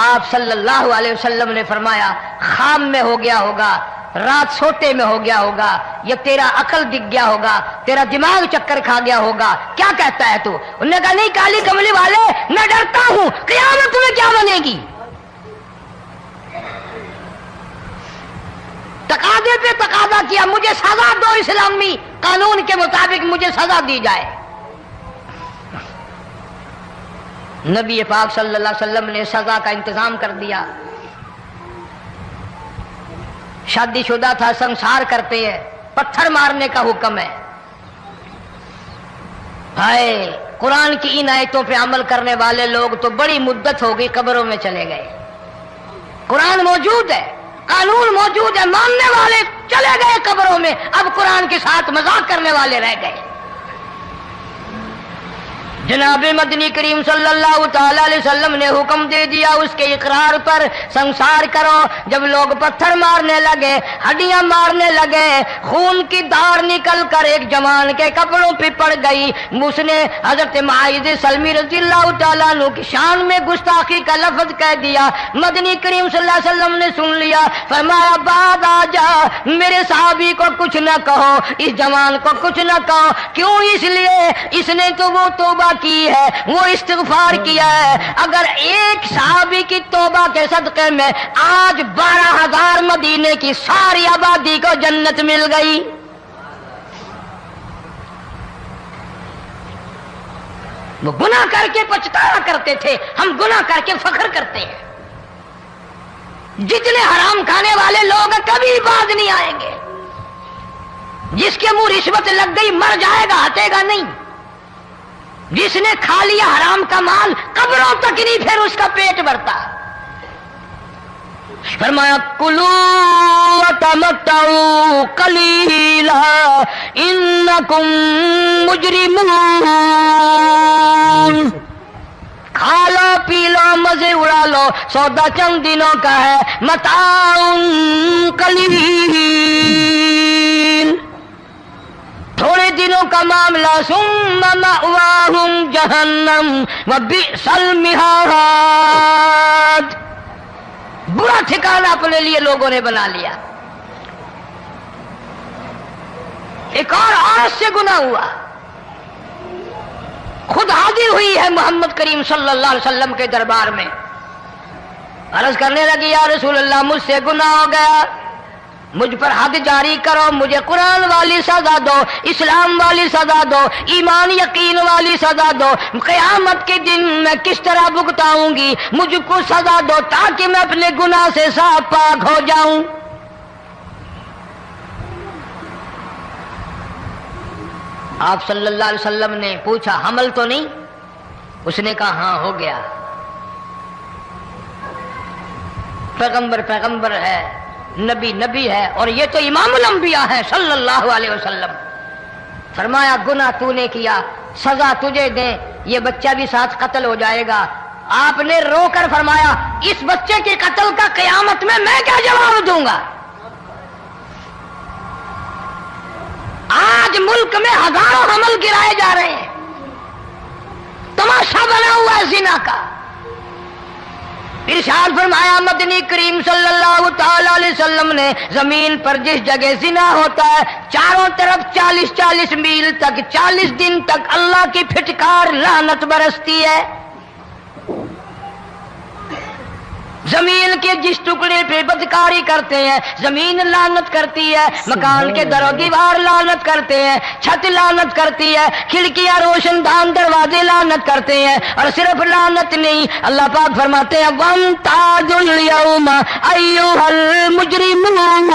آپ صلی اللہ علیہ وسلم نے فرمایا خام میں ہو گیا ہوگا, رات سوتے میں ہو گیا ہوگا, یا تیرا عقل دکھ گیا ہوگا, تیرا دماغ چکر کھا گیا ہوگا, کیا کہتا ہے تو؟ انہوں نے کہا نہیں کالی کملی والے میں ڈرتا ہوں, قیامت میں کیا بنے گی. تقاضے پہ تقاضا کیا, مجھے سزا دو, اسلامی قانون کے مطابق مجھے سزا دی جائے. نبی پاک صلی اللہ علیہ وسلم نے سزا کا انتظام کر دیا. شادی شدہ تھا, سنسار کرتے ہیں, پتھر مارنے کا حکم ہے. ہائے قرآن کی ان آیتوں پہ عمل کرنے والے لوگ تو بڑی مدت ہو گئی قبروں میں چلے گئے. قرآن موجود ہے, قانون موجود ہے, ماننے والے چلے گئے قبروں میں, اب قرآن کے ساتھ مذاق کرنے والے رہ گئے. جناب مدنی کریم صلی اللہ تعالی علیہ وسلم نے حکم دے دیا اس کے اقرار پر سنسار کرو. جب لوگ پتھر مارنے لگے، ہڈیاں مارنے لگے، خون کی دھار نکل کر ایک جوان کے کپڑوں پہ پڑ گئی، اس نے حضرت معاذ سلمی رضی اللہ تعالیٰ عنہ کی شان میں گستاخی کا لفظ کہہ دیا. مدنی کریم صلی اللہ علیہ وسلم نے سن لیا، فرمایا بعد آ جا، میرے صحابی کو کچھ نہ کہو، اس جوان کو کچھ نہ کہو. کیوں؟ اس لیے اس نے تو وہ توبہ کی ہے، وہ استغفار کیا ہے. اگر ایک صحابی کی توبہ کے صدقے میں آج 12,000 مدینے کی ساری آبادی کو جنت مل گئی. وہ گناہ کر کے پچھتایا کرتے تھے، ہم گناہ کر کے فخر کرتے ہیں. جتنے حرام کھانے والے لوگ کبھی باز نہیں آئیں گے. جس کے منہ رشوت لگ گئی مر جائے گا، ہٹے گا نہیں. جس نے کھا لیا حرام کا مال قبروں تک نہیں پھر اس کا پیٹ بھرتا. فرمایا کلو وتمتعوا قلیلا انکم مجرمون. کھا لو پی لو مزے اڑا لو، سودا چند دنوں کا ہے. متاع قلیل، تھوڑے دنوں کا معاملہ. ثم مأواہم جہنم وبئس المہاد. برا ٹھکانہ اپنے لیے لوگوں نے بنا لیا. ایک اور عورت سے گناہ ہوا، خود حاضر ہوئی ہے محمد کریم صلی اللہ علیہ وسلم کے دربار میں. عرض کرنے لگی یا رسول اللہ مجھ سے گناہ ہو گیا، مجھ پر حد جاری کرو، مجھے قرآن والی سزا دو، اسلام والی سزا دو، ایمان یقین والی سزا دو. قیامت کے دن میں کس طرح بھگتاؤں گی، مجھ کو سزا دو تاکہ میں اپنے گناہ سے صاف پاک ہو جاؤں. آپ صلی اللہ علیہ وسلم نے پوچھا حمل تو نہیں؟ اس نے کہا ہاں ہو گیا. پیغمبر ہے، نبی ہے، اور یہ تو امام الانبیاء ہے صلی اللہ علیہ وسلم. فرمایا گناہ تو نے کیا، سزا تجھے دیں، یہ بچہ بھی ساتھ قتل ہو جائے گا. آپ نے رو کر فرمایا اس بچے کے قتل کا قیامت میں کیا جواب دوں گا؟ آج ملک میں ہزاروں حمل گرائے جا رہے ہیں، تماشا بنا ہوا ہے زنا کا. ارشاد فرمایا مدنی کریم صلی اللہ تعالی علیہ وسلم نے زمین پر جس جگہ زنا ہوتا ہے چاروں طرف 40 میل تک 40 دن تک اللہ کی پھٹکار لعنت برستی ہے. زمین کے جس ٹکڑے پہ بدکاری کرتے ہیں زمین لعنت کرتی ہے، مکان کے در و دیوار لعنت کرتے ہیں، چھت لعنت کرتی ہے، کھڑکیاں روشن دان دروازے لعنت کرتے ہیں. اور صرف لعنت نہیں، اللہ پاک فرماتے ہیں وَامْتَازُوا الْيَوْمَ أَيُّهَا الْمُجْرِمُونَ.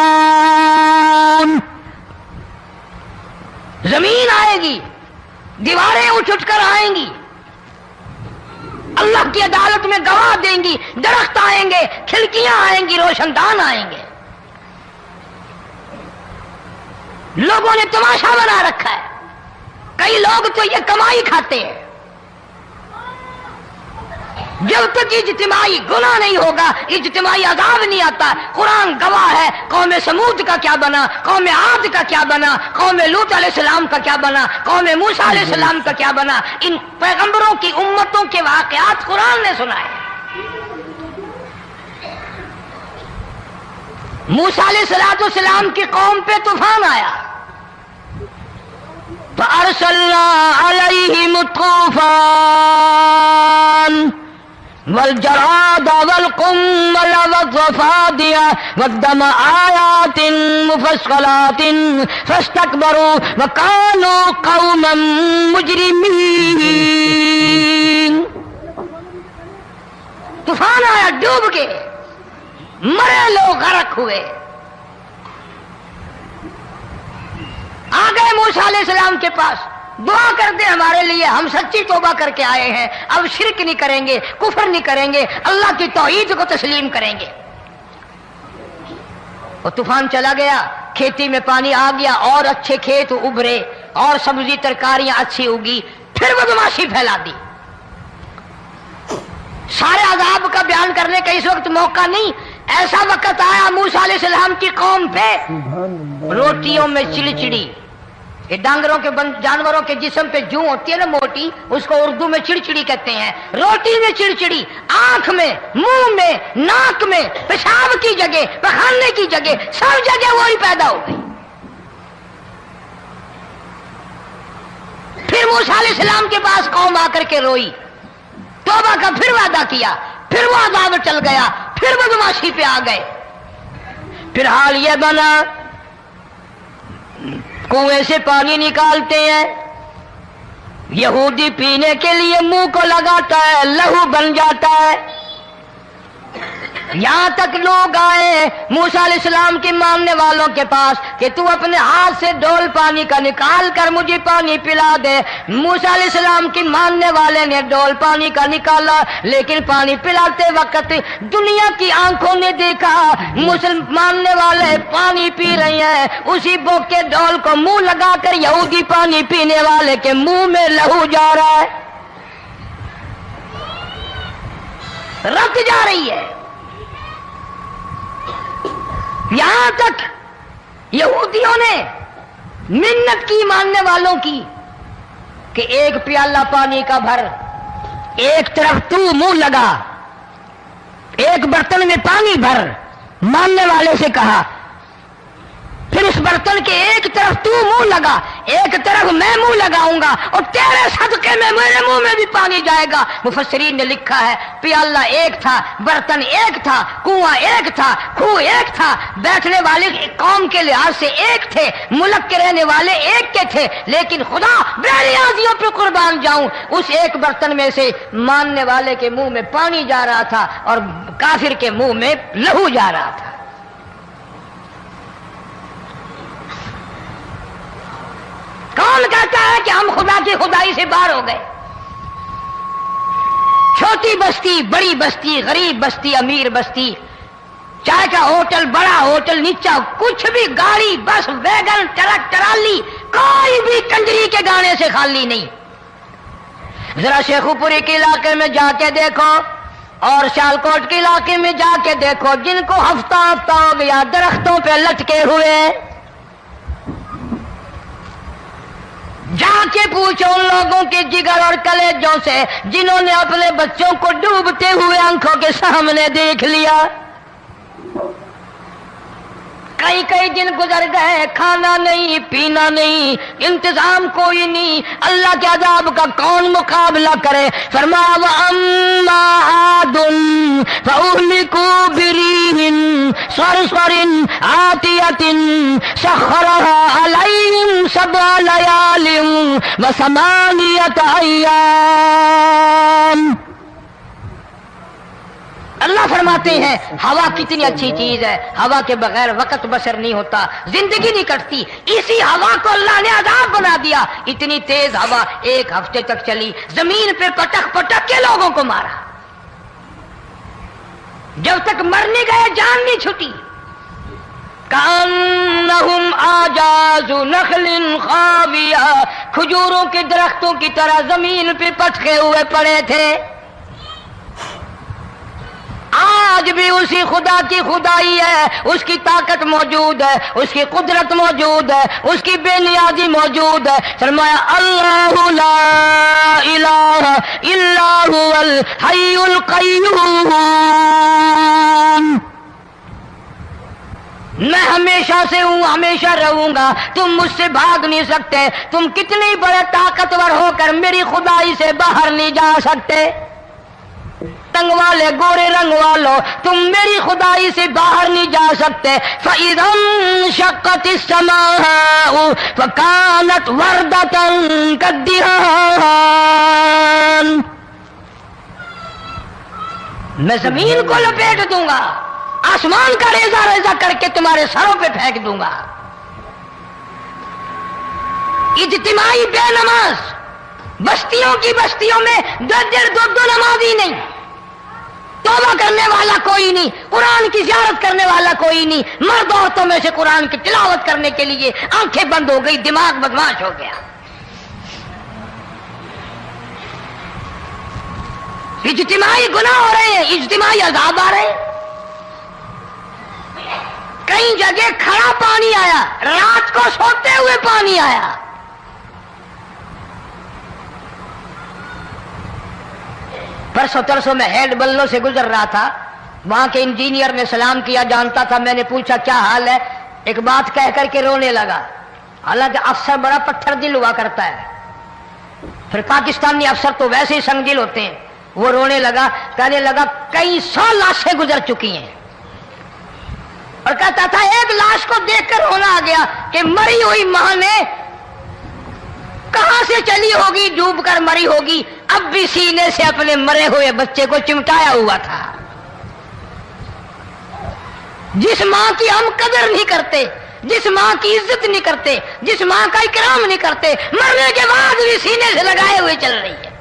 زمین آئے گی، دیواریں اٹھ کر آئیں گی، اللہ کی عدالت میں گواہ دیں گی، درخت آئیں گے، کھڑکیاں آئیں گی، روشن دان آئیں گے. لوگوں نے تماشا بنا رکھا ہے. کئی لوگ تو یہ کمائی کھاتے ہیں. جب تک اجتماعی گناہ نہیں ہوگا اجتماعی عذاب نہیں آتا. قرآن گواہ ہے، قوم سمود کا کیا بنا، قوم عاد کا کیا بنا، قوم لوط علیہ السلام کا کیا بنا، قوم موسیٰ علیہ السلام کا کیا بنا. ان پیغمبروں کی امتوں کے واقعات قرآن نے سنائے. موسیٰ علیہ السلام کی قوم پہ طوفان آیا، فَأَرْسَلْنَا عَلَيْهِمُ الطُّوفَانَ والجراد والقمل والضفادع والدم آيات مفصلات فاستكبروا وكانوا قوما مجرمين. طوفان آیا، ڈوب کے مرے لوگ غرق ہوئے. آ گئے موسیٰ علیہ السلام کے پاس، دعا کر دے ہمارے لیے، ہم سچی توبہ کر کے آئے ہیں، اب شرک نہیں کریں گے، کفر نہیں کریں گے، اللہ کی توحید کو تسلیم کریں گے. وہ طوفان چلا گیا، کھیتی میں پانی آ گیا اور اچھے کھیت ابھرے اور سبزی ترکاریاں اچھی اگی. پھر بدماشی پھیلا دی. سارے عذاب کا بیان کرنے کا اس وقت موقع نہیں. ایسا وقت آیا موسیٰ علیہ السلام کی قوم پہ روٹیوں میں چڑچڑی. یہ ڈانگروں کے جانوروں کے جسم پہ جوں ہوتی ہے نا موٹی, اس کو اردو میں چڑچڑی کہتے ہیں. روٹی میں چڑچڑی, آنکھ میں, منہ میں, ناک میں, پیشاب کی جگہ, پخانے کی جگہ, سب جگہ وہی پیدا ہو گئی. پھر موسیٰ علیہ السلام کے پاس قوم آ کر کے روئی, توبہ کا پھر وعدہ کیا, پھر وہ عذاب چل گیا, پھر بدماشی پہ آ گئے. پھر حال یہ بنا کنویں سے پانی نکالتے ہیں, یہودی پینے کے لیے منہ کو لگاتا ہے, لہو بن جاتا ہے. یہاں تک لوگ آئے موسیٰ علیہ السلام کے ماننے والوں کے پاس کہ تو اپنے ہاتھ سے ڈول پانی کا نکال کر مجھے پانی پلا دے. موسیٰ علیہ السلام کے ماننے والے نے ڈول پانی کا نکالا, لیکن پانی پلاتے وقت دنیا کی آنکھوں نے دیکھا ماننے والے پانی پی رہے ہیں, اسی بوک کے ڈول کو منہ لگا کر یہودی پانی پینے والے کے منہ میں لہو جا رہا ہے, رت جا رہی ہے. یہاں تک یہودیوں نے منت کی ماننے والوں کی کہ ایک پیالہ پانی کا بھر, ایک طرف تو منہ لگا, ایک برتن میں پانی بھر. ماننے والے سے کہا پھر اس برتن کے ایک طرف تو منہ لگا, ایک طرف میں منہ لگاؤں گا, اور تیرے صدقے میں میرے منہ میں بھی پانی جائے گا. مفسرین نے لکھا ہے پیالہ ایک تھا, برتن ایک تھا, کنواں ایک تھا, کھو ایک تھا, بیٹھنے والے قوم کے لحاظ سے ایک تھے, ملک کے رہنے والے ایک کے تھے, لیکن خدا بے نیازیوں پہ قربان جاؤں اس ایک برتن میں سے ماننے والے کے منہ میں پانی جا رہا تھا اور کافر کے منہ میں لہو جا رہا تھا. کون کہتا ہے کہ ہم خدا کی خدائی سے باہر ہو گئے؟ چھوٹی بستی, بڑی بستی, غریب بستی, امیر بستی, چائے کا ہوٹل, بڑا ہوٹل, نیچا کچھ بھی, گاڑی, بس, ویگن, ٹرک, ٹرالی, کوئی بھی کنجری کے گانے سے خالی نہیں. ذرا شیخو پوری کے علاقے میں جا کے دیکھو اور سیالکوٹ کے علاقے میں جا کے دیکھو, جن کو ہفتہ ہو گیا درختوں پہ لٹکے ہوئے, جا کے پوچھو ان لوگوں کے جگر اور کلیجوں سے جنہوں نے اپنے بچوں کو ڈوبتے ہوئے آنکھوں کے سامنے دیکھ لیا. کئی دن گزر گئے, کھانا نہیں, پینا نہیں, انتظام کوئی نہیں, اللہ کے عذاب کا کون مقابلہ کرے. فرمایا وَأَمَّا عَادٌ فَأُهْلِكُوا بِرِيحٍ صَرْصَرٍ عَاتِيَةٍ سَخَّرَهَا عَلَيْهِمْ 7 لَيَالٍ و8 أَيَّامٍ. اللہ فرماتے ہیں ہوا کتنی اچھی چیز ہے, ہوا کے بغیر وقت بسر نہیں ہوتا, زندگی نہیں کٹتی. اسی ہوا کو اللہ نے عذاب بنا دیا. اتنی تیز ہوا 1 ہفتے تک چلی, زمین پہ پٹک پٹک کے لوگوں کو مارا, جب تک مر نہیں گئے جان نہیں چھٹی. کأنہم اعجاز نخل خاویہ, کھجوروں کے درختوں کی طرح زمین پہ پٹکے ہوئے پڑے تھے. آج بھی اسی خدا کی خدائی ہے, اس کی طاقت موجود ہے, اس کی قدرت موجود ہے, اس کی بے نیازی موجود ہے. فرمایا اللہ لا الہ الا هو الحی القیوم, میں ہمیشہ سے ہوں, ہمیشہ رہوں گا, تم مجھ سے بھاگ نہیں سکتے. تم کتنی بڑے طاقتور ہو کر میری خدائی سے باہر نہیں جا سکتے. رنگ والے, گورے رنگ والوں, تم میری خدائی سے باہر نہیں جا سکتے. فَإِذَا انشَقَّتِ السَّمَاءُ فَكَانَتْ وَرْدَةً كَالدِّهَانِ, میں زمین کو لپیٹ دوں گا, آسمان کا ریزہ ریزہ کر کے تمہارے سروں پہ پھینک دوں گا. اجتماعی بے نماز, بستیوں کی بستیوں میں 2 نمازی نہیں, توبہ کرنے والا کوئی نہیں, قرآن کی زیارت کرنے والا کوئی نہیں. مرد عورتوں میں سے قرآن کی تلاوت کرنے کے لیے آنکھیں بند ہو گئی, دماغ بدماش ہو گیا. اجتماعی گناہ ہو رہے ہیں، اجتماعی عذاب آ رہے ہیں. کئی جگہ کھڑا پانی آیا، رات کو سوتے ہوئے پانی آیا. پرسوں ترسوں میں ہیڈ بلوں سے گزر رہا تھا، وہاں کے انجینئر نے سلام کیا، جانتا تھا. میں نے پوچھا کیا حال ہے، ایک بات کہہ کر کے رونے لگا. حالانکہ افسر بڑا پتھر دل ہوا کرتا ہے، پھر پاکستانی افسر تو ویسے ہی سنگ دل ہوتے ہیں. وہ رونے لگا، کہنے لگا کئی 100 لاشیں گزر چکی ہیں، اور کہتا تھا ایک لاش کو دیکھ کر رونا آ گیا کہ مری ہوئی ماں نے کہاں سے چلی ہوگی، ڈوب کر مری ہوگی، اب بھی سینے سے اپنے مرے ہوئے بچے کو چمٹایا ہوا تھا. جس ماں کی ہم قدر نہیں کرتے، جس ماں کی عزت نہیں کرتے، جس ماں کا اکرام نہیں کرتے، مرنے کے بعد بھی سینے سے لگائے ہوئے چل رہی ہے.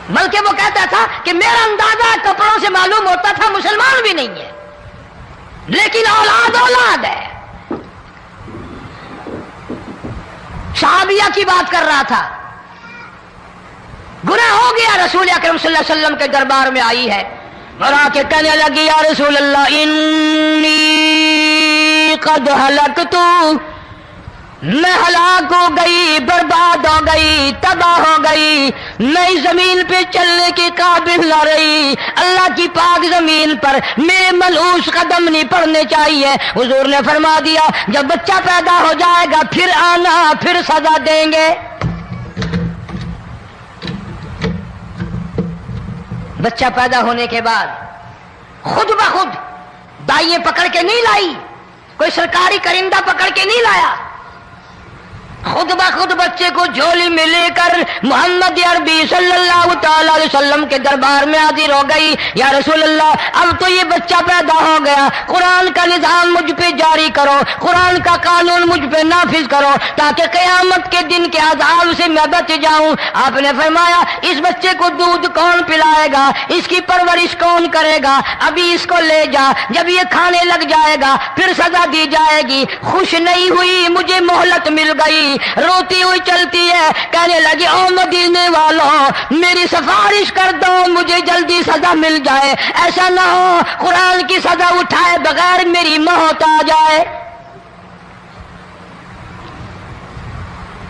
بلکہ وہ کہتا تھا کہ میرا اندازہ کپڑوں سے معلوم ہوتا تھا مسلمان بھی نہیں ہے، لیکن اولاد اولاد ہے. صحابیہ کی بات کر رہا تھا، گناہ ہو گیا، رسول اکرم صلی اللہ علیہ وسلم کے دربار میں آئی ہے اور آ کے کہنے لگی یا رسول اللہ انی قد ہلکت، میں ہلاک ہو گئی، برباد ہو گئی، تباہ ہو گئی، میں اس زمین پہ چلنے کے قابل نہ رہی، اللہ کی پاک زمین پر میرے ملعوس قدم نہیں پڑنے چاہیے. حضور نے فرما دیا جب بچہ پیدا ہو جائے گا پھر آنا، پھر سزا دیں گے. بچہ پیدا ہونے کے بعد خود بخود دائیں پکڑ کے نہیں لائی، کوئی سرکاری کرندہ پکڑ کے نہیں لایا، خود بخود بچے کو جھولی میں لے کر محمد عربی صلی اللہ تعالی علیہ وسلم کے دربار میں حاضر ہو گئی. یا رسول اللہ اب تو یہ بچہ پیدا ہو گیا، قرآن کا نظام مجھ پہ جاری کرو، قرآن کا قانون مجھ پہ نافذ کرو تاکہ قیامت کے دن کے عذاب سے میں بچ جاؤں. آپ نے فرمایا اس بچے کو دودھ کون پلائے گا، اس کی پرورش کون کرے گا، ابھی اس کو لے جا، جب یہ کھانے لگ جائے گا پھر سزا دی جائے گی. خوش نہیں ہوئی، مجھے مہلت مل گئی، روتی ہوئی چلتی ہے، کہنے لگی او مدینے والوں میری سفارش کر دو، مجھے جلدی سزا مل جائے، ایسا نہ ہو قرآن کی سزا اٹھائے بغیر میری موت آ جائے.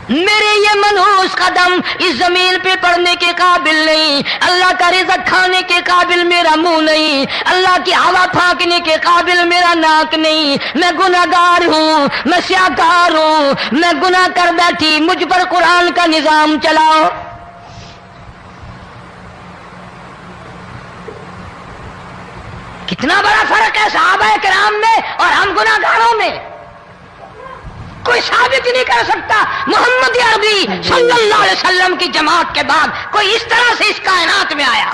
میرے یہ منحوس قدم اس زمین پہ پڑنے کے قابل نہیں، اللہ کا رزق کھانے کے قابل میرا منہ نہیں، اللہ کی ہوا پھانکنے کے قابل میرا ناک نہیں، میں گناہگار ہوں، میں سیاہکار ہوں، میں گناہ کر بیٹھی، مجھ پر قرآن کا نظام چلاؤ. کتنا بڑا فرق ہے صحابہ کرام میں اور ہم گناہگاروں میں. کوئی ثابت نہیں کر سکتا محمد عربی صلی اللہ علیہ وسلم کی جماعت کے بعد کوئی اس طرح سے اس کائنات میں آیا.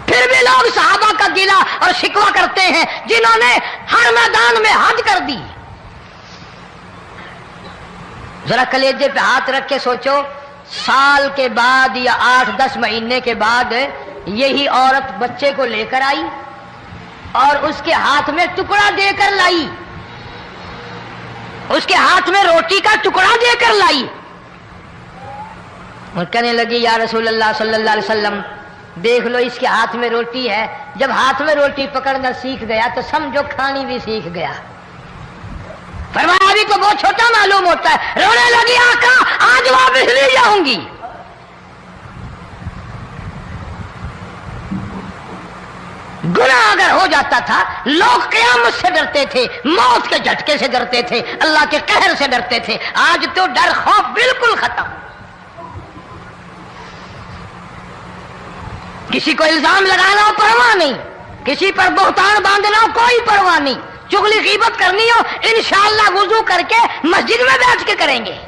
پھر بھی لوگ صحابہ کا گلہ اور شکوہ کرتے ہیں جنہوں نے ہر میدان میں حد کر دی. ذرا کلیجے پہ ہاتھ رکھ کے سوچو، سال کے بعد یا 8-10 مہینے کے بعد یہی عورت بچے کو لے کر آئی اور اس کے ہاتھ میں ٹکڑا دے کر لائی، اس کے ہاتھ میں روٹی کا ٹکڑا دے کر لائی اور کہنے لگی یا رسول اللہ صلی اللہ علیہ وسلم دیکھ لو اس کے ہاتھ میں روٹی ہے. جب ہاتھ میں روٹی پکڑنا سیکھ گیا تو سمجھو کھانی بھی سیکھ گیا. فرمایا ابھی تو بہت چھوٹا معلوم ہوتا ہے. رونے لگی آقا آج واپس لے جاؤں گی. گناہ اگر ہو جاتا تھا لوگ قیامت سے ڈرتے تھے، موت کے جھٹکے سے ڈرتے تھے، اللہ کے قہر سے ڈرتے تھے. آج تو ڈر خوف بالکل ختم. کسی کو الزام لگانا ہو پرواہ نہیں، کسی پر بہتان باندھنا ہو کوئی پرواہ نہیں، چغلی غیبت کرنی ہو انشاءاللہ وضو کر کے مسجد میں بیٹھ کے کریں گے.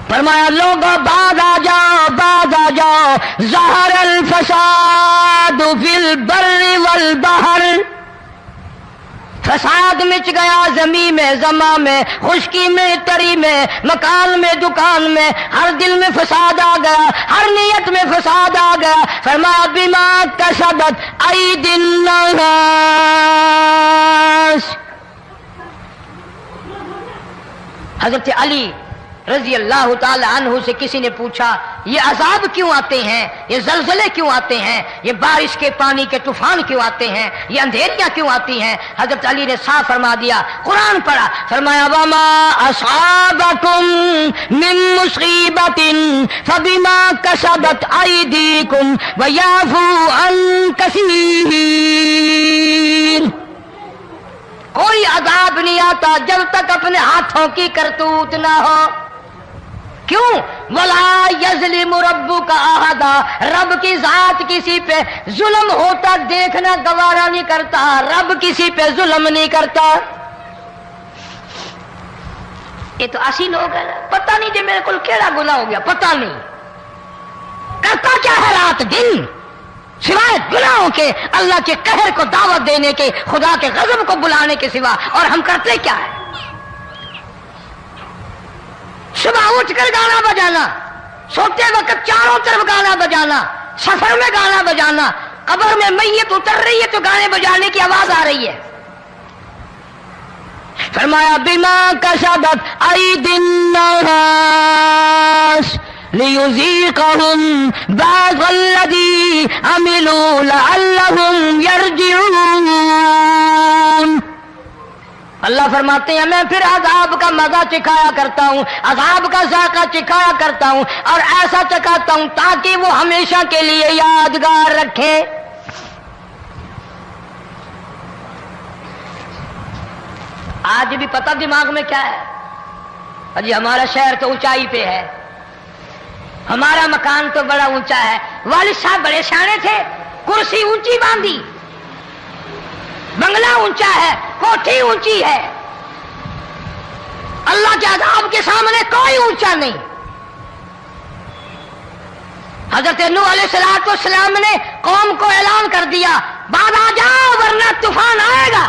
فرمایا لوگوں بعد آ جاؤ، بعد آ جاؤ، ظہر الفساد فی البر والبحر، فساد مچ گیا زمین میں زما میں، خشکی میں تری میں، مکان میں دکان میں، ہر دل میں فساد آ گیا، ہر نیت میں فساد آ گیا۔ فرمایا بما کسبت ایدی الناس۔ حضرت علی رضی اللہ تعالی عنہ سے کسی نے پوچھا یہ عذاب کیوں آتے ہیں، یہ زلزلے کیوں آتے ہیں، یہ بارش کے پانی کے طوفان کیوں آتے ہیں، یہ اندھیریاں کیوں آتی ہیں؟ حضرت علی نے صاف فرما دیا، قرآن پڑھا، فرمایا وما اصابکم من مصیبت فبما کسبت ایدیکم ویعفو عن کثیر۔ کوئی عذاب نہیں آتا جب تک اپنے ہاتھوں کی کرتوت نہ ہو۔ کیوں؟ وَلَا يَظْلِمُ رَبُّكَ أَحَدًا، رب کی ذات کسی پہ ظلم ہوتا دیکھنا گوارا نہیں کرتا، رب کسی پہ ظلم نہیں کرتا۔ یہ تو اسی لوگ ہیں، پتہ نہیں جی میرے کو کیڑا گناہ ہو گیا، پتہ نہیں کرتا کیا ہے رات دن سوائے گناہوں کے، اللہ کے قہر کو دعوت دینے کے، خدا کے غضب کو بلانے کے سوا، اور ہم کرتے کیا ہے؟ صبح اٹھ کر گانا بجانا، سوتے وقت چاروں طرف گانا بجانا، سفر میں گانا بجانا، قبر میں میت اتر رہی ہے تو گانے بجانے کی آواز آ رہی ہے۔ فرمایا بما کسبت ایدی الناس لیذیقہم بعض الذی عملوا لعلہم یرجعون۔ اللہ فرماتے ہیں میں پھر عذاب کا مزہ چکھایا کرتا ہوں، عذاب کا ذائقہ چکھایا کرتا ہوں، اور ایسا چکھاتا ہوں تاکہ وہ ہمیشہ کے لیے یادگار رکھے۔ آج بھی پتہ دماغ میں کیا ہے؟ جی ہمارا شہر تو اونچائی پہ ہے، ہمارا مکان تو بڑا اونچا ہے، والد صاحب بڑے سیانے تھے، کرسی اونچی باندھی، بنگلہ اونچا ہے، کوٹھی اونچی ہے، اللہ کے عذاب کے سامنے کوئی اونچا نہیں۔ حضرت نوح علیہ السلام نے قوم کو اعلان کر دیا بعد آ جاؤ ورنہ طوفان آئے گا۔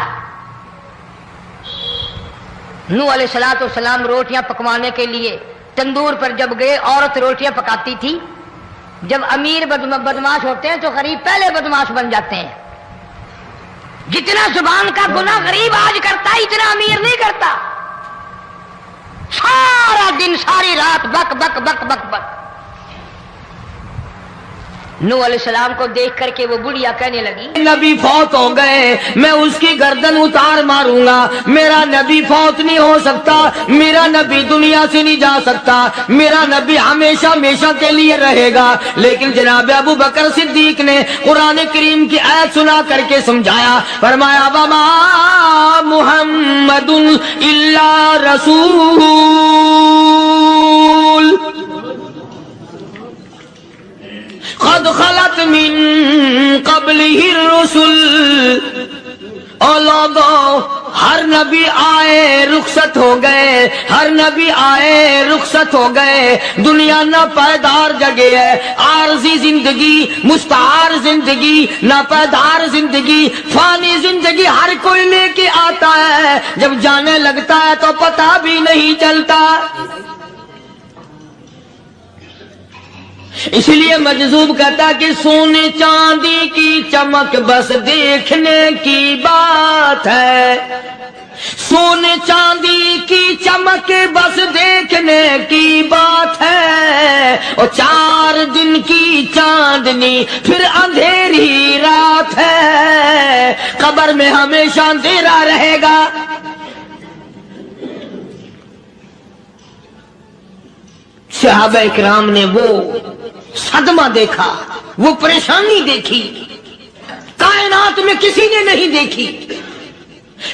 نوح علیہ السلام روٹیاں پکوانے کے لیے تندور پر جب گئے، عورت روٹیاں پکاتی تھی۔ جب امیر بدماش ہوتے ہیں تو غریب پہلے بدماش بن جاتے ہیں۔ جتنا زبان کا گناہ غریب آج کرتا ہے اتنا امیر نہیں کرتا۔ سارا دن ساری رات بک بک بک بک بک۔ نوح علیہ السلام کو دیکھ کر کے وہ بڑھیا کہنے لگی نبی فوت ہو گئے، میں اس کی گردن اتار ماروں گا، میرا نبی فوت نہیں ہو سکتا، میرا نبی دنیا سے نہیں جا سکتا، میرا نبی ہمیشہ ہمیشہ کے لیے رہے گا۔ لیکن جناب ابو بکر صدیق نے قرآن کریم کی آیت سنا کر کے سمجھایا، فرمایا وما محمد الا رسول قد خلت من قبلہ الرسل۔ اور لوگوں ہر نبی آئے رخصت ہو گئے، ہر نبی آئے رخصت ہو گئے، دنیا نہ پائیدار جگہ ہے، عارضی زندگی، مستعار زندگی، نہ پائیدار زندگی، فانی زندگی ہر کوئی لے کے آتا ہے، جب جانے لگتا ہے تو پتہ بھی نہیں چلتا۔ اس لیے مجذوب کہتا کہ سونے چاندی کی چمک بس دیکھنے کی بات ہے، سونے چاندی کی چمک بس دیکھنے کی بات ہے، اور 4 دن کی چاندنی پھر اندھیری رات ہے، قبر میں ہمیشہ اندھیرا رہے گا۔ صحابہ اکرام نے وہ صدمہ دیکھا، وہ پریشانی دیکھی، کائنات میں کسی نے نہیں دیکھی۔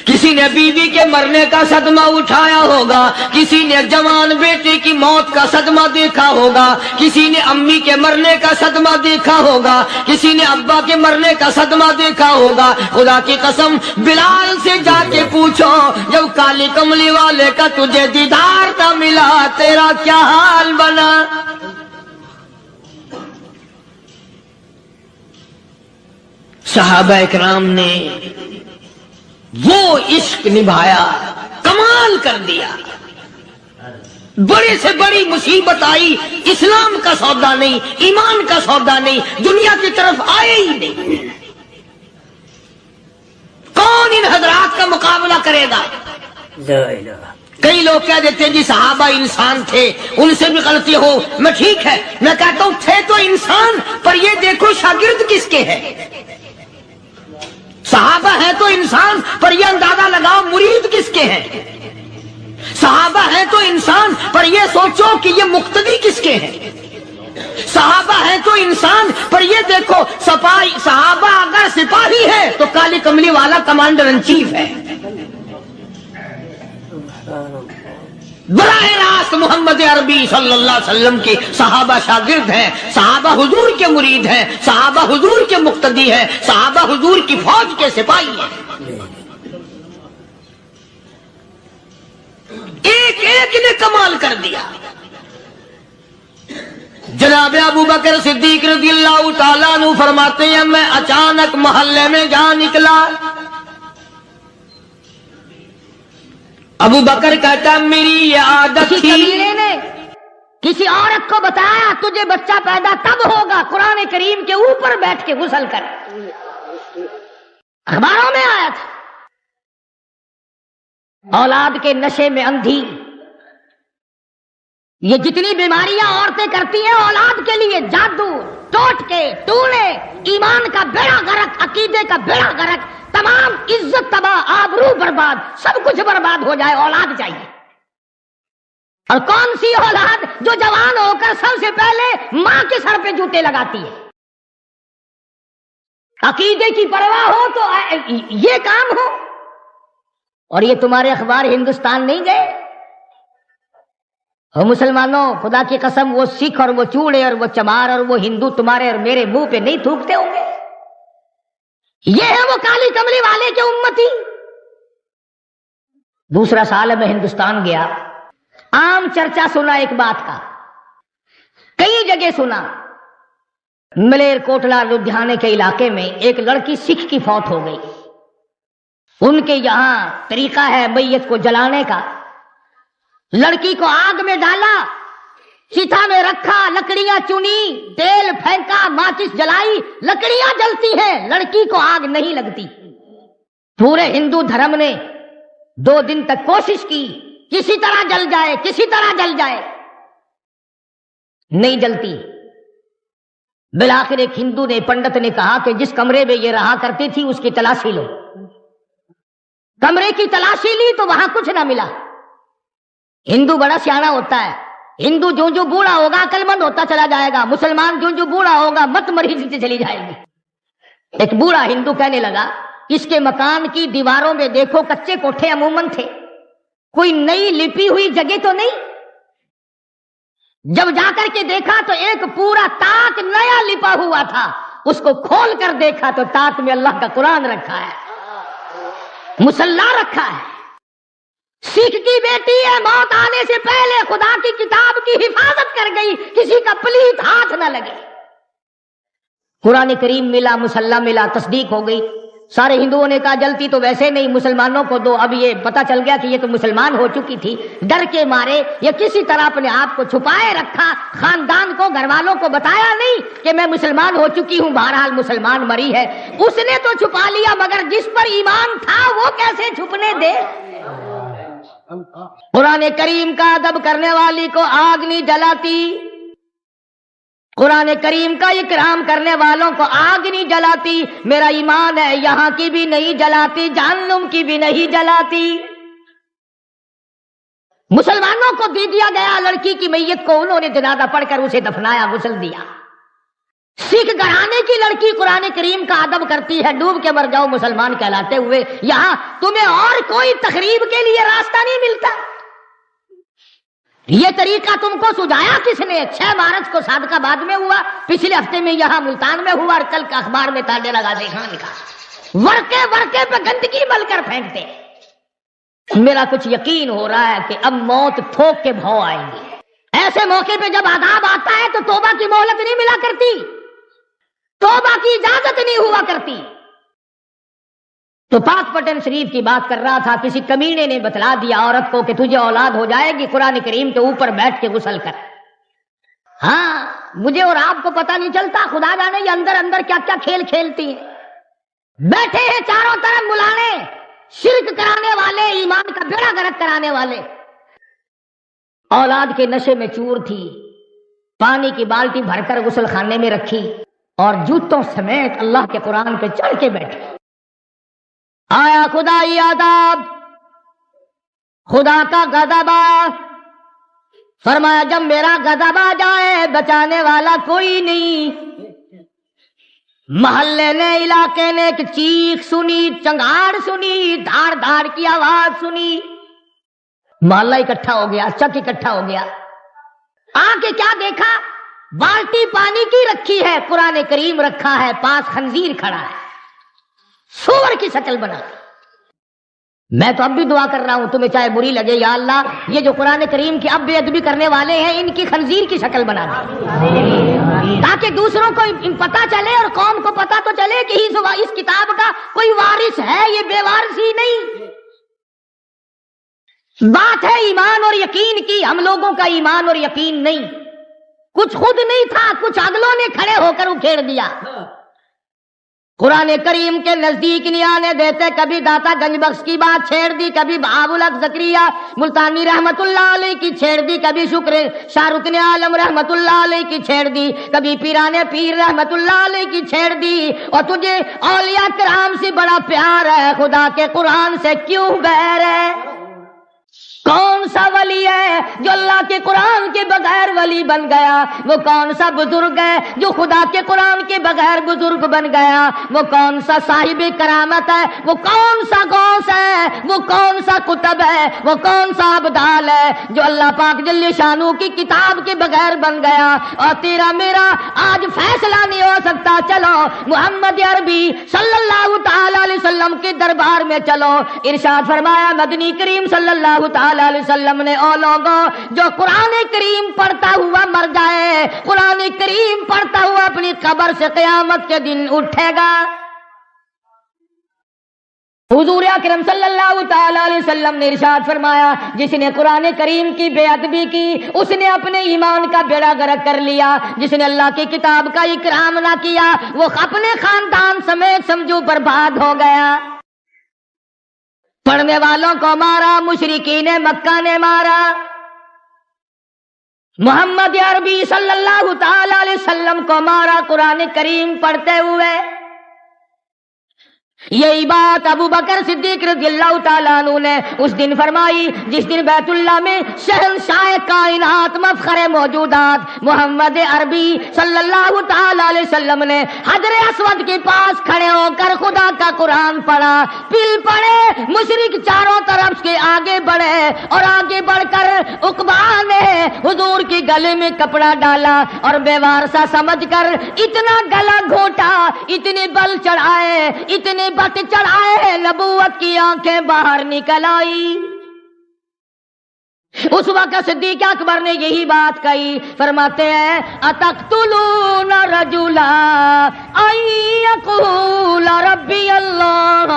کسی نے بیوی کے مرنے کا صدمہ اٹھایا ہوگا، کسی نے جوان بیٹے کی موت کا صدمہ دیکھا ہوگا، کسی نے امی کے مرنے کا صدمہ دیکھا ہوگا، کسی نے ابا کے مرنے کا صدمہ دیکھا ہوگا۔ خدا کی قسم بلال سے جا کے پوچھو جب کالی کملی والے کا تجھے دیدار نہ ملا تیرا کیا حال بنا۔ صحابہ اکرام نے وہ عشق نبھایا، کمال کر دیا. بڑے سے بڑی مصیبت آئی، اسلام کا سودا نہیں، ایمان کا سودا نہیں، دنیا کی طرف آئے ہی نہیں. کون ان حضرات کا مقابلہ کرے گا؟ کئی لوگ کہہ دیتے ہیں جی صحابہ انسان تھے، ان سے بھی غلطی ہو. میں ٹھیک ہے، میں کہتا ہوں تھے تو انسان، پر یہ دیکھو شاگرد کس کے ہیں. صحابہ ہیں تو انسان، پر یہ اندازہ لگاؤ مرید کس کے ہیں. صحابہ ہیں تو انسان، پر یہ سوچو کہ یہ مقتدی کس کے ہیں. صحابہ ہیں تو انسان، پر یہ دیکھو صحابہ اگر سپاہی ہے تو کالی کملی والا کمانڈر ان چیف ہے. براہ راست محمد عربی صلی اللہ علیہ وسلم کے صحابہ شاگرد ہیں، صحابہ حضور کے مرید ہیں، صحابہ حضور کے مقتدی ہیں، صحابہ حضور کی فوج کے سپاہی ہیں. ایک ایک نے کمال کر دیا. جناب ابو بکر صدیق رضی اللہ تعالیٰ عنہ فرماتے ہیں میں اچانک محلے میں جا نکلا. ابو بکر کہتا میری یہ عادت کسی تھی. قبیلے نے کسی عورت کو بتایا تجھے بچہ پیدا تب ہوگا قرآن کریم کے اوپر بیٹھ کے غسل کر. اخباروں میں آیا تھا. اولاد کے نشے میں اندھی، یہ جتنی بیماریاں عورتیں کرتی ہیں اولاد کے لیے، جادو، ٹوٹکے، ٹونے، ایمان کا بیڑا غرق، عقیدے کا بیڑا غرق، تمام عزت تباہ، آبرو برباد، سب کچھ برباد ہو جائے، اولاد چاہیے. اور کون سی اولاد جو جوان ہو کر سب سے پہلے ماں کے سر پہ جوتے لگاتی ہے. عقیدے کی پرواہ ہو تو یہ کام ہو. اور یہ تمہارے اخبار ہندوستان نہیں گئے. اور مسلمانوں خدا کی قسم وہ سکھ اور وہ چوڑے اور وہ چمار اور وہ ہندو تمہارے اور میرے منہ پہ نہیں تھوکتے ہوں گے. یہ ہے وہ کالی کملی والے کے امتی. دوسرا سال میں ہندوستان گیا، عام چرچا سنا ایک بات کا، کئی جگہ سنا. ملیر کوٹلا لدھیانے کے علاقے میں ایک لڑکی سکھ کی فوت ہو گئی. ان کے یہاں طریقہ ہے میت کو جلانے کا. لڑکی کو آگ میں ڈالا، چتا میں رکھا، لکڑیاں چنی، تیل پھینکا، ماچس جلائی، لکڑیاں جلتی ہیں، لڑکی کو آگ نہیں لگتی. پورے ہندو دھرم نے 2 دن تک کوشش کی کسی طرح جل جائے، کسی طرح جل جائے، نہیں جلتی. بالآخر ایک ہندو نے، پنڈت نے کہا کہ جس کمرے میں یہ رہا کرتی تھی اس کی تلاشی لو. کمرے کی تلاشی لی تو وہاں کچھ نہ ملا. ہندو بڑا سیاڑا ہوتا ہے. ہندو جو جو بوڑھا ہوگا عقل مند ہوتا چلا جائے گا، مسلمان جو جو بوڑھا ہوگا مت مریضی سے چلی جائے گی. ایک بوڑھا ہندو کہنے لگا اس کے مکان کی دیواروں میں دیکھو کچے کوٹھے عموماً تھے، کوئی نئی لپی ہوئی جگہ تو نہیں. جب جا کر کے دیکھا تو ایک پورا تاک نیا لپا ہوا تھا. اس کو کھول کر دیکھا تو تاک میں اللہ کا قرآن رکھا ہے، مصلا رکھا ہے. سکھ کی بیٹی ہے، موت آنے سے پہلے خدا کی کتاب کی حفاظت کر گئی، کسی کا پلیت ہاتھ نہ لگے. قرآن کریم ملا، مصلا ملا، تصدیق ہو گئی. سارے ہندوؤں نے کہا جلتی تو ویسے نہیں، مسلمانوں کو دو. اب یہ پتا چل گیا کہ یہ تو مسلمان ہو چکی تھی. ڈر کے مارے یہ کسی طرح اپنے آپ کو چھپائے رکھا، خاندان کو، گھر والوں کو بتایا نہیں کہ میں مسلمان ہو چکی ہوں. بہرحال مسلمان مری ہے. اس نے تو چھپا لیا، مگر جس پر ایمان تھا وہ کیسے چھپنے دے. قرآن کریم کا ادب کرنے والی کو آگ نہیں جلاتی، قرآن کریم کا اکرام کرنے والوں کو آگ نہیں جلاتی. میرا ایمان ہے یہاں کی بھی نہیں جلاتی، جہنم کی بھی نہیں جلاتی. مسلمانوں کو دے دیا گیا لڑکی کی میت کو، انہوں نے جنازہ پڑھ کر اسے دفنایا، غسل دیا. سکھ گھرانے کی لڑکی قرآن کریم کا ادب کرتی ہے، ڈوب کے مر جاؤ مسلمان کہلاتے ہوئے. یہاں تمہیں اور کوئی تقریب کے لیے راستہ نہیں ملتا. یہ طریقہ تم کو سجایا کس نے؟ 6 مارچ کو صادق آباد میں ہوا، پچھلے ہفتے میں یہاں ملتان میں ہوا، اور کل کا اخبار میں تانے لگا دے خان کا. ورقے ورقے پہ گندگی مل کر پھینکتے. میرا کچھ یقین ہو رہا ہے کہ اب موت ٹھوک کے بھاؤ آئیں گی. ایسے موقع پہ جب عذاب آتا ہے تو توبہ کی مہلت نہیں ملا کرتی، توبہ کی اجازت نہیں ہوا کرتی. تو پاک پٹن شریف کی بات کر رہا تھا، کسی کمینے نے بتلا دیا عورت کو کہ تجھے اولاد ہو جائے گی، قرآن کریم کے اوپر بیٹھ کے غسل کر۔ ہاں مجھے اور آپ کو پتہ نہیں چلتا، خدا جانے یہ اندر اندر کیا کیا کھیل کھیلتی ہیں۔ بیٹھے ہیں چاروں طرف ملانے، شرک کرانے والے، ایمان کا بیڑا غرق کرانے والے۔ اولاد کے نشے میں چور تھی، پانی کی بالٹی بھر کر غسل خانے میں رکھی اور جوتوں سمیت اللہ کے قرآن پہ چڑھ کے بیٹھی۔ آیا خدائی عذاب، خدا کا غضب، فرمایا جب میرا غضب آ جائے بچانے والا کوئی نہیں۔ محلے نے، علاقے نے ایک چیخ سنی، چنگاڑ سنی، دھاڑ دھاڑ کی آواز سنی، محلہ اکٹھا ہو گیا، چک اکٹھا ہو گیا۔ آ کے کیا دیکھا؟ بالٹی پانی کی رکھی ہے، قرآن کریم رکھا ہے، پاس خنزیر کھڑا ہے، سور کی شکل بنا۔ میں تو اب بھی دعا کر رہا ہوں، تمہیں چاہے بری لگے، یا اللہ یہ جو قرآن کریم کی اب بے ادبی کرنے والے ہیں ان کی خنزیر کی شکل بنا دے، تاکہ دوسروں کو پتا چلے اور قوم کو پتا تو چلے کہ اس کتاب کا کوئی وارث ہے، یہ بے وارث ہی نہیں۔ بات ہے ایمان اور یقین کی، ہم لوگوں کا ایمان اور یقین نہیں، کچھ خود نہیں تھا، کچھ اگلوں نے کھڑے ہو کر اکھیڑ دیا۔ قرآن کریم کے نزدیک نہیں آنے دیتے، کبھی داتا گنج بخش کی بات چھیڑ دی، کبھی بہاء الحق زکریا ملتانی رحمت اللہ علیہ کی چھیڑ دی، کبھی شکر شاہ رکن عالم رحمت اللہ علیہ کی چھیڑ دی، کبھی پیرانے پیر رحمت اللہ علیہ کی چھیڑ دی۔ اور تجھے اولیاء کرام سے بڑا پیار ہے، خدا کے قرآن سے کیوں بیر ہے؟ کون سا ولی ہے جو اللہ کے قرآن کے بغیر ولی بن گیا؟ وہ کون سا بزرگ ہے جو خدا کے قرآن کے بغیر بزرگ بن گیا؟ وہ کون سا صاحب کرامت ہے؟ وہ کون سا غوث ہے؟ وہ کون سا قطب ہے؟ وہ کون سا ابدال ہے جو اللہ پاک جل شانہ کی کتاب کے بغیر بن گیا؟ اور تیرا میرا آج فیصلہ نہیں ہو سکتا، چلو محمد عربی صلی اللہ تعالی علیہ وسلم کے دربار میں چلو۔ ارشاد فرمایا مدنی کریم صلی اللہ تعالی علیہ وسلم نے، او لوگوں جو قرآن کریم پڑھتا ہوا مر جائے، قرآن کریم پڑھتا ہوا اپنی قبر سے قیامت کے دن اٹھے گا۔ حضور اکرم صلی اللہ تعالی علیہ وسلم نے ارشاد فرمایا جس نے قرآن کریم کی بے ادبی کی اس نے اپنے ایمان کا بیڑا غرق کر لیا، جس نے اللہ کی کتاب کا اکرام نہ کیا وہ اپنے خاندان سمیت سمجھو برباد ہو گیا۔ پڑھنے والوں کو مارا، مشرکین مکہ نے مارا، محمد عربی صلی اللہ تعالی علیہ وسلم کو مارا قرآن کریم پڑھتے ہوئے۔ یہی بات ابو بکر صدیق رضی اللہ تعالیٰ عنہ نے اس دن فرمائی جس دن بیت اللہ میں شہنشاہ کائنات مفخر موجودات محمد عربی صلی اللہ تعالیٰ علیہ وسلم نے حجر اسود کے پاس کھڑے ہو کر خدا کا قرآن پڑھا، پل پڑے، مشرک چاروں طرف کے آگے بڑھے اور آگے بڑھ کر عقبہ نے حضور کے گلے میں کپڑا ڈالا اور بے وارثہ سمجھ کر اتنا گلا گھونٹا، اتنے بل چڑھائے، اتنے بت چڑھائے، نبوت کی آنکھیں باہر نکل آئی۔ اس وقت صدیق اکبر نے یہی بات کہی، فرماتے ہیں اتقتلون رجلا ان یقول ربی اللہ